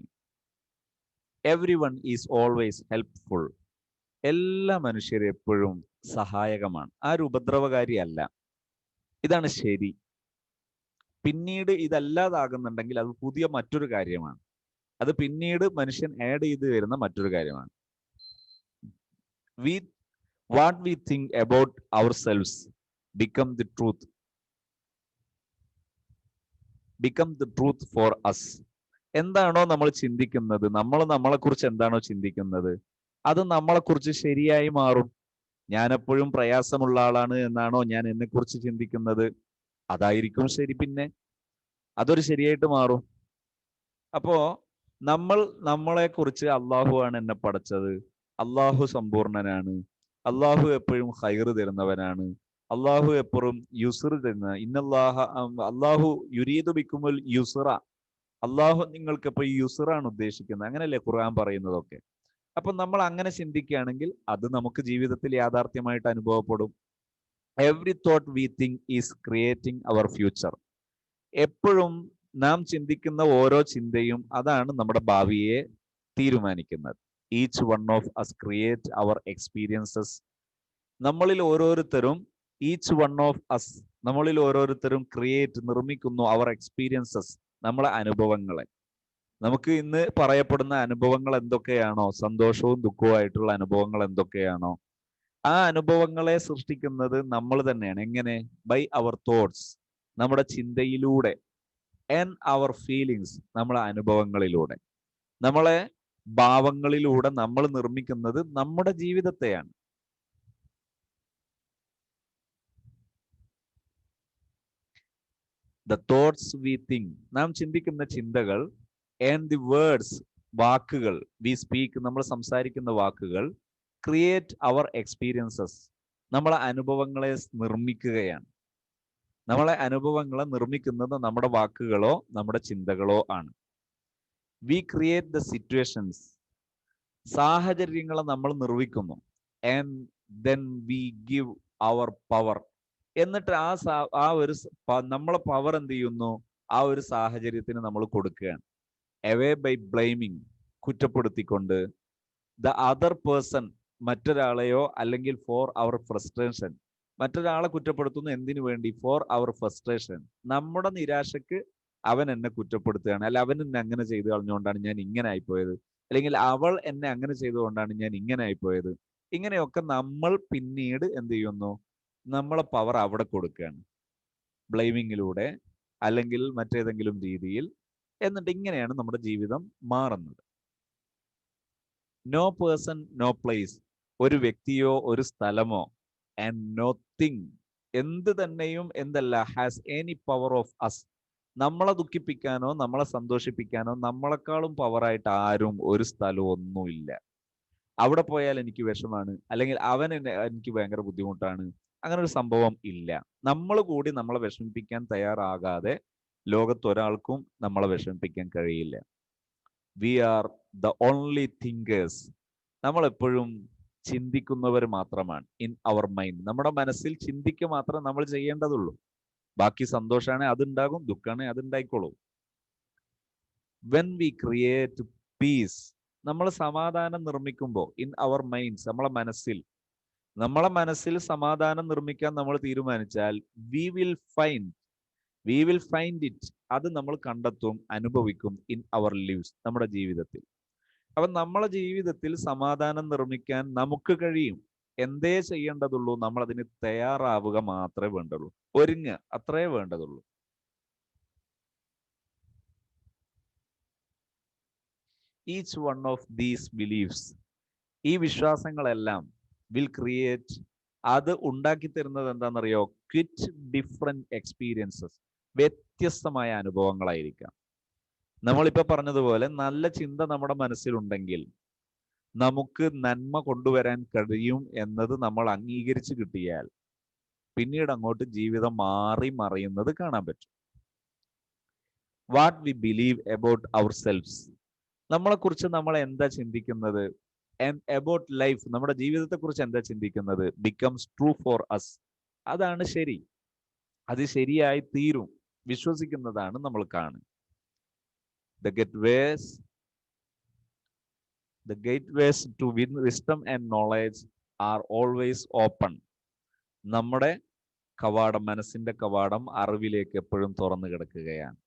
Everyone is always helpful. എല്ലാ മനുഷ്യരും എപ്പോഴും സഹായകമാണ്, ആരും ഉപദ്രവകാരി അല്ല. ഇതാണ് ശരി. പിന്നീട് ഇതല്ലാതാകുന്നുണ്ടെങ്കിൽ അത് പുതിയ മറ്റൊരു കാര്യമാണ്. അത് പിന്നീട് മനുഷ്യൻ ആഡ് ചെയ്ത് വരുന്ന മറ്റൊരു കാര്യമാണ്. We what we think about ourselves become the truth for us. എന്താണോ നമ്മൾ ചിന്തിക്കുന്നത്, നമ്മൾ നമ്മളെക്കുറിച്ച് എന്താണോ ചിന്തിക്കുന്നത്, അത് നമ്മളെക്കുറിച്ച് ശരിയായി മാറും. ഞാൻ എപ്പോഴും പ്രയാസമുള്ള ആളാണ് എന്നാണോ ഞാൻ എന്നെക്കുറിച്ച് ചിന്തിക്കുന്നത്, അതായിരിക്കും ശരി. പിന്നെ അതൊരു ശരിയായിട്ട് മാറും. അപ്പോ നമ്മളെക്കുറിച്ച് അള്ളാഹു ആണ് എന്നെ പടച്ചത്, അള്ളാഹു സമ്പൂർണനാണ്, അള്ളാഹു എപ്പോഴും ഹൈറ് തരുന്നവനാണ്, അള്ളാഹു എപ്പോഴും യുസ്ർ തരുന്ന, അള്ളാഹു യുരീദു ബിക്കുമുൽ യുസ്റ, അള്ളാഹു നിങ്ങൾക്ക് എപ്പോഴും യുസ്റാണ് ഉദ്ദേശിക്കുന്നത്. അങ്ങനെയല്ലേ ഖുർആൻ പറയുന്നതൊക്കെ. അപ്പൊ നമ്മൾ അങ്ങനെ ചിന്തിക്കുകയാണെങ്കിൽ അത് നമുക്ക് ജീവിതത്തിൽ യാഥാർത്ഥ്യമായിട്ട് അനുഭവപ്പെടും. Every thought we think is creating our future. എപ്പോഴും നാം ചിന്തിക്കുന്ന ഓരോ ചിന്തയും അതാണ് നമ്മുടെ ഭാവിയെ തീരുമാനിക്കുന്നത്. Each one of us create our experiences. നമ്മളിൽ ഓരോരുത്തരും നിർമ്മിക്കുന്നു അവർ എക്സ്പീരിയൻസസ്, നമ്മളെ അനുഭവങ്ങളെ. നമുക്ക് ഇന്ന് പറയപ്പെടുന്ന അനുഭവങ്ങൾ എന്തൊക്കെയാണോ, സന്തോഷവും ദുഃഖവുമായിട്ടുള്ള അനുഭവങ്ങൾ എന്തൊക്കെയാണോ, ആ അനുഭവങ്ങളെ സൃഷ്ടിക്കുന്നത് നമ്മൾ തന്നെയാണ്. എങ്ങനെ? ബൈ അവർ തോട്ട്സ്, നമ്മുടെ ചിന്തയിലൂടെ, ആൻഡ് അവർ ഫീലിങ്സ്, നമ്മളെ അനുഭവങ്ങളിലൂടെ, നമ്മളെ ഭാവങ്ങളിലൂടെ നമ്മൾ നിർമ്മിക്കുന്നത് നമ്മുടെ ജീവിതത്തെയാണ്. ദ തോട്ട്സ് വി തിങ്ക്, നാം ചിന്തിക്കുന്ന ചിന്തകൾ, ആൻഡ് ദി വേർഡ്സ്, വാക്കുകൾ, വി സ്പീക്ക്, നമ്മൾ സംസാരിക്കുന്ന വാക്കുകൾ, ക്രിയേറ്റ് അവർ എക്സ്പീരിയൻസസ്, നമ്മളെ അനുഭവങ്ങളെ നിർമ്മിക്കുകയാണ്. നമ്മളെ അനുഭവങ്ങളെ നിർമ്മിക്കുന്നത് നമ്മുടെ വാക്കുകളോ നമ്മുടെ ചിന്തകളോ ആണ്. വി ക്രിയേറ്റ് ദ സിറ്റുവേഷൻസ്, സാഹചര്യങ്ങളെ നമ്മൾ നിർമ്മിക്കുന്നു. And then we give our power, എന്നിട്ട് നമ്മളെ പവർ എന്ത് ചെയ്യുന്നു, ആ ഒരു സാഹചര്യത്തിന് നമ്മൾ കൊടുക്കുകയാണ്. അവേ ബൈ ബ്ലെയിമിങ്, കുറ്റപ്പെടുത്തിക്കൊണ്ട്, ദ അതർ പേഴ്സൺ, മറ്റൊരാളെയോ, അല്ലെങ്കിൽ ഫോർ അവർ ഫ്രസ്ട്രേഷൻ, മറ്റൊരാളെ കുറ്റപ്പെടുത്തുന്നു എന്തിനു വേണ്ടി? ഫോർ അവർ ഫ്രസ്ട്രേഷൻ, നമ്മുടെ നിരാശക്ക് അവൻ എന്നെ കുറ്റപ്പെടുത്തുകയാണ്, അല്ല അവൻ എന്നെ അങ്ങനെ ചെയ്തു കളഞ്ഞുകൊണ്ടാണ് ഞാൻ ഇങ്ങനെ ആയിപ്പോയത്, അല്ലെങ്കിൽ അവൾ എന്നെ അങ്ങനെ ചെയ്തുകൊണ്ടാണ് ഞാൻ ഇങ്ങനെ ആയിപ്പോയത്. ഇങ്ങനെയൊക്കെ നമ്മൾ പിന്നീട് എന്ത് ചെയ്യുന്നു, നമ്മളെ പവർ അവിടെ കൊടുക്കുകയാണ്, ബ്ലെയിമിങ്ങിലൂടെ അല്ലെങ്കിൽ മറ്റേതെങ്കിലും രീതിയിൽ. എന്നിട്ട് ഇങ്ങനെയാണ് നമ്മുടെ ജീവിതം മാറുന്നത്. നോ പേഴ്സൺ നോ പ്ലേസ്, ഒരു വ്യക്തിയോ ഒരു സ്ഥലമോ, ആൻഡ് നോത്തിങ്, എന്ത് തന്നെയും എന്തല്ല, has any power of us, നമ്മളെ ദുഃഖിപ്പിക്കാനോ നമ്മളെ സന്തോഷിപ്പിക്കാനോ നമ്മളെക്കാളും പവറായിട്ട് ആരും ഒരു സ്ഥലവും ഒന്നുമില്ല. അവിടെ പോയാൽ എനിക്ക് വിഷമാണ്, അല്ലെങ്കിൽ എനിക്ക് ഭയങ്കര ബുദ്ധിമുട്ടാണ്, അങ്ങനെ ഒരു സംഭവം ഇല്ല. നമ്മൾ കൂടി നമ്മളെ വിഷമിപ്പിക്കാൻ തയ്യാറാകാതെ ലോകത്തൊരാൾക്കും നമ്മളെ വിഷമിപ്പിക്കാൻ കഴിയില്ല. We are the only thinkers, നമ്മൾ എപ്പോഴും ചിന്തിക്കുന്നവർ മാത്രമാണ്. ഇൻ അവർ മൈൻഡ്, നമ്മുടെ മനസ്സിൽ ചിന്തിക്കുക മാത്രം നമ്മൾ ചെയ്യേണ്ടതുള്ളൂ. ബാക്കി സന്തോഷമാണെങ്കിൽ അതുണ്ടാകും, ദുഃഖമാണെങ്കിൽ അതുണ്ടായിക്കോളൂ. വെൻ വി ക്രിയേറ്റ് പീസ്, നമ്മൾ സമാധാനം നിർമ്മിക്കുമ്പോൾ, ഇൻ അവർ മൈൻഡ്സ്, നമ്മളെ മനസ്സിൽ സമാധാനം നിർമ്മിക്കാൻ നമ്മൾ തീരുമാനിച്ചാൽ, വി വിൽ ഫൈൻഡ് ഇറ്റ്, അത് നമ്മൾ കണ്ടെത്തും, അനുഭവിക്കും, ഇൻ അവർ ലിവ്സ്, നമ്മുടെ ജീവിതത്തിൽ. അപ്പൊ നമ്മളെ ജീവിതത്തിൽ സമാധാനം നിർമ്മിക്കാൻ നമുക്ക് കഴിയും. എന്തേ ചെയ്യേണ്ടതുള്ളൂ? നമ്മൾ അതിന് തയ്യാറാവുക മാത്രമേ വേണ്ടുള്ളൂ, ഒരുങ്ങുക, അത്രേ വേണ്ടതുള്ളൂ. Each one of these beliefs, ഈ വിശ്വാസങ്ങളെല്ലാം വിൽ ക്രിയേറ്റ്, അത് ഉണ്ടാക്കി തരുന്നത് എന്താണെന്നറിയോ? ക്വിറ്റ് ഡിഫറെന്റ് എക്സ്പീരിയൻസസ്, വ്യത്യസ്തമായ അനുഭവങ്ങളായിരിക്കാം. നമ്മളിപ്പോ പറഞ്ഞതുപോലെ നല്ല ചിന്ത നമ്മുടെ മനസ്സിലുണ്ടെങ്കിൽ നമുക്ക് നന്മ കൊണ്ടുവരാൻ കഴിയും എന്നത് നമ്മൾ അംഗീകരിച്ച് കിട്ടിയാൽ പിന്നീട് അങ്ങോട്ട് ജീവിതം മാറി മറിയുന്നത് കാണാൻ പറ്റും. What we believe about our selves, നമ്മളെക്കുറിച്ച് നമ്മൾ എന്താ ചിന്തിക്കുന്നത്, ആൻഡ് അബൌട്ട് ലൈഫ്, നമ്മുടെ ജീവിതത്തെക്കുറിച്ച് എന്താ ചിന്തിക്കുന്നത്, ബിക്കംസ് ട്രൂ ഫോർ അസ്, അതാണ് ശരി, അത് ശരിയായി തീരും, വിശ്വസിക്കുന്നതാണ് നമ്മൾ കാണുക. The gateways to wisdom and knowledge are always open. നമ്മുടെ കവാടം, മനസ്സിന്റെ കവാടം അറിവിലേക്ക് എപ്പോഴും തുറന്നു കിടക്കുകയാണ്.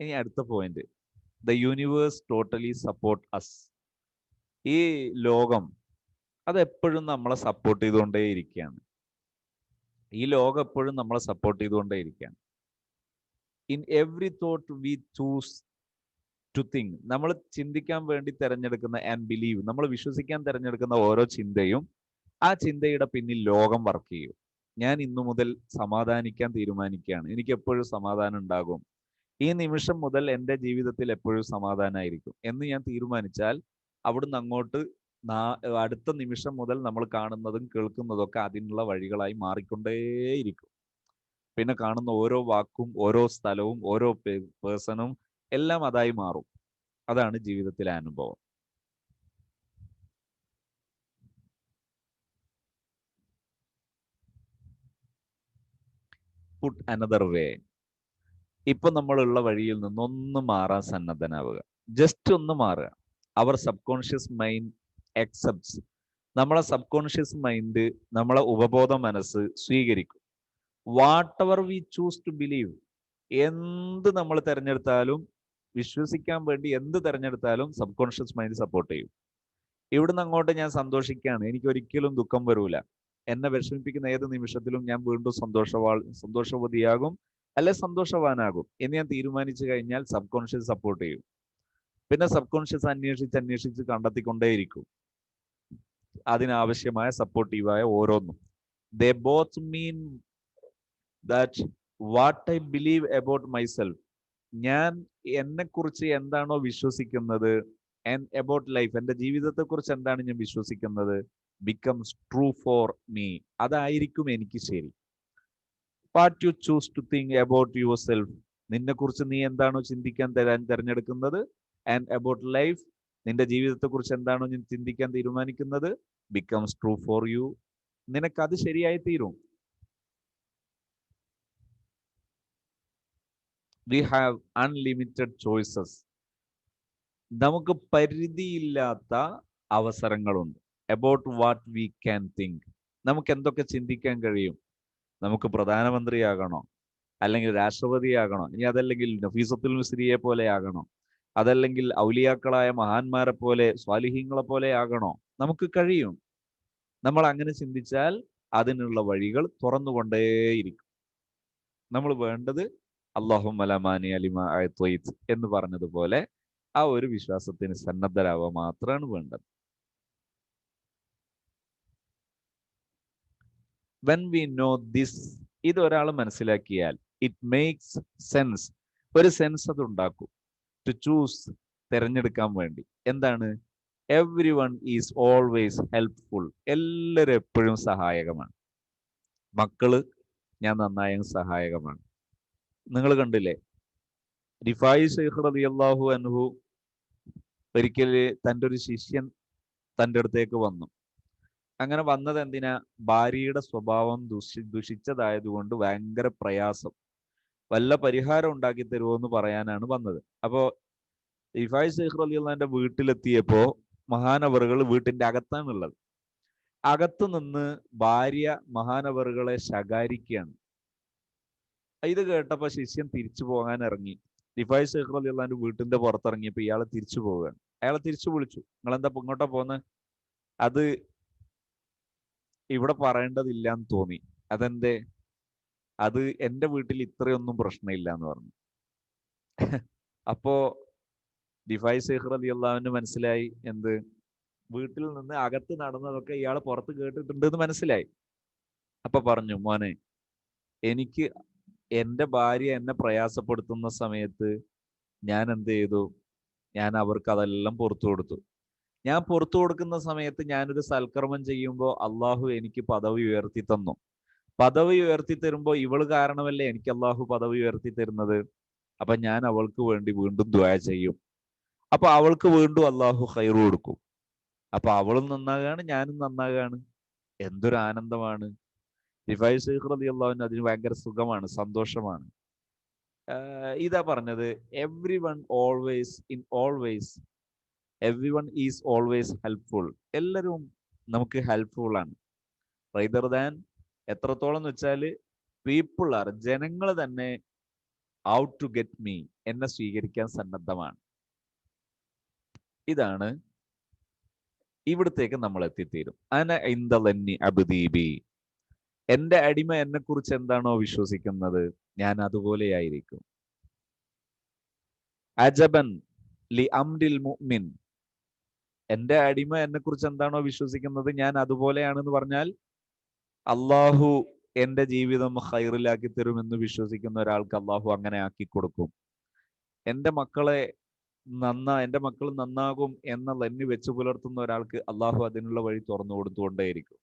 ഇനി അടുത്ത point, the universe totally support us. ഈ ലോകം അതെപ്പോഴും നമ്മളെ സപ്പോർട്ട് ചെയ്തുകൊണ്ടേയിരിക്കുകയാണ്. ഈ ലോകം എപ്പോഴും നമ്മളെ സപ്പോർട്ട് ചെയ്തുകൊണ്ടേയിരിക്കുകയാണ്. In every thought we choose to think, നമ്മൾ ചിന്തിക്കാൻ വേണ്ടി തിരഞ്ഞെടുക്കുന്ന ആൻഡ് ബിലീവ്, നമ്മൾ വിശ്വസിക്കാൻ തിരഞ്ഞെടുക്കുന്ന ഓരോ ചിന്തയും ആ ചിന്തയുടെ പിന്നിൽ ലോകം വർക്ക് ചെയ്യും. ഞാൻ ഇന്നു മുതൽ സമാധാനിക്കാൻ തീരുമാനിക്കുകയാണ്, എനിക്ക് എപ്പോഴും സമാധാനം ഉണ്ടാകും, ഈ നിമിഷം മുതൽ എൻ്റെ ജീവിതത്തിൽ എപ്പോഴും സമാധാനമായിരിക്കും എന്ന് ഞാൻ തീരുമാനിച്ചാൽ അവിടുന്ന് അങ്ങോട്ട് അടുത്ത നിമിഷം മുതൽ നമ്മൾ കാണുന്നതും കേൾക്കുന്നതും ഒക്കെ അതിനുള്ള വഴികളായി മാറിക്കൊണ്ടേയിരിക്കും. പിന്നെ കാണുന്ന ഓരോ വാക്കും ഓരോ സ്ഥലവും ഓരോ പേഴ്സണും എല്ലാം അതായി മാറും. അതാണ് ജീവിതത്തിലെ അനുഭവം. പുട്ട് അനദർ വേ, ഇപ്പൊ നമ്മളുള്ള വഴിയിൽ നിന്നൊന്ന് മാറാൻ സന്നദ്ധനാവുക, ജസ്റ്റ് ഒന്ന് മാറുക. Our subconscious mind accepts, നമ്മളെ സബ് കോൺഷ്യസ് മൈൻഡ്, നമ്മളെ ഉപബോധ മനസ്സ് സ്വീകരിക്കും. Whatever we choose to believe, എന്ത് നമ്മൾ തിരഞ്ഞെടുത്താലും, വിശ്വസിക്കാൻ വേണ്ടി എന്ത് തിരഞ്ഞെടുത്താലും സബ് കോൺഷ്യസ് മൈൻഡ് സപ്പോർട്ട് ചെയ്യും. ഇവിടുന്ന് അങ്ങോട്ട് ഞാൻ സന്തോഷിക്കുകയാണ്, എനിക്ക് ഒരിക്കലും ദുഃഖം വരൂല, എന്നെ വിഷമിപ്പിക്കുന്ന ഏത് നിമിഷത്തിലും ഞാൻ വീണ്ടും സന്തോഷവതിയാകും അല്ലെ സന്തോഷവാനാകും എന്ന് ഞാൻ തീരുമാനിച്ചു കഴിഞ്ഞാൽ സബ് കോൺഷ്യസ് സപ്പോർട്ട് ചെയ്യും. പിന്നെ സബ് കോൺഷ്യസ് അന്വേഷിച്ച് കണ്ടെത്തിക്കൊണ്ടേയിരിക്കും അതിനാവശ്യമായ സപ്പോർട്ടീവായ ഓരോന്നും. ദേ both mean that what I believe about myself, ഞാൻ എന്നെക്കുറിച്ച് എന്താണോ വിശ്വസിക്കുന്നത്, ആൻഡ് അബൌട്ട് ലൈഫ്, എൻ്റെ ജീവിതത്തെക്കുറിച്ച് എന്താണ് ഞാൻ വിശ്വസിക്കുന്നത്, ബിക്കംസ് ട്രൂ ഫോർ മീ, അതായിരിക്കും എനിക്ക് ശരി. What you choose to think about yourself, നിന്നെക്കുറിച്ച് നീ എന്താണോ ചിന്തിക്കാൻ തിരഞ്ഞെടുക്കുന്നത്, ആൻഡ് അബൌട്ട് ലൈഫ്, നിന്റെ ജീവിതത്തെക്കുറിച്ച് എന്താണോ ഞാൻ ചിന്തിക്കാൻ തീരുമാനിക്കുന്നത്, ബിക്കംസ് ട്രൂ ഫോർ യു, നിനക്കത് ശരിയായി തീരും. വി ഹാവ് അൺലിമിറ്റഡ് ചോയ്സസ്, നമുക്ക് പരിധിയില്ലാത്ത അവസരങ്ങളുണ്ട്. About what we can think, നമുക്ക് എന്തൊക്കെ ചിന്തിക്കാൻ കഴിയും. നമുക്ക് പ്രധാനമന്ത്രിയാകണോ, അല്ലെങ്കിൽ രാഷ്ട്രപതിയാകണോ, ഇനി അതല്ലെങ്കിൽ നഫീസത്തുൽ മിസ്രിയെ പോലെ ആകണോ, അതല്ലെങ്കിൽ ഔലിയാക്കളായ മഹാന്മാരെ പോലെ സ്വാലിഹീങ്ങളെ പോലെ ആകണോ, നമുക്ക് കഴിയും. നമ്മൾ അങ്ങനെ ചിന്തിച്ചാൽ അതിനുള്ള വഴികൾ തുറന്നുകൊണ്ടേയിരിക്കും. നമ്മൾ വേണ്ടത് അല്ലാഹുമ്മ ലാ മാനിഅ ലിമാ അഅ്തൈത എന്ന് പറഞ്ഞതുപോലെ ആ ഒരു വിശ്വാസത്തിന് സന്നദ്ധരാവുക മാത്രമാണ് വേണ്ടത്. When we know this, ഇത് ഒരാൾ മനസ്സിലാക്കിയാൽ ഇറ്റ് മേക്സ് സെൻസ്, ഒരു സെൻസ് അത് ഉണ്ടാക്കും. ടു ചൂസ്, തിരഞ്ഞെടുക്കാൻ വേണ്ടി. എന്താണ്? Every one is always helpful, എല്ലാവരും എപ്പോഴും സഹായകമാണ്. മക്കള് ഞാൻ നന്നായ സഹായകമാണ്. നിങ്ങൾ കണ്ടില്ലേ, റിഫായി ശൈഖ് റളിയല്ലാഹു അൻഹു ഒരിക്കൽ തൻ്റെ ഒരു ശിഷ്യൻ തൻ്റെ അടുത്തേക്ക് വന്നു. അങ്ങനെ വന്നത് എന്തിനാ? ഭാര്യയുടെ സ്വഭാവം ദുഷിച്ചതായതുകൊണ്ട് ഭയങ്കര പ്രയാസം, വല്ല പരിഹാരം ഉണ്ടാക്കി തരുമോ എന്ന് പറയാനാണ് വന്നത്. അപ്പോ റിഫായി ശൈഖ് റളിയല്ലാഹുവിന്റെ വീട്ടിലെത്തിയപ്പോ മഹാനവറുകൾ വീട്ടിന്റെ അകത്താണുള്ളത്. അകത്തു നിന്ന് ഭാര്യ മഹാനവറുകളെ ശകാരിക്കുകയാണ്. ഇത് കേട്ടപ്പോ ശിഷ്യൻ തിരിച്ചു പോകാൻ ഇറങ്ങി. റിഫായി ശൈഖ് റളിയല്ലാഹുവിന്റെ വീട്ടിന്റെ പുറത്തിറങ്ങിയപ്പോ ഇയാളെ തിരിച്ചു പോവുകയാണ്. അയാളെ തിരിച്ചു വിളിച്ചു, നിങ്ങളെന്താ ഇങ്ങോട്ടാ പോന്നെ? അത് ഇവിടെ പറയേണ്ടതില്ല എന്ന് തോന്നി. അതെന്തേ? അത് എൻ്റെ വീട്ടിൽ ഇത്രയൊന്നും പ്രശ്നമില്ല എന്ന് പറഞ്ഞു. അപ്പോ റിഫായി ശൈഖ് റളിയല്ലാഹുവിന് മനസ്സിലായി എന്ത്? വീട്ടിൽ നിന്ന് അകത്ത് നടന്നതൊക്കെ ഇയാൾ പുറത്ത് കേട്ടിട്ടുണ്ട് എന്ന് മനസ്സിലായി. അപ്പൊ പറഞ്ഞു, മോനെ, എനിക്ക് എൻ്റെ ഭാര്യ എന്നെ പ്രയാസപ്പെടുത്തുന്ന സമയത്ത് ഞാൻ എന്ത് ചെയ്തു? ഞാൻ അവർക്ക് അതെല്ലാം പുറത്തു കൊടുത്തു. ഞാൻ പുറത്തു കൊടുക്കുന്ന സമയത്ത് ഞാനൊരു സൽക്കർമ്മം ചെയ്യുമ്പോൾ അള്ളാഹു എനിക്ക് പദവി ഉയർത്തി തന്നു. പദവി ഉയർത്തി തരുമ്പോൾ ഇവള് കാരണമല്ലേ എനിക്ക് അള്ളാഹു പദവി ഉയർത്തി തരുന്നത്. അപ്പൊ ഞാൻ അവൾക്ക് വേണ്ടി വീണ്ടും ദുആ ചെയ്യും. അപ്പൊ അവൾക്ക് വീണ്ടും അള്ളാഹു ഖൈറ് കൊടുക്കും. അപ്പൊ അവളും നന്നാകാണ്, ഞാനും നന്നാകാണ്. എന്തൊരു ആനന്ദമാണ്! റിഫായി ശൈഖ് റളിയല്ലാഹു അതിന് ഭയങ്കര സുഖമാണ്, സന്തോഷമാണ്. ഇതാ പറഞ്ഞത്, every one always in always every one is always helpful, എല്ലാവരും നമുക്ക് ഹെൽപ്ഫുൾ ആണ്. റൈദർ ദാൻ, എത്രത്തോളം എന്ന് വെച്ചാൽ പീപ്പിൾ ആർ, ജനങ്ങൾ തന്നെ ഔട്ട് ടു ഗെറ്റ് മീ, എന്നെ സ്വീകരിക്കാൻ സന്നദ്ധമാണ്. ഇതാണ് ഇവിടത്തേക്ക് നമ്മൾ എത്തിത്തീരും. അന ഇന്ദലന്നി അബ്ദീബി, എന്റെ അടിമ എന്നെ കുറിച്ച് എന്താണോ വിശ്വസിക്കുന്നത് ഞാൻ അതുപോലെയായിരിക്കും. അജബൻ ലി അംരിൽ മുഅ്മിൻ, എന്റെ അടിമ എന്നെ കുറിച്ച് എന്താണോ വിശ്വസിക്കുന്നത് ഞാൻ അതുപോലെയാണെന്ന് പറഞ്ഞാൽ അള്ളാഹു എന്റെ ജീവിതം ഹൈറിലാക്കി തരുമെന്ന് വിശ്വസിക്കുന്ന ഒരാൾക്ക് അള്ളാഹു അങ്ങനെ ആക്കി കൊടുക്കും. എന്റെ മക്കൾ നന്നാകും എന്ന ലന്നി വെച്ചു പുലർത്തുന്ന ഒരാൾക്ക് അള്ളാഹു അതിനുള്ള വഴി തുറന്നു കൊടുത്തുകൊണ്ടേയിരിക്കും.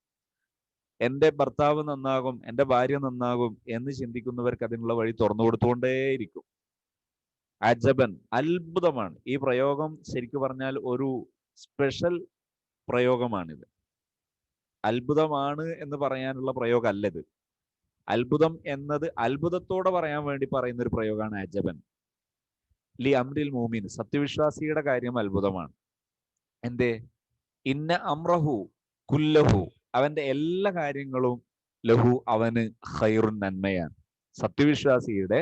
എന്റെ ഭർത്താവ് നന്നാകും, എന്റെ ഭാര്യ നന്നാകും എന്ന് ചിന്തിക്കുന്നവർക്ക് അതിനുള്ള വഴി തുറന്നു കൊടുത്തുകൊണ്ടേയിരിക്കും. അജബൻ, അത്ഭുതമാണ്. ഈ പ്രയോഗം ശരിക്കു പറഞ്ഞാൽ ഒരു സ്പെഷ്യൽ പ്രയോഗമാണിത്. അത്ഭുതമാണ് എന്ന് പറയാനുള്ള പ്രയോഗം അല്ലത്. അത്ഭുതം എന്നത് അത്ഭുതത്തോടെ പറയാൻ വേണ്ടി പറയുന്ന ഒരു പ്രയോഗമാണ് അജബൻ ലി അംരിൽ മൂമിൻ, സത്യവിശ്വാസിയുടെ കാര്യം അത്ഭുതമാണ്. എന്തേ? ഇന്ന അംറഹു കുല്ലഹു, അവന്റെ എല്ലാ കാര്യങ്ങളും ലഹു, അവന് ഖൈറുൻ, നന്മയാണ്. സത്യവിശ്വാസിയുടെ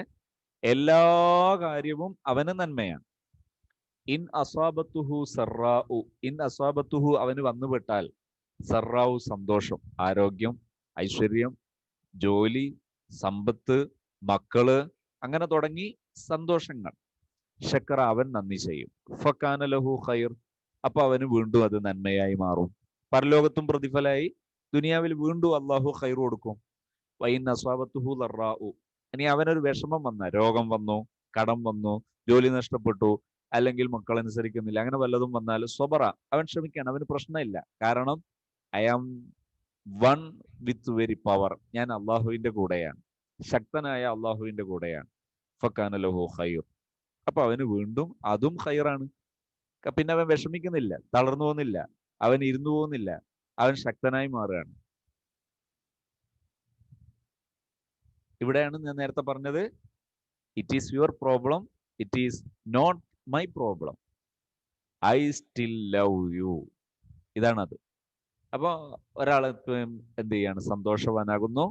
എല്ലാ കാര്യവും അവന് നന്മയാണ്. ഇൻ അസ്വാബത്തുഹു സറാഉ, ഇൻ അസ്വാബത്തുഹു അവന് വന്നുപെട്ടാൽ, സറാഉ സന്തോഷം, ആരോഗ്യം, ഐശ്വര്യം, ജോലി, സമ്പത്ത്, മക്കള്, അങ്ങനെ തുടങ്ങി സന്തോഷങ്ങൾ, ശക്കറ അവൻ നന്ദി ചെയ്യും. ഫക്കാന ലഹു ഖൈർ, അപ്പൊ അവന് വീണ്ടും അത് നന്മയായി മാറും. പരലോകത്തും പ്രതിഫലമായി, ദുനിയാവിൽ വീണ്ടും അള്ളാഹു ഖൈർ കൊടുക്കും. വൈൻ അസ്വാബത്തുഹു ലറാഉ, ഇനി അവനൊരു വിഷമം വന്ന, രോഗം വന്നു, കടം വന്നു, ജോലി നഷ്ടപ്പെട്ടു, അല്ലെങ്കിൽ മക്കൾ അനുസരിക്കുന്നില്ല, അങ്ങനെ വല്ലതും വന്നാൽ സ്വബറ, അവൻ ക്ഷമിക്കാൻ, അവന് പ്രശ്നമില്ല. കാരണം I am one with very power, ഞാൻ അള്ളാഹുവിന്റെ കൂടെയാണ്, ശക്തനായ അള്ളാഹുവിന്റെ കൂടെയാണ്. ഫക്കാന ലഹു ഖൈർ, അപ്പൊ അവന് വീണ്ടും അതും ഖൈറാണ്. പിന്നെ അവൻ വിഷമിക്കുന്നില്ല, തളർന്നു പോകുന്നില്ല, അവൻ ഇരുന്നു പോകുന്നില്ല, അവൻ ശക്തനായി മാറുകയാണ്. ഇവിടെയാണ് ഞാൻ നേരത്തെ പറഞ്ഞത്, it is your problem, it is not my problem, I still love you. ഇതാണത്. അപ്പൊ ഒരാൾ എന്ത് ചെയ്യാണ്? സന്തോഷവാനാകുന്നു,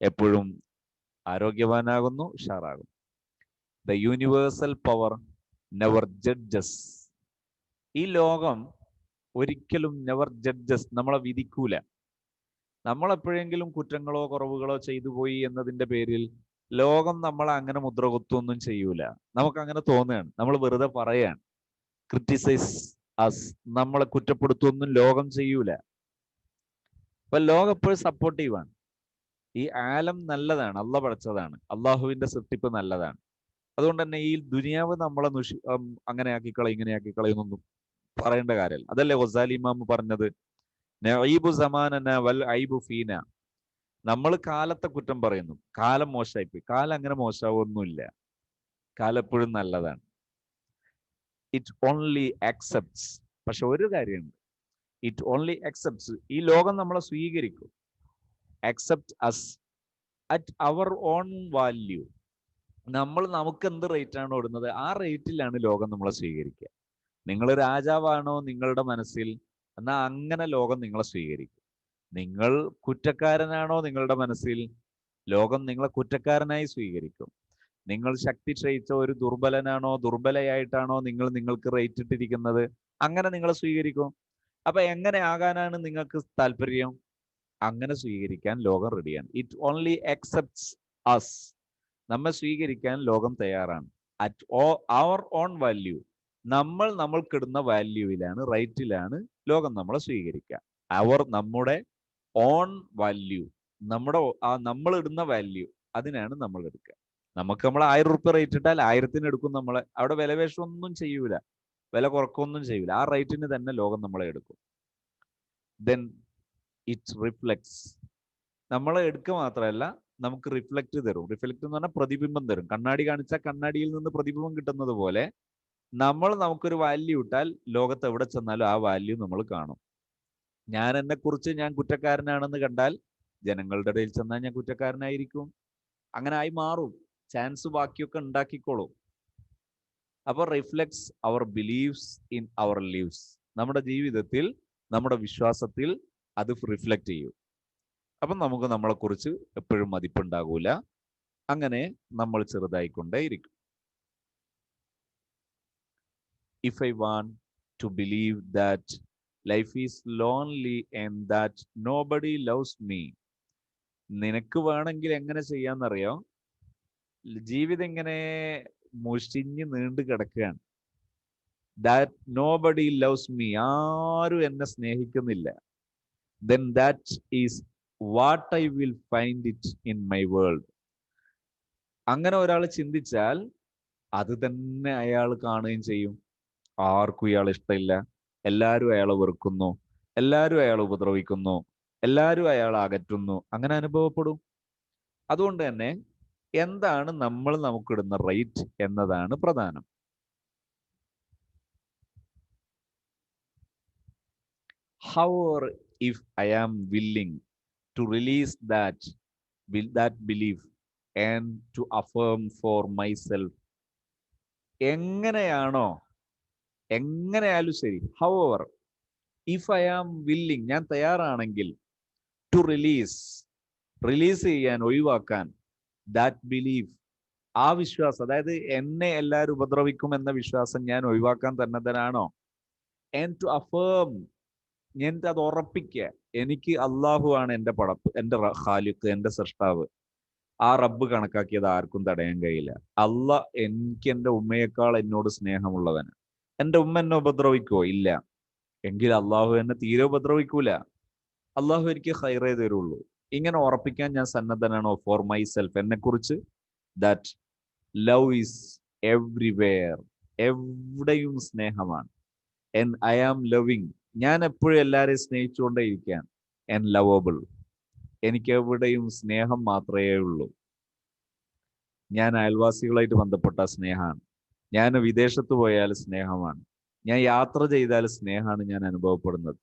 എപ്പോഴും ആരോഗ്യവാനാകുന്നു, ഉഷാറാകുന്നു. The universal power never judges, ഈ ലോകം ഒരിക്കലും നെവർ ജഡ്ജസ്, നമ്മളെ വിധിക്കൂല. നമ്മൾ എപ്പോഴെങ്കിലും കുറ്റങ്ങളോ കുറവുകളോ ചെയ്തു പോയി എന്നതിന്റെ പേരിൽ ലോകം നമ്മളെ അങ്ങനെ മുദ്ര കുത്തൊന്നും ചെയ്യൂല. നമുക്ക് അങ്ങനെ തോന്നുകയാണ്, നമ്മൾ വെറുതെ പറയാണ്. ക്രിറ്റിസൈസ് അസ്, നമ്മളെ കുറ്റപ്പെടുത്തൊന്നും ലോകം ചെയ്യൂല. അപ്പൊ ലോകം എപ്പോഴും സപ്പോർട്ടീവാണ്. ഈ ആലം നല്ലതാണ്, അള്ള പടച്ചതാണ്, അള്ളാഹുവിന്റെ സൃഷ്ടിപ്പ് നല്ലതാണ്. അതുകൊണ്ട് തന്നെ ഈ ദുനിയാവ് നമ്മളെ അങ്ങനെ ആക്കിക്കളയും ഇങ്ങനെ ആക്കിക്കളയുന്നൊന്നും പറയേണ്ട കാര്യമല്ല. അതല്ലേ ഗസാലി ഇമാം പറഞ്ഞത്, നഈബു സമാനന വൽ ഐബു ഫീന, നമ്മൾ കാലത്തെ കുറ്റം പറയുന്നു, കാലം മോശമായിപ്പോയി. കാലം അങ്ങനെ മോശമാവൊന്നുമില്ല, കാലം എപ്പോഴും നല്ലതാണ്. ഇറ്റ് ഓൺലി അക്സെപ്റ്റ്സ്, പക്ഷെ ഒരു കാര്യമുണ്ട്, ഇറ്റ് ഓൺലി അക്സെപ്റ്റ്സ്, ഈ ലോകം നമ്മളെ സ്വീകരിക്കും. Accept us at our own value, നമുക്ക് എന്ത് റേറ്റ് ആണോ ഇടുന്നത് ആ റേറ്റിലാണ് ലോകം നമ്മളെ സ്വീകരിക്കുക. നിങ്ങൾ രാജാവാണോ നിങ്ങളുടെ മനസ്സിൽ, എന്നാൽ അങ്ങനെ ലോകം നിങ്ങളെ സ്വീകരിക്കും. നിങ്ങൾ കുറ്റക്കാരനാണോ നിങ്ങളുടെ മനസ്സിൽ, ലോകം നിങ്ങളെ കുറ്റക്കാരനായി സ്വീകരിക്കും. നിങ്ങൾ ശക്തി ക്ഷയിച്ച ഒരു ദുർബലനാണോ, ദുർബലയായിട്ടാണോ നിങ്ങൾക്ക് റേറ്റ് ഇട്ടിരിക്കുന്നത്, അങ്ങനെ നിങ്ങളെ സ്വീകരിക്കും. അപ്പൊ എങ്ങനെ ആകാനാണ് നിങ്ങൾക്ക് താല്പര്യം? അങ്ങനെ സ്വീകരിക്കാൻ ലോകം റെഡിയാണ്. ഇറ്റ് ഓൺലി അക്സെപ്റ്റ്സ് അസ്, നമ്മെ സ്വീകരിക്കാൻ ലോകം തയ്യാറാണ്. അറ്റ് അവർ ഓൺ വാല്യൂ, നമ്മൾക്കിടുന്ന വാല്യൂവിലാണ്, റൈറ്റിലാണ് ലോകം നമ്മളെ സ്വീകരിക്കുക. നമ്മുടെ ഓൺ വാല്യൂ, നമ്മൾ ഇടുന്ന വാല്യൂ, അതിനാണ് നമ്മൾ എടുക്കുക. നമ്മൾ 1000 റുപ്യ റേറ്റ് ഇട്ടാൽ 1000-ന് എടുക്കും നമ്മളെ. അവിടെ വിലപേശം ഒന്നും ചെയ്യൂല, വില കുറക്കൊന്നും ചെയ്യൂല. ആ റേറ്റിന് തന്നെ ലോകം നമ്മളെ എടുക്കും. ദെൻ ഇറ്റ് റിഫ്ലെക്ട്സ്, നമ്മളെ എടുക്കുക മാത്രമല്ല നമുക്ക് റിഫ്ലക്റ്റ് തരും. റിഫ്ലക്റ്റ് എന്ന് പറഞ്ഞാൽ പ്രതിബിംബം തരും. കണ്ണാടി കാണിച്ചാൽ കണ്ണാടിയിൽ നിന്ന് പ്രതിബിംബം കിട്ടുന്നത് പോലെ നമുക്കൊരു വാല്യൂ ഇട്ടാൽ ലോകത്ത് എവിടെ ചെന്നാലും ആ വാല്യൂ നമ്മൾ കാണും. ഞാൻ കുറ്റക്കാരനാണെന്ന് കണ്ടാൽ ജനങ്ങളുടെ ഇടയിൽ ചെന്നാൽ ഞാൻ കുറ്റക്കാരനായിരിക്കും. അങ്ങനെ ആയി മാറും. ചാൻസ് ബാക്കിയൊക്കെ ഉണ്ടാക്കിക്കോളും. അപ്പോൾ reflects our beliefs in our lives, നമ്മുടെ ജീവിതത്തിൽ, നമ്മുടെ വിശ്വാസത്തിൽ അത് റിഫ്ലക്റ്റ് ചെയ്യും. അപ്പം നമുക്ക് നമ്മളെക്കുറിച്ച് എപ്പോഴും മതിപ്പുണ്ടാകൂല. അങ്ങനെ നമ്മൾ ചെറുതായിക്കൊണ്ടേയിരിക്കും. If I want to believe that life is lonely and that nobody loves me. നിനക്ക് വേണമെങ്കിൽ എങ്ങനെ ചെയ്യാന്നറിയോ? ജീവിതം ഇങ്ങനെ മുഷിഞ്ഞ് നീണ്ടു കിടക്കുകയാണ്. That nobody loves me. ആരും എന്നെ സ്നേഹിക്കുന്നില്ല. Then that is what I will find it in my world. അങ്ങനെ ഒരാൾ ചിന്തിച്ചാൽ അത് തന്നെ അയാൾ കാണുകയും ചെയ്യും. ആർക്കും ഇയാൾ ഇഷ്ടമില്ല, എല്ലാവരും അയാളെ വെറുക്കുന്നു, എല്ലാവരും അയാളെ ഉപദ്രവിക്കുന്നു, എല്ലാവരും അയാളെ അകറ്റുന്നു, അങ്ങനെ അനുഭവപ്പെടും. അതുകൊണ്ട് തന്നെ എന്താണ് നമ്മൾ നമുക്കിടുന്ന റേറ്റ് എന്നതാണ് പ്രധാനം. However, if I am willing to release that belief and to affirm for myself, എങ്ങനെയായാലും ശരി, however, if I am willing, ഞാൻ തയ്യാറാണെങ്കിൽ, to release ചെയ്യാൻ, ഒഴിവാക്കാൻ, that belief, ആ വിശ്വാസം, അതായത് എന്നെ എല്ലാവരും ഉപദ്രവിക്കും എന്ന വിശ്വാസം ഞാൻ ഒഴിവാക്കാൻ തന്നതനാണോ, and to affirm, ഞാൻ അത് ഉറപ്പിക്കുക, എനിക്ക് അള്ളാഹു ആണ് എൻ്റെ പടപ്പ്, എൻ്റെ ഖാലിഖ്, എൻ്റെ സൃഷ്ടാവ്. ആ റബ്ബ് കണക്കാക്കിയത് ആർക്കും തടയാൻ കഴിയില്ല. എനിക്ക് എൻ്റെ ഉമ്മയേക്കാൾ എന്നോട് സ്നേഹമുള്ളവന്. എൻ്റെ ഉമ്മ എന്നെ ഉപദ്രവിക്കുവോ? ഇല്ല. എങ്കിൽ അള്ളാഹു എന്നെ തീരെ ഉപദ്രവിക്കൂല. അള്ളാഹു എനിക്ക് ഖൈറേ തരുള്ളൂ. ഇങ്ങനെ ഉറപ്പിക്കാൻ ഞാൻ സന്നദ്ധനാണോ ഫോർ മൈസെൽഫ്, എന്നെ കുറിച്ച്? ദാറ്റ് ലവ് ഈസ് എവ്രിവെയർ, എവിടെയും സ്നേഹമാണ്. ആൻഡ് ഐ ആം ലവിങ്, ഞാൻ എപ്പോഴും എല്ലാവരെയും സ്നേഹിച്ചുകൊണ്ടേ ഇരിക്കാൻ. ആൻഡ് ലവബിൾ, എനിക്ക് എവിടെയും സ്നേഹം മാത്രമേ ഉള്ളൂ. ഞാൻ അയൽവാസികളായിട്ട് ബന്ധപ്പെട്ട സ്നേഹമാണ്, ഞാൻ വിദേശത്ത് പോയാൽ സ്നേഹമാണ്, ഞാൻ യാത്ര ചെയ്താൽ സ്നേഹമാണ് ഞാൻ അനുഭവപ്പെടുന്നത്,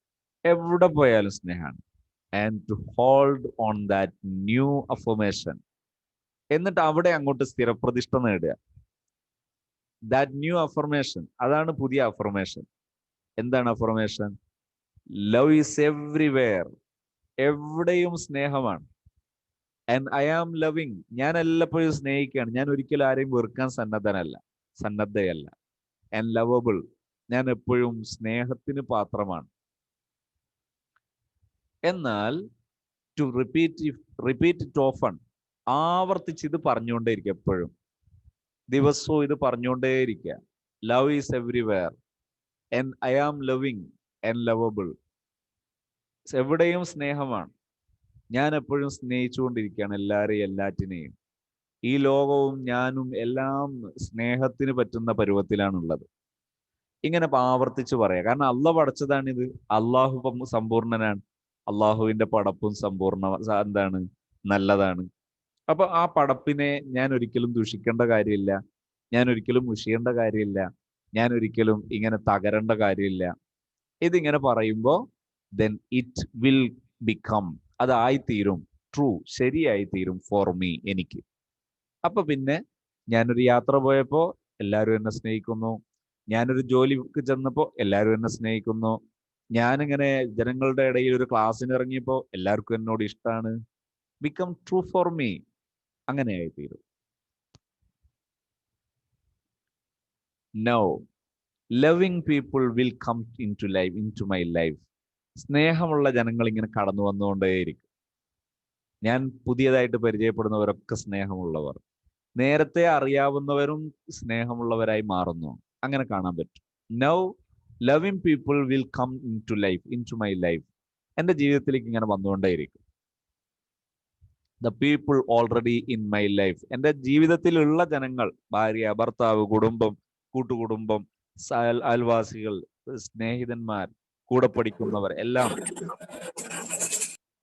എവിടെ പോയാലും സ്നേഹമാണ്. And to hold on that new affirmation, എന്നിട്ട് അവിടെ അങ്ങോട്ട് സ്ഥിരപ്രതിഷ്ഠ നേടുക. ദാറ്റ് ന്യൂ അഫർമേഷൻ, അതാണ് പുതിയ അഫർമേഷൻ. എന്താണ് അഫർമേഷൻ? ലവ് ഈസ് എവ്രിവെയർ, എവിടെയും സ്നേഹമാണ്. ആൻഡ് ഐ ആം ലവിങ്, ഞാൻ എല്ലാപ്പോഴും സ്നേഹിക്കുകയാണ്, ഞാൻ ഒരിക്കലും ആരെയും വെറുക്കാൻ സന്നദ്ധയല്ല. ആൻഡ് ലവബിൾ, ഞാൻ എപ്പോഴും സ്നേഹത്തിന് പാത്രമാണ്. എന്നാൽ ടു റിപ്പീറ്റ് ഇറ്റ് ഓഫൺ, ആവർത്തിച്ച് ഇത് പറഞ്ഞുകൊണ്ടേയിരിക്കുക, എപ്പോഴും ദിവസവും ഇത് പറഞ്ഞുകൊണ്ടേയിരിക്കുക. Love is everywhere and I am loving and lovable, എവിടെയും സ്നേഹമാണ്, ഞാൻ എപ്പോഴും സ്നേഹിച്ചുകൊണ്ടിരിക്കുകയാണ് എല്ലാവരെയും എല്ലാറ്റിനെയും. ഈ ലോകവും ഞാനും എല്ലാം സ്നേഹത്തിന് പറ്റുന്ന പരുവത്തിലാണുള്ളത്. ഇങ്ങനെ ആവർത്തിച്ച് പറയാം. കാരണം അള്ളാഹ് പടച്ചതാണിത്, അള്ളാഹു സമ്പൂർണനാണ്, അള്ളാഹുവിന്റെ പടപ്പും എന്താണ്, നല്ലതാണ്. അപ്പൊ ആ പടപ്പിനെ ഞാൻ ഒരിക്കലും ദുഷിക്കേണ്ട കാര്യമില്ല, ഞാൻ ഒരിക്കലും മുഷിയേണ്ട കാര്യമില്ല, ഞാൻ ഒരിക്കലും ഇങ്ങനെ തകരേണ്ട കാര്യമില്ല. ഇതിങ്ങനെ പറയുമ്പോ then it will become, അതായിത്തീരും, ട്രൂ, ശരിയായിത്തീരും ഫോർ മീ, എനിക്ക്. അപ്പൊ പിന്നെ ഞാനൊരു യാത്ര പോയപ്പോ എല്ലാവരും എന്നെ സ്നേഹിക്കുന്നു, ഞാനൊരു ജോലിക്ക് ചെന്നപ്പോ എല്ലാവരും എന്നെ സ്നേഹിക്കുന്നു, ഞാനിങ്ങനെ ജനങ്ങളുടെ ഇടയിൽ ഒരു ക്ലാസ്സിന് ഇറങ്ങിയപ്പോ എല്ലാവർക്കും എന്നോട് ഇഷ്ടമാണ്. ബിക്കം ട്രൂ ഫോർ മീ, അങ്ങനെയായിത്തീരും. Now loving people will come into my life. സ്നേഹമുള്ള ജനങ്ങൾ ഇങ്ങനെ കടന്നു വന്നുകൊണ്ടേയിരിക്കും. ഞാൻ പുതിയതായിട്ട് പരിചയപ്പെടുന്നവരൊക്കെ സ്നേഹമുള്ളവർ, നേരത്തെ അറിയാവുന്നവരും സ്നേഹമുള്ളവരായി മാറുന്നു. അങ്ങനെ കാണാൻ പറ്റും. Now loving people will come into my life. എൻ്റെ ജീവിതത്തിലേക്ക് ഇങ്ങനെ വന്നുകൊണ്ടേയിരിക്കും. The people already in my life, എൻ്റെ ജീവിതത്തിലുള്ള ജനങ്ങൾ, ഭാര്യ, ഭർത്താവ്, കുടുംബം, കൂട്ടുകുടുംബം, അയൽവാസികൾ, സ്നേഹിതന്മാർ, കൂടെ പഠിക്കുന്നവർ എല്ലാം.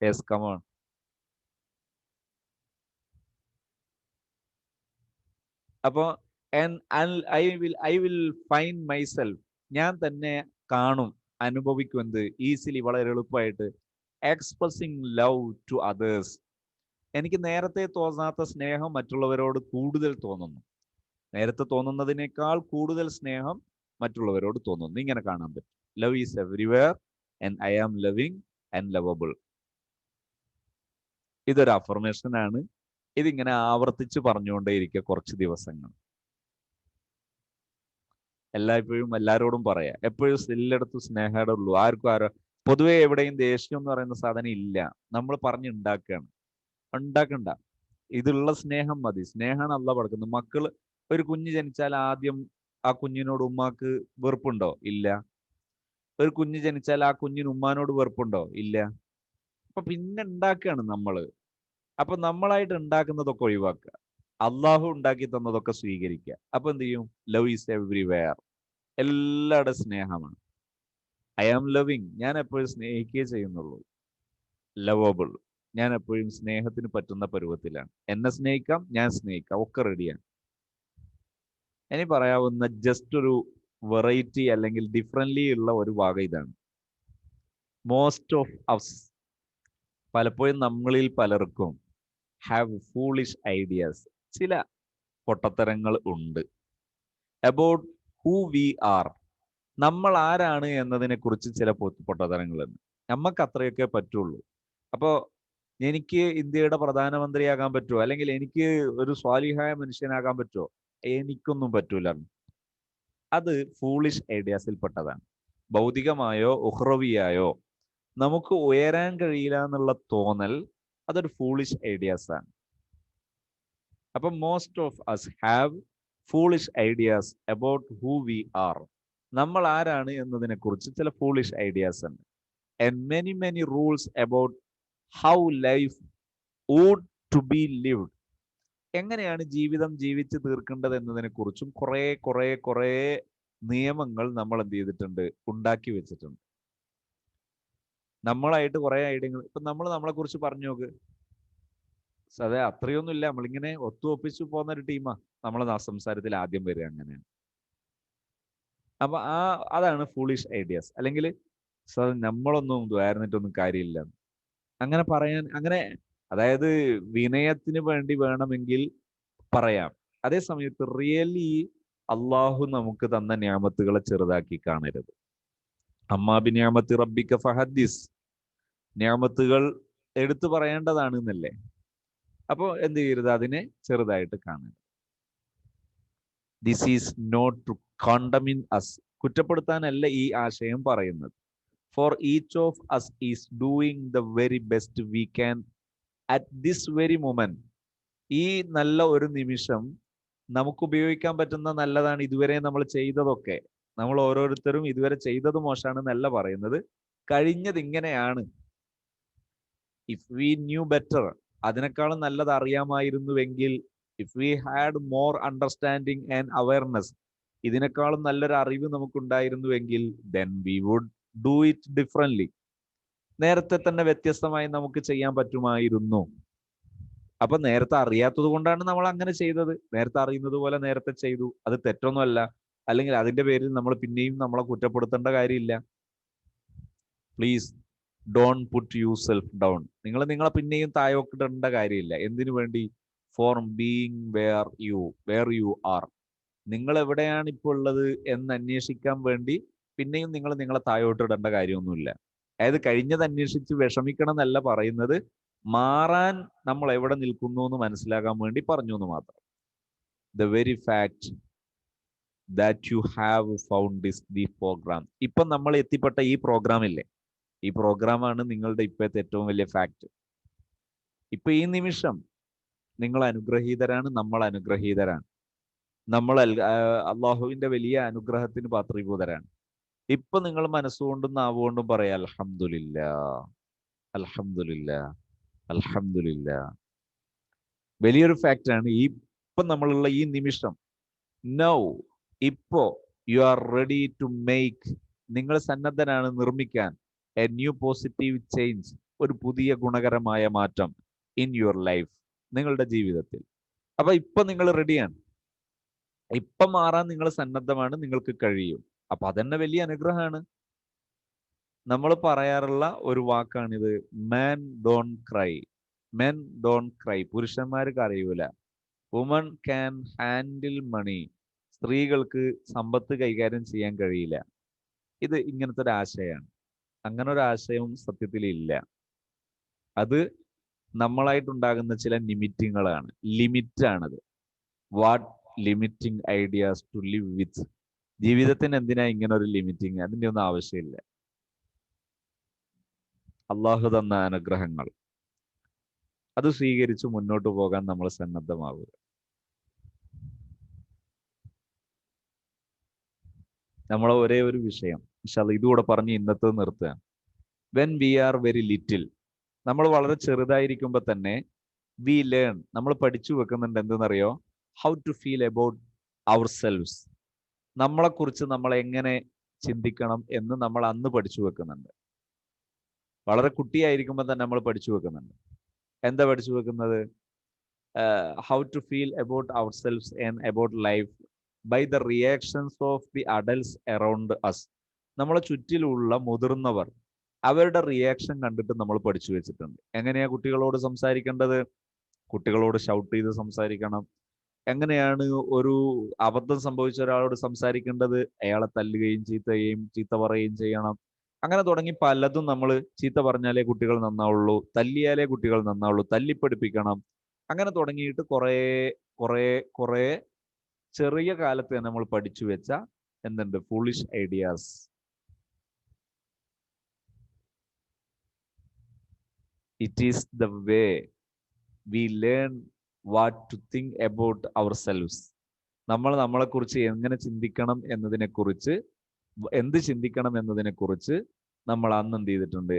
Yes, come on. അപ്പോ ഐ വിൽ ഫൈൻഡ് മൈസെൽഫ്, ഞാൻ തന്നെ കാണും, അനുഭവിക്കും. എന്ത്? ഈസിലി, വളരെ എളുപ്പമായിട്ട്. എക്സ്പ്രസിങ് ലവ് ടു അതേഴ്സ്, എനിക്ക് നേരത്തെ തോന്നാത്ത സ്നേഹം മറ്റുള്ളവരോട് കൂടുതൽ തോന്നുന്നു, നേരത്തെ തോന്നുന്നതിനേക്കാൾ കൂടുതൽ സ്നേഹം മറ്റുള്ളവരോട് തോന്നുന്നു. ഇങ്ങനെ കാണാൻ പറ്റും. Love is everywhere and I am loving and lovable. ഇതൊരു അഫർമേഷൻ ആണ്. ഇതിങ്ങനെ ആവർത്തിച്ച് പറഞ്ഞുകൊണ്ടേയിരിക്കുക കുറച്ച് ദിവസങ്ങൾ. എല്ലായ്പ്പോഴും എല്ലാവരോടും പറയാം. എപ്പോഴും എല്ലായിടത്തും സ്നേഹയുടെ ഉള്ളൂ. ആർക്കും ആരോ പൊതുവെ എവിടെയും ദേഷ്യം എന്ന് പറയുന്ന സാധനം ഇല്ല. നമ്മൾ പറഞ്ഞുണ്ടാക്കുകയാണ്. ഉണ്ടാക്കണ്ട, ഇതുള്ള സ്നേഹം മതി. സ്നേഹമാണ് അള്ളാഹ് പടക്കുന്നത്. മക്കള്, ഒരു കുഞ്ഞ് ജനിച്ചാൽ ആദ്യം ആ കുഞ്ഞിനോട് ഉമ്മാക്ക് വെറുപ്പുണ്ടോ? ഇല്ല. ഒരു കുഞ്ഞ് ജനിച്ചാൽ ആ കുഞ്ഞിന് ഉമ്മാനോട് വെറുപ്പുണ്ടോ? ഇല്ല. അപ്പൊ പിന്നെ ഉണ്ടാക്കുകയാണ് നമ്മള്. അപ്പൊ നമ്മളായിട്ട് ഉണ്ടാക്കുന്നതൊക്കെ ഒഴിവാക്കുക, അള്ളാഹു ഉണ്ടാക്കി തന്നതൊക്കെ സ്വീകരിക്കുക. അപ്പൊ എന്ത് ചെയ്യും? Love is everywhere. എല്ലാവരുടെ സ്നേഹമാണ്. ഐ ആം ലവിങ്, ഞാൻ എപ്പോഴും സ്നേഹിക്കുകയേ ചെയ്യുന്നുള്ളൂ. ലവബിൾ, ഞാൻ എപ്പോഴും സ്നേഹത്തിന് പറ്റുന്ന പരുവത്തിലാണ്. എന്നെ സ്നേഹിക്കാം, ഞാൻ സ്നേഹിക്കാം, ഒക്കെ റെഡിയാണ്. ഇനി പറയാവുന്ന ജസ്റ്റ് ഒരു വെറൈറ്റി അല്ലെങ്കിൽ ഡിഫറൻറ്റ്ലി ഉള്ള ഒരു ഭാഗം ഇതാണ്. മോസ്റ്റ് ഓഫ് അസ്, പലപ്പോഴും നമ്മളിൽ പലർക്കും ഹാവ് ഫൂളിഷ് ഐഡിയാസ്, ചില പൊട്ടത്തരങ്ങൾ ഉണ്ട്. അബൌട്ട് ഹൂ വി ആർ, നമ്മൾ ആരാണ് എന്നതിനെ കുറിച്ച് ചില പൊട്ടത്തരങ്ങളുണ്ട്. നമുക്ക് അത്രയൊക്കെ പറ്റുള്ളൂ. അപ്പോ എനിക്ക് ഇന്ത്യയുടെ പ്രധാനമന്ത്രിയാകാൻ പറ്റുമോ, അല്ലെങ്കിൽ എനിക്ക് ഒരു സ്വാലിഹായ മനുഷ്യനാകാൻ പറ്റുമോ? എനിക്കൊന്നും പറ്റൂല. അത് ഫൂളിഷ് ഐഡിയാസിൽ പെട്ടതാണ്. ഭൗതികമായോ ഉഹ്റവിയായോ നമുക്ക് ഉയരാൻ കഴിയില്ല എന്നുള്ള തോന്നൽ, അതൊരു ഫൂളിഷ് ഐഡിയാസ് ആണ്. അപ്പൊ most of us have foolish ideas about who we are. നമ്മൾ ആരാണ് എന്നതിനെ കുറിച്ച് ചില ഫൂളിഷ് ഐഡിയാസ് ഉണ്ട്. And many many rules about how life would to be lived. എങ്ങനെയാണ് ജീവിതം ജീവിച്ച് തീർക്കേണ്ടത് എന്നതിനെ കുറിച്ചും കുറേ നിയമങ്ങൾ നമ്മൾ എന്ത് ചെയ്തിട്ടുണ്ട്? ഉണ്ടാക്കി വെച്ചിട്ടുണ്ട്. നമ്മളായിട്ട് കുറെ ഐഡിയകൾ. ഇപ്പൊ നമ്മളെ കുറിച്ച് പറഞ്ഞു നോക്ക്. അതെ, അത്രയൊന്നുമില്ല. നമ്മളിങ്ങനെ ഒത്തുഒപ്പിച്ചു പോകുന്ന ഒരു ടീമാ. നമ്മളെ സംസാരത്തിൽ ആദ്യം വരിക അങ്ങനെയാണ്. അപ്പൊ അതാണ് ഫൂളിഷ് ഐഡിയാസ്. അല്ലെങ്കിൽ നമ്മളൊന്നും ദ്വാരന്നിട്ടൊന്നും കാര്യമില്ല അങ്ങനെ പറയാൻ. അങ്ങനെ, അതായത് വിനയത്തിന് വേണ്ടി വേണമെങ്കിൽ പറയാം. അതേ സമയത്ത് റിയലി അള്ളാഹു നമുക്ക് തന്ന നിഅമത്തുകളെ ചെറുതാക്കി കാണരുത്. അമ്മാ ബിനിഅമത്തി റബ്ബിക ഫഹദ്ദിസ്, നിഅമത്തുകൾ എടുത്തു പറയേണ്ടതാണ് എന്നല്ലേ. അപ്പോ എന്ത് ചെയ്യരുത്? അതിനെ ചെറുതായിട്ട് കാണരുത്. This is not to condemn us, കുറ്റപ്പെടുത്താനല്ല ഈ ആശയം പറയുന്നത്. For each of us is doing the very best we can at this very moment. ഈ നല്ല ഒരു നിമിഷം നമുക്ക് ഉപയോഗിക്കാൻ പറ്റുന്ന നല്ലതാണ്. ഇതുവരെ നമ്മൾ ചെയ്തതൊക്കെ, നമ്മൾ ഓരോരുത്തരും ഇതുവരെ ചെയ്തത് മോശമാണ് എന്നല്ല പറയുന്നത്, കഴിഞ്ഞത് ഇങ്ങനെയാണ്. ഇഫ് വി ന്യൂ ബെറ്റർ, അതിനേക്കാളും നല്ലത് അറിയാമായിരുന്നുവെങ്കിൽ, if we had more understanding and awareness, ഇതിനേക്കാളും നല്ലൊരു അറിവ് നമുക്കുണ്ടായിരുന്നുവെങ്കിൽ, then we would do it differently, നേരത്തെ തന്നെ വ്യത്യസ്തമായി നമുക്ക് ചെയ്യാൻ പറ്റുമായിരുന്നു. അപ്പൊ നേരത്തെ അറിയാത്തത് കൊണ്ടാണ് നമ്മൾ അങ്ങനെ ചെയ്തത്. നേരത്തെ അറിയുന്നത് പോലെ നേരത്തെ ചെയ്തു, അത് തെറ്റൊന്നുമല്ല. അല്ലെങ്കിൽ അതിന്റെ പേരിൽ നമ്മൾ പിന്നെയും നമ്മളെ കുറ്റപ്പെടുത്തേണ്ട കാര്യമില്ല. Please don't put yourself down. നിങ്ങളെ പിന്നെയും താഴോക്കിടേണ്ട കാര്യമില്ല. എന്തിനു വേണ്ടി? For being where you are. നിങ്ങൾ എവിടെയാണ് ഇപ്പോൾ ഉള്ളത് എന്ന് അന്വേഷിക്കാൻ വേണ്ടി പിന്നെയും നിങ്ങളെ താഴോട്ടിടേണ്ട കാര്യമൊന്നുമില്ല. അതായത് കഴിഞ്ഞത് അന്വേഷിച്ച് വിഷമിക്കണം എന്നല്ല പറയുന്നത്, മാറാൻ നമ്മൾ എവിടെ നിൽക്കുന്നു എന്ന് മനസ്സിലാക്കാൻ വേണ്ടി പറഞ്ഞു എന്ന് മാത്രം. The very fact that you have found the programme. ഇപ്പം നമ്മൾ എത്തിപ്പെട്ട ഈ പ്രോഗ്രാം ഇല്ലേ, ഈ പ്രോഗ്രാമാണ് നിങ്ങളുടെ ഇപ്പോഴത്തെ ഏറ്റവും വലിയ ഫാക്ട്. ഇപ്പൊ ഈ നിമിഷം നിങ്ങൾ അനുഗ്രഹീതരാണ്, നമ്മൾ അനുഗ്രഹീതരാണ്, നമ്മൾ അള്ളാഹുവിന്റെ വലിയ അനുഗ്രഹത്തിന് പാത്രീഭൂതരാണ്. ഇപ്പൊ നിങ്ങൾ മനസ്സുകൊണ്ടും നാവുകൊണ്ടും പറയാം അൽഹംദുലില്ലാ, അൽഹംദുലില്ലാ, അൽഹംദുലില്ലാ. വലിയൊരു ഫാക്റ്റാണ് ഇപ്പൊ നമ്മളുള്ള ഈ നിമിഷം. നൗ, ഇപ്പോ you are ready to make, നിങ്ങൾ സന്നദ്ധനാണ് നിർമ്മിക്കാൻ എ ന്യൂ പോസിറ്റീവ് ചേഞ്ച്, ഒരു പുതിയ ഗുണകരമായ മാറ്റം ഇൻ യുവർ ലൈഫ്, നിങ്ങളുടെ ജീവിതത്തിൽ. അപ്പൊ ഇപ്പൊ നിങ്ങൾ റെഡിയാണ്, ഇപ്പൊ മാറാൻ നിങ്ങൾ സന്നദ്ധമാണ്, നിങ്ങൾക്ക് കഴിയും. അപ്പൊ അതന്നെ വലിയ അനുഗ്രഹമാണ്. നമ്മൾ പറയാറുള്ള ഒരു വാക്കാണിത്, man don't cry. Men don't cry, പുരുഷന്മാർ കരയൂല. വുമൺ ക്യാൻ ഹാൻഡിൽ മണി, സ്ത്രീകൾക്ക് സമ്പത്ത് കൈകാര്യം ചെയ്യാൻ കഴിയില്ല. ഇത് ഇങ്ങനത്തെ ഒരു ആശയമാണ്. അങ്ങനെ ഒരു ആശയവും സത്യത്തിൽ ഇല്ല. അത് നമ്മളായിട്ടുണ്ടാകുന്ന ചില ലിമിറ്റാണത്. What limiting ideas to live with. ജീവിതത്തിന് എന്തിനാ ഇങ്ങനെ ഒരു ലിമിറ്റിങ്? അതിന്റെ ഒന്നും ആവശ്യമില്ല. അള്ളാഹു തന്ന അനുഗ്രഹങ്ങൾ അത് സ്വീകരിച്ച് മുന്നോട്ട് പോകാൻ നമ്മൾ സന്നദ്ധമാവുക. നമ്മളെ ഒരേ ഒരു വിഷയം ഇൻഷാ അല്ലാഹ് ഇതുകൂടെ പറഞ്ഞ് ഇന്നത്തെ നിർത്തുകയാണ്. When we are very little, നമ്മൾ വളരെ ചെറുതായിരിക്കുമ്പോൾ തന്നെ വി ലേൺ, നമ്മൾ പഠിച്ചു വെക്കുന്നുണ്ട് എന്തെന്നറിയോ? How to feel about ourselves. നമ്മളെക്കുറിച്ച് നമ്മൾ എങ്ങനെ ചിന്തിക്കണം എന്ന് നമ്മൾ അന്ന് പഠിച്ചു വെക്കുന്നുണ്ട്. വളരെ കുട്ടിയായിരിക്കുമ്പോൾ തന്നെ നമ്മൾ പഠിച്ചു വെക്കുന്നുണ്ട്. എന്താ പഠിച്ചു വെക്കുന്നത്? How to feel about ourselves and about life by the reactions of the adults around us. നമ്മളെ ചുറ്റിലുള്ള മുതിർന്നവർ അവരുടെ റിയാക്ഷൻ കണ്ടിട്ട് നമ്മൾ പഠിച്ചു വെച്ചിട്ടുണ്ട്. എങ്ങനെയാ കുട്ടികളോട് സംസാരിക്കേണ്ടത്? കുട്ടികളോട് ഷൗട്ട് ചെയ്ത് സംസാരിക്കണം. എങ്ങനെയാണ് ഒരു അബദ്ധം സംഭവിച്ച ഒരാളോട് സംസാരിക്കേണ്ടത്? അയാളെ തല്ലുകയും ചീത്ത പറയുകയും ചെയ്യണം. അങ്ങനെ തുടങ്ങി പലതും നമ്മൾ ചീത്ത പറഞ്ഞാലേ കുട്ടികൾ നന്നാവുള്ളൂ, തല്ലിയാലേ കുട്ടികൾ നന്നാവുള്ളൂ, തല്ലിപ്പഠിപ്പിക്കണം. അങ്ങനെ തുടങ്ങിയിട്ട് കുറേ കുറേ കുറേ ചെറിയ കാലത്ത് തന്നെ നമ്മൾ പഠിച്ചു വെച്ച എന്തുണ്ട്? Foolish ideas. It is the way we learn what to think about ourselves. നമ്മൾ നമ്മളെക്കുറിച്ച് എങ്ങനെ ചിന്തിക്കണം എന്നതിനെക്കുറിച്ച്, എന്ത് ചിന്തിക്കണം എന്നതിനെക്കുറിച്ച് നമ്മൾ അന്ന് എന്ത് ചെയ്തിട്ടുണ്ട്?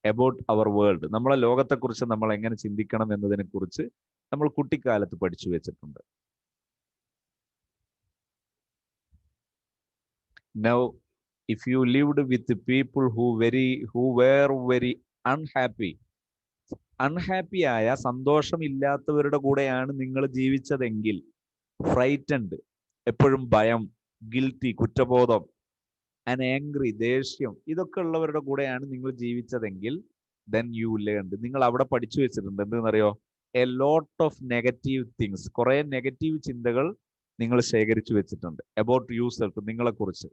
അബൌട്ട് അവർ വേൾഡ്, നമ്മളെ ലോകത്തെക്കുറിച്ച് നമ്മൾ എങ്ങനെ ചിന്തിക്കണം എന്നതിനെക്കുറിച്ച് നമ്മൾ കുട്ടിക്കാലത്ത് പഠിച്ചു വെച്ചിട്ടുണ്ട്. Now, if you lived with the people who were very unhappy, ആയ സന്തോഷമില്ലാത്തവരുടെ കൂടെയാണ് നിങ്ങൾ ജീവിച്ചതെങ്കിൽ, ഫ്രൈറ്റൻഡ് എപ്പോഴും ഭയം, ഗിൽറ്റി കുറ്റബോധം, ആൻഡ് ആംഗ്രി ദേഷ്യം, ഇതൊക്കെ ഉള്ളവരുടെ കൂടെയാണ് നിങ്ങൾ ജീവിച്ചതെങ്കിൽ, then you learned, നിങ്ങൾ അവിടെ പഠിച്ചു വെച്ചിട്ടുണ്ട് എന്തെന്നറിയോ? A lot of negative things, കുറെ നെഗറ്റീവ് ചിന്തകൾ നിങ്ങൾ ശേഖരിച്ചു വെച്ചിട്ടുണ്ട്. അബൌട്ട് യു സെൽഫ്, നിങ്ങളെക്കുറിച്ച്.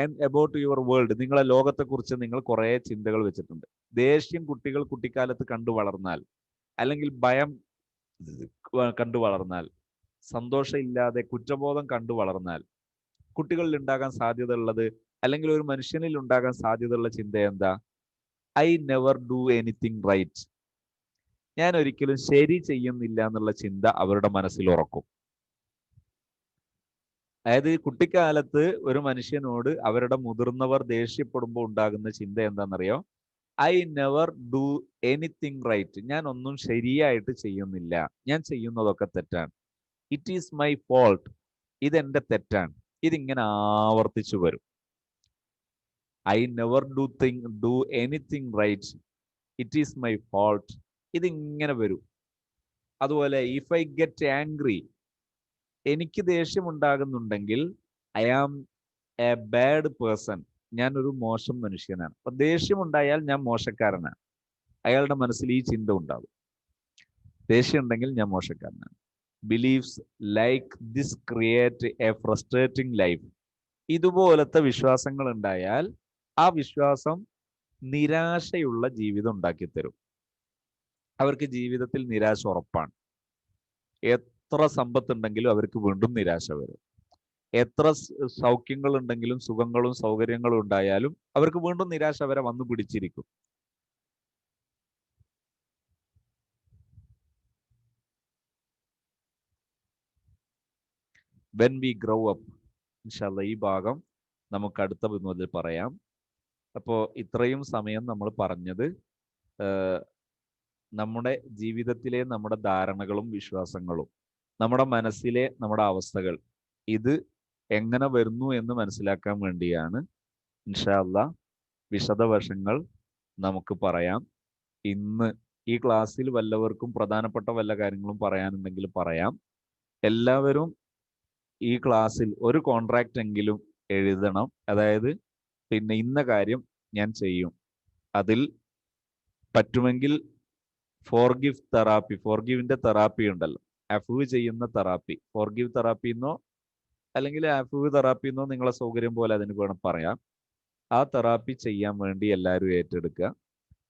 ആൻഡ് അബൌട്ട് യുവർ വേൾഡ്, നിങ്ങളെ ലോകത്തെക്കുറിച്ച് നിങ്ങൾ കുറെ ചിന്തകൾ വെച്ചിട്ടുണ്ട്. ദേഷ്യം കുട്ടികൾ കുട്ടിക്കാലത്ത് കണ്ടു വളർന്നാൽ, അല്ലെങ്കിൽ ഭയം കണ്ടു വളർന്നാൽ, സന്തോഷമില്ലാതെ കുറ്റബോധം കണ്ടു വളർന്നാൽ, കുട്ടികളിൽ ഉണ്ടാകാൻ സാധ്യത ഉള്ളത്, അല്ലെങ്കിൽ ഒരു മനുഷ്യനിൽ ഉണ്ടാകാൻ സാധ്യതയുള്ള ചിന്ത എന്താ? I never do anything right. ഞാൻ ഒരിക്കലും ശരി ചെയ്യുന്നില്ല എന്നുള്ള ചിന്ത അവരുടെ മനസ്സിൽ ഉറക്കും. അതായത് കുട്ടിക്കാലത്ത് ഒരു മനുഷ്യനോട് അവരുടെ മുതിർന്നവർ ദേഷ്യപ്പെടുമ്പോൾ ഉണ്ടാകുന്ന ചിന്ത എന്താണെന്നറിയോ? I never do anything right. ഞാൻ ഒന്നും ശരിയായിട്ട് ചെയ്യുന്നില്ല, ഞാൻ ചെയ്യുന്നതൊക്കെ തെറ്റാണ്. ഇറ്റ് ഈസ് മൈ ഫോൾട്ട്, ഇതെന്റെ തെറ്റാണ്. ഇതിങ്ങനെ ആവർത്തിച്ചു വരും. I never do anything right, it is my fault, ഇതിങ്ങനെ വരും. അതുപോലെ ഇഫ് ഐ ഗെറ്റ് ആംഗ്രി, എനിക്ക് ദേഷ്യമുണ്ടാകുന്നുണ്ടെങ്കിൽ I am a bad person, ഞാൻ ഒരു മോശം മനുഷ്യനാണ്. അപ്പൊ ദേഷ്യമുണ്ടായാൽ ഞാൻ മോശക്കാരനാണ്. അയാളുടെ മനസ്സിൽ ഈ ചിന്ത ഉണ്ടാകും, ദേഷ്യം ഉണ്ടെങ്കിൽ ഞാൻ മോശക്കാരനാണ്. Beliefs like this create a frustrating life. ഇതുപോലത്തെ വിശ്വാസങ്ങൾ ഉണ്ടായാൽ ആ വിശ്വാസം നിരാശയുള്ള ജീവിതം ഉണ്ടാക്കിത്തരും. അവർക്ക് ജീവിതത്തിൽ നിരാശ ഉറപ്പാണ്. എത്ര സമ്പത്തുണ്ടെങ്കിലും അവർക്ക് വീണ്ടും നിരാശ വരും. എത്ര സൗഖ്യങ്ങൾ ഉണ്ടെങ്കിലും, സുഖങ്ങളും സൗകര്യങ്ങളും ഉണ്ടായാലും അവർക്ക് വീണ്ടും നിരാശ വരെ വന്നു പിടിച്ചിരിക്കും. വെൻ വി ഗ്രോ അപ്പ്, ഇൻഷാല്ലാ ഈ ഭാഗം നമുക്ക് അടുത്ത മുതൽ പറയാം. അപ്പോൾ ഇത്രയും സമയം നമ്മൾ പറഞ്ഞത് നമ്മുടെ ജീവിതത്തിലെ നമ്മുടെ ധാരണകളും വിശ്വാസങ്ങളും, നമ്മുടെ മനസ്സിലെ നമ്മുടെ അവസ്ഥകൾ, ഇത് എങ്ങനെ വരുന്നു എന്ന് മനസ്സിലാക്കാൻ വേണ്ടിയാണ്. ഇൻഷാ അല്ലാഹ് വിശദവശങ്ങൾ നമുക്ക് പറയാം. ഇന്ന് ഈ ക്ലാസ്സിൽ വല്ലവർക്കും പ്രധാനപ്പെട്ട വല്ല കാര്യങ്ങളും പറയാനുണ്ടെങ്കിൽ പറയാം. എല്ലാവരും ഈ ക്ലാസ്സിൽ ഒരു കോൺട്രാക്റ്റ് എങ്കിലും എഴുതണം. അതായത് പിന്നെ ഇന്ന കാര്യം ഞാൻ ചെയ്യും, അതിൽ പറ്റുമെങ്കിൽ ഫോർഗിവ് തെറാപ്പി, ഫോർഗിവിന്റെ തെറാപ്പി ഉണ്ടല്ലോ, അഫ്വ് ചെയ്യുന്ന തെറാപ്പി, ഫോർഗിവ് തെറാപ്പി എന്നോ അല്ലെങ്കിൽ അഫ്വ് തെറാപ്പി എന്നോ നിങ്ങളെ സൗകര്യം പോലെ അതിന് വേണം പറയാം. ആ തെറാപ്പി ചെയ്യാൻ വേണ്ടി എല്ലാവരും ഏറ്റെടുക്കുക.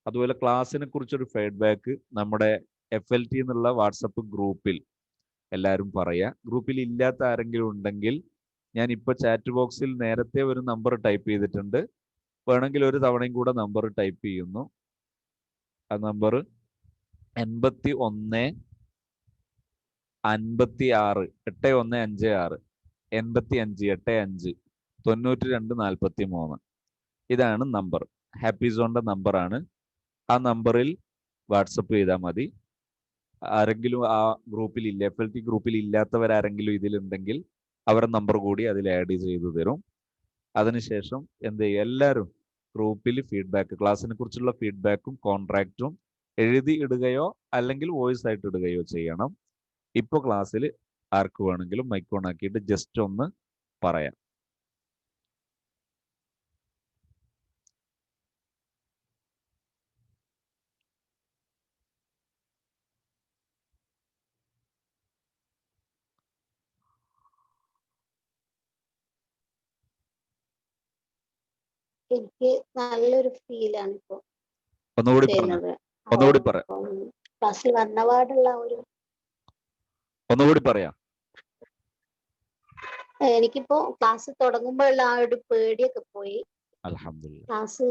അതുപോലെ ക്ലാസ്സിനെ കുറിച്ചൊരു ഫീഡ്ബാക്ക് നമ്മുടെ FLT എന്നുള്ള വാട്സപ്പ് ഗ്രൂപ്പിൽ എല്ലാവരും പറയുക. ഗ്രൂപ്പിൽ ഇല്ലാത്ത ആരെങ്കിലും ഉണ്ടെങ്കിൽ ഞാൻ ഇപ്പൊ ചാറ്റ് ബോക്സിൽ നേരത്തെ ഒരു നമ്പർ ടൈപ്പ് ചെയ്തിട്ടുണ്ട്. വേണമെങ്കിൽ ഒരു തവണയും കൂടെ നമ്പർ ടൈപ്പ് ചെയ്യുന്നു. ആ നമ്പർ 8156 8156 8585 9243. ഇതാണ് നമ്പർ. ഹാപ്പി സോണിന്റെ നമ്പറാണ്. ആ നമ്പറിൽ വാട്സപ്പ് ചെയ്താൽ മതി. ആരെങ്കിലും ആ ഗ്രൂപ്പിൽ ഇല്ല, FLT ഗ്രൂപ്പിൽ ഇല്ലാത്തവരാരെങ്കിലും ഇതിലുണ്ടെങ്കിൽ അവരുടെ നമ്പർ കൂടി അതിൽ ആഡ് ചെയ്തു തരും. അതിനുശേഷം എന്ത് ചെയ്യും, എല്ലാവരും ഗ്രൂപ്പിൽ ഫീഡ്ബാക്ക്, ക്ലാസ്സിനെ കുറിച്ചുള്ള ഫീഡ്ബാക്കും കോൺട്രാക്റ്റും എഴുതി ഇടുകയോ അല്ലെങ്കിൽ വോയിസ് ആയിട്ട് ഇടുകയോ ചെയ്യണം. ഇപ്പോൾ ക്ലാസ്സിൽ ആർക്ക് വേണമെങ്കിലും മൈക്ക് ഓൺ ആക്കിയിട്ട് ജസ്റ്റ് ഒന്ന് പറയാം. എനിക്ക് നല്ലൊരു ഫീലാണ് ഇപ്പൊ ഒന്നുകൂടി ചെയ്യുന്നത്. ഒന്നുകൂടി പറയാം. ക്ലാസ്സിൽ വന്നപാടുള്ള ഒരു ഒന്നുകൂടി പറയാം. എനിക്കിപ്പോ ക്ലാസ് തുടങ്ങുമ്പോഴുള്ള ആ ഒരു പേടിയൊക്കെ പോയി. അൽഹംദുലില്ലാ. ക്ലാസ്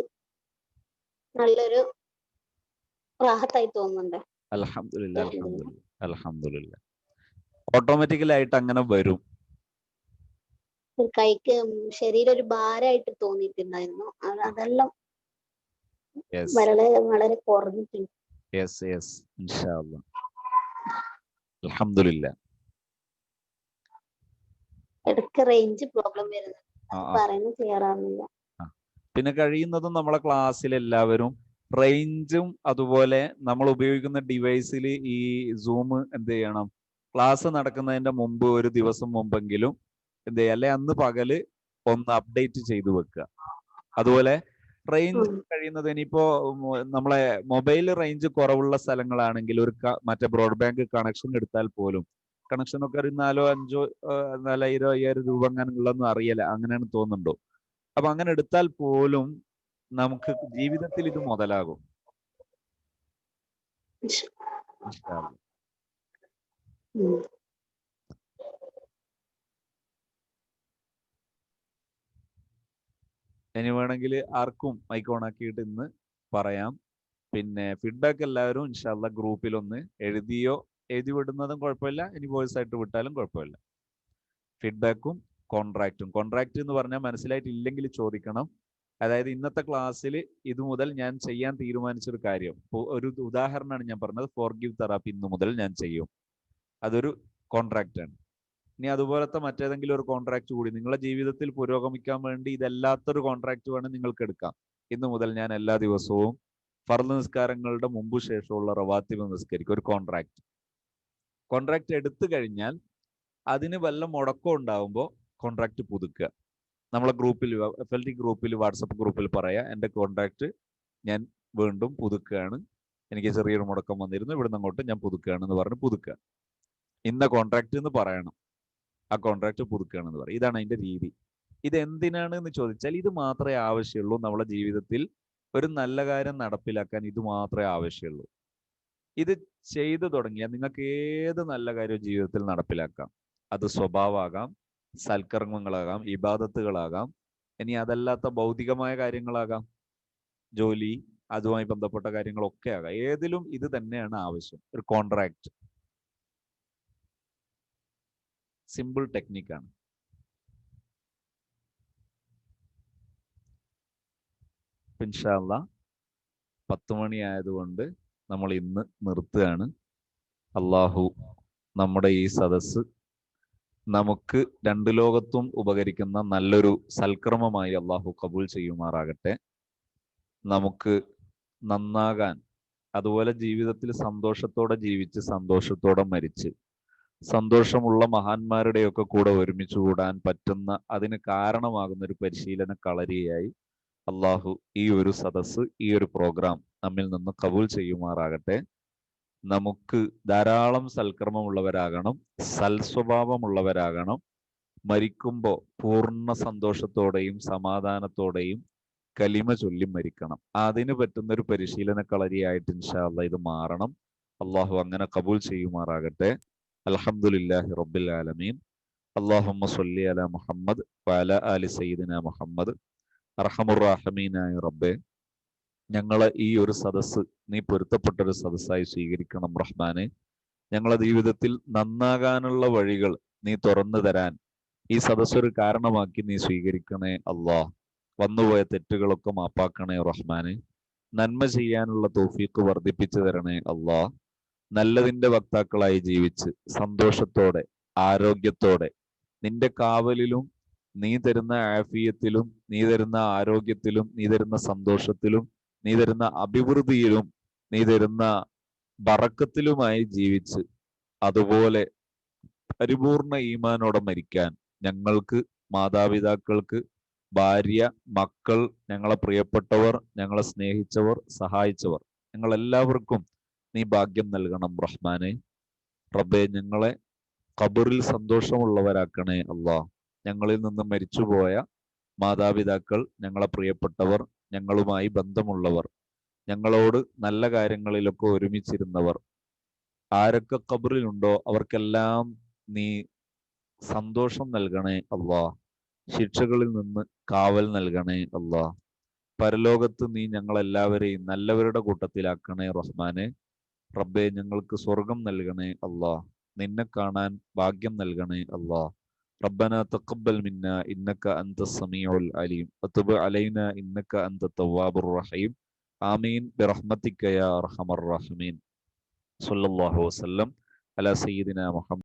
നല്ലൊരു റാഹത്തായി തോന്നുന്നുണ്ട്. അൽഹംദുലില്ലാ അൽഹംദുലില്ലാ അൽഹംദുലില്ലാ. ഓട്ടോമാറ്റിക്കലായിട്ട് അങ്ങനെ വരും. കൈക്ക് ശരീരം ഒരു ഭാരമായിട്ട് തോന്നിയിട്ടുണ്ടായിരുന്നു. അതെല്ലാം വളരെ വളരെ കുറഞ്ഞിട്ടുണ്ട്. ഇൻഷാ അല്ലാഹ്. അൽഹംദുലില്ലാ. ഇടയ്ക്ക് റേഞ്ച് പ്രോബ്ലം വരുന്നത്, പറയുന്നത് ക്ലിയർ ആവുന്നില്ല. പിന്നെ കഴിയുന്നതും നമ്മളെ ക്ലാസ്സിൽ എല്ലാവരും റേഞ്ചും അതുപോലെ നമ്മൾ ഉപയോഗിക്കുന്ന ഡിവൈസിൽ ഈ സൂം എന്ത് ചെയ്യണം, ക്ലാസ് നടക്കുന്നതിന്റെ മുമ്പ് ഒരു ദിവസം മുമ്പെങ്കിലും എന്ത് ചെയ്യുക, അല്ലെ അന്ന് പകല് ഒന്ന് അപ്ഡേറ്റ് ചെയ്തു വെക്കുക. അതുപോലെ റേഞ്ച് കഴിയുന്നത് ഇനിയിപ്പോ നമ്മളെ മൊബൈൽ റേഞ്ച് കുറവുള്ള സ്ഥലങ്ങളാണെങ്കിൽ ഒരു മറ്റേ ബ്രോഡ്ബാൻഡ് കണക്ഷൻ എടുത്താൽ പോലും, കണക്ഷനൊക്കെ ഒരു 400, 500, 4000, 5000 രൂപ അങ്ങനെയുള്ളതൊന്നും അറിയില്ല, അങ്ങനെയാണ് തോന്നുന്നുണ്ടോ? അപ്പൊ അങ്ങനെ എടുത്താൽ പോലും നമുക്ക് ജീവിതത്തിൽ ഇത് മുതലാകും. ഇനി വേണമെങ്കിൽ ആർക്കും മൈക്ക് ഓൺ ആക്കിയിട്ട് ഇന്ന് പറയാം. പിന്നെ ഫീഡ്ബാക്ക് എല്ലാവരും ഇൻഷാ അല്ലാഹ് ഗ്രൂപ്പിലൊന്ന് എഴുതി വിടുന്നതും കുഴപ്പമില്ല, ഇനി വോയിസ് ആയിട്ട് വിട്ടാലും കുഴപ്പമില്ല. ഫീഡ്ബാക്കും കോൺട്രാക്റ്റ് എന്ന് പറഞ്ഞാൽ മനസ്സിലായിട്ടില്ലെങ്കിൽ ചോദിക്കണം. അതായത് ഇന്നത്തെ ക്ലാസ്സിൽ ഇത് മുതൽ ഞാൻ ചെയ്യാൻ തീരുമാനിച്ചൊരു കാര്യം, ഒരു ഉദാഹരണമാണ് ഞാൻ പറഞ്ഞത്, ഫോർഗീവ് തെറാപ്പി ഇന്ന് മുതൽ ഞാൻ ചെയ്യും, അതൊരു കോൺട്രാക്റ്റ് ആണ്. ഇനി അതുപോലത്തെ മറ്റേതെങ്കിലും ഒരു കോൺട്രാക്റ്റ് കൂടി നിങ്ങളുടെ ജീവിതത്തിൽ പുരോഗമിക്കാൻ വേണ്ടി ഇതല്ലാത്തൊരു കോൺട്രാക്റ്റ് വേണം നിങ്ങൾക്ക് എടുക്കാം. ഇന്ന് മുതൽ ഞാൻ എല്ലാ ദിവസവും ഫർള് നിസ്കാരങ്ങളുടെ മുമ്പ് ശേഷമുള്ള റവാത്തിബ് നിസ്കരിക്കും, ഒരു കോൺട്രാക്റ്റ് എടുത്തു കഴിഞ്ഞാൽ അതിന് വല്ല മുടക്കം ഉണ്ടാവുമ്പോൾ കോൺട്രാക്റ്റ് പുതുക്കുക. നമ്മളെ ഗ്രൂപ്പിൽ, FLT ഗ്രൂപ്പിൽ, വാട്സപ്പ് ഗ്രൂപ്പിൽ പറയാ, എൻ്റെ കോൺട്രാക്റ്റ് ഞാൻ വീണ്ടും പുതുക്കുകയാണ്, എനിക്ക് ചെറിയൊരു മുടക്കം വന്നിരുന്നു, ഇവിടുന്ന് അങ്ങോട്ട് ഞാൻ പുതുക്കുകയാണെന്ന് പറഞ്ഞ് പുതുക്കുക. ഇന്ന കോൺട്രാക്റ്റ് എന്ന് പറയണം, ആ കോൺട്രാക്റ്റ് പുതുക്കുകയാണെന്ന് പറയും. ഇതാണ് അതിന്റെ രീതി. ഇത് എന്തിനാണ് എന്ന് ചോദിച്ചാൽ ഇത് മാത്രമേ ആവശ്യമുള്ളൂ. നമ്മളെ ജീവിതത്തിൽ ഒരു നല്ല കാര്യം നടപ്പിലാക്കാൻ ഇത് മാത്രമേ ആവശ്യമുള്ളൂ. ഇത് ചെയ്തു തുടങ്ങിയാൽ നിങ്ങൾക്ക് ഏത് നല്ല കാര്യവും ജീവിതത്തിൽ നടപ്പിലാക്കാം. അത് സ്വഭാവമാകാം, സൽക്കർമ്മങ്ങളാകാം, ഇബാദത്തുകളാകാം, ഇനി അതല്ലാത്ത ഭൗതികമായ കാര്യങ്ങളാകാം, ജോലി, അതുമായി ബന്ധപ്പെട്ട കാര്യങ്ങളൊക്കെ ആകാം. ഏതിലും ഇത് തന്നെയാണ് ആവശ്യം, ഒരു കോൺട്രാക്റ്റ്. സിമ്പിൾ ടെക്നിക്കാണ്. ഇൻഷാ അല്ലാഹ് 10 മണി ആയതുകൊണ്ട് നമ്മൾ ഇന്ന് നിർത്തുകയാണ്. അള്ളാഹു നമ്മുടെ ഈ സദസ്സ് നമുക്ക് രണ്ട് ലോകത്തും ഉപകരിക്കുന്ന നല്ലൊരു സൽക്രമമായി അള്ളാഹു കബൂൽ ചെയ്യുമാറാകട്ടെ. നമുക്ക് നന്നാകാൻ, അതുപോലെ ജീവിതത്തിൽ സന്തോഷത്തോടെ ജീവിച്ച് സന്തോഷത്തോടെ മരിച്ച് സന്തോഷമുള്ള മഹാന്മാരുടെയൊക്കെ കൂടെ ഒരുമിച്ച് കൂടാൻ പറ്റുന്ന, അതിന് കാരണമാകുന്ന ഒരു പരിശീലന കളരിയായി അള്ളാഹു ഈ ഒരു സദസ്സ്, ഈ ഒരു പ്രോഗ്രാം നമ്മിൽ നിന്ന് കബൂൽ ചെയ്യുമാറാകട്ടെ. നമുക്ക് ധാരാളം സൽക്കർമ്മമുള്ളവരാകണം, സൽസ്വഭാവമുള്ളവരാകണം. മരിക്കുമ്പോൾ പൂർണ്ണ സന്തോഷത്തോടെയും സമാധാനത്തോടെയും കലിമ ചൊല്ലി മരിക്കണം. അതിന് പറ്റുന്ന ഒരു പരിശീലന കളരിയായിട്ട് ഇൻഷാ അല്ലാഹ് ഇത് മാറണം. അള്ളാഹു അങ്ങനെ കബൂൽ ചെയ്യുമാറാകട്ടെ. അൽഹംദുലില്ലാഹി റബ്ബിൽ ആലമീൻ. അല്ലാഹുമ്മ സ്വല്ലി അലാ മുഹമ്മദ് വഅലാ ആലി സയ്യിദിന മുഹമ്മദ്. അർഹമുർറാഹിമീനായ റബ്ബേ, ഞങ്ങളെ ഈ ഒരു സദസ്സ് നീ പൊരുത്തപ്പെട്ടൊരു സദസ്സായി സ്വീകരിക്കണം റഹ്മാനെ. ഞങ്ങളെ ജീവിതത്തിൽ നന്നാകാനുള്ള വഴികൾ നീ തുറന്നു തരാൻ ഈ സദസ്സൊരു കാരണമാക്കി നീ സ്വീകരിക്കണേ അല്ലാഹ്. വന്നുപോയ തെറ്റുകളൊക്കെ മാപ്പാക്കണേ റഹ്മാനെ. നന്മ ചെയ്യാനുള്ള തൗഫീഖ് വർദ്ധിപ്പിച്ചു തരണേ അല്ലാഹ്. നല്ലതിന്റെ വക്താക്കളായി ജീവിച്ച് സന്തോഷത്തോടെ ആരോഗ്യത്തോടെ നിന്റെ കാവലിലും നീ തരുന്ന ആഫിയത്തിലും നീ തരുന്ന ആരോഗ്യത്തിലും നീ തരുന്ന സന്തോഷത്തിലും നീ തരുന്ന അഭിവൃദ്ധിയിലും നീ തരുന്ന ബറക്കത്തിലുമായി ജീവിച്ച് അതുപോലെ പരിപൂർണ ഈമാനോടെ മരിക്കാൻ ഞങ്ങൾക്ക്, മാതാപിതാക്കൾക്ക്, ഭാര്യ, മക്കൾ, ഞങ്ങളെ പ്രിയപ്പെട്ടവർ, ഞങ്ങളെ സ്നേഹിച്ചവർ, സഹായിച്ചവർ, ഞങ്ങളെല്ലാവർക്കും നീ ഭാഗ്യം നൽകണം റഹ്മാനെ. റബ്ബേ, ഞങ്ങളെ ഖബറിൽ സന്തോഷമുള്ളവരാക്കണേ അല്ലാഹ്. ഞങ്ങളിൽ നിന്ന് മരിച്ചുപോയ മാതാപിതാക്കൾ, ഞങ്ങളെ പ്രിയപ്പെട്ടവർ, ഞങ്ങളുമായി ബന്ധമുള്ളവർ, ഞങ്ങളോട് നല്ല കാര്യങ്ങളിലൊക്കെ ഒരുമിച്ചിരുന്നവർ, ആരൊക്കെ ഖബറിലുണ്ടോ അവർക്കെല്ലാം നീ സന്തോഷം നൽകണേ അല്ലാഹ്. ശിക്ഷകളിൽ നിന്ന് കാവൽ നൽകണേ അല്ലാഹ്. പരലോകത്ത് നീ ഞങ്ങളെല്ലാവരെയും നല്ലവരുടെ കൂട്ടത്തിലാക്കണേ റഹ്മാനെ. റബ്ബേ, ഞങ്ങൾക്ക് സ്വർഗം നൽകണേ അല്ലാഹ്. നിന്നെ കാണാൻ ഭാഗ്യം നൽകണേ അല്ലാഹ്. ربنا تقبل منا إنك أنت السميع العليم وتب علينا إنك أنت التواب الرحيم آمين برحمتك يا أرحم الراحمين. صلى الله وسلم على سيدنا محمد.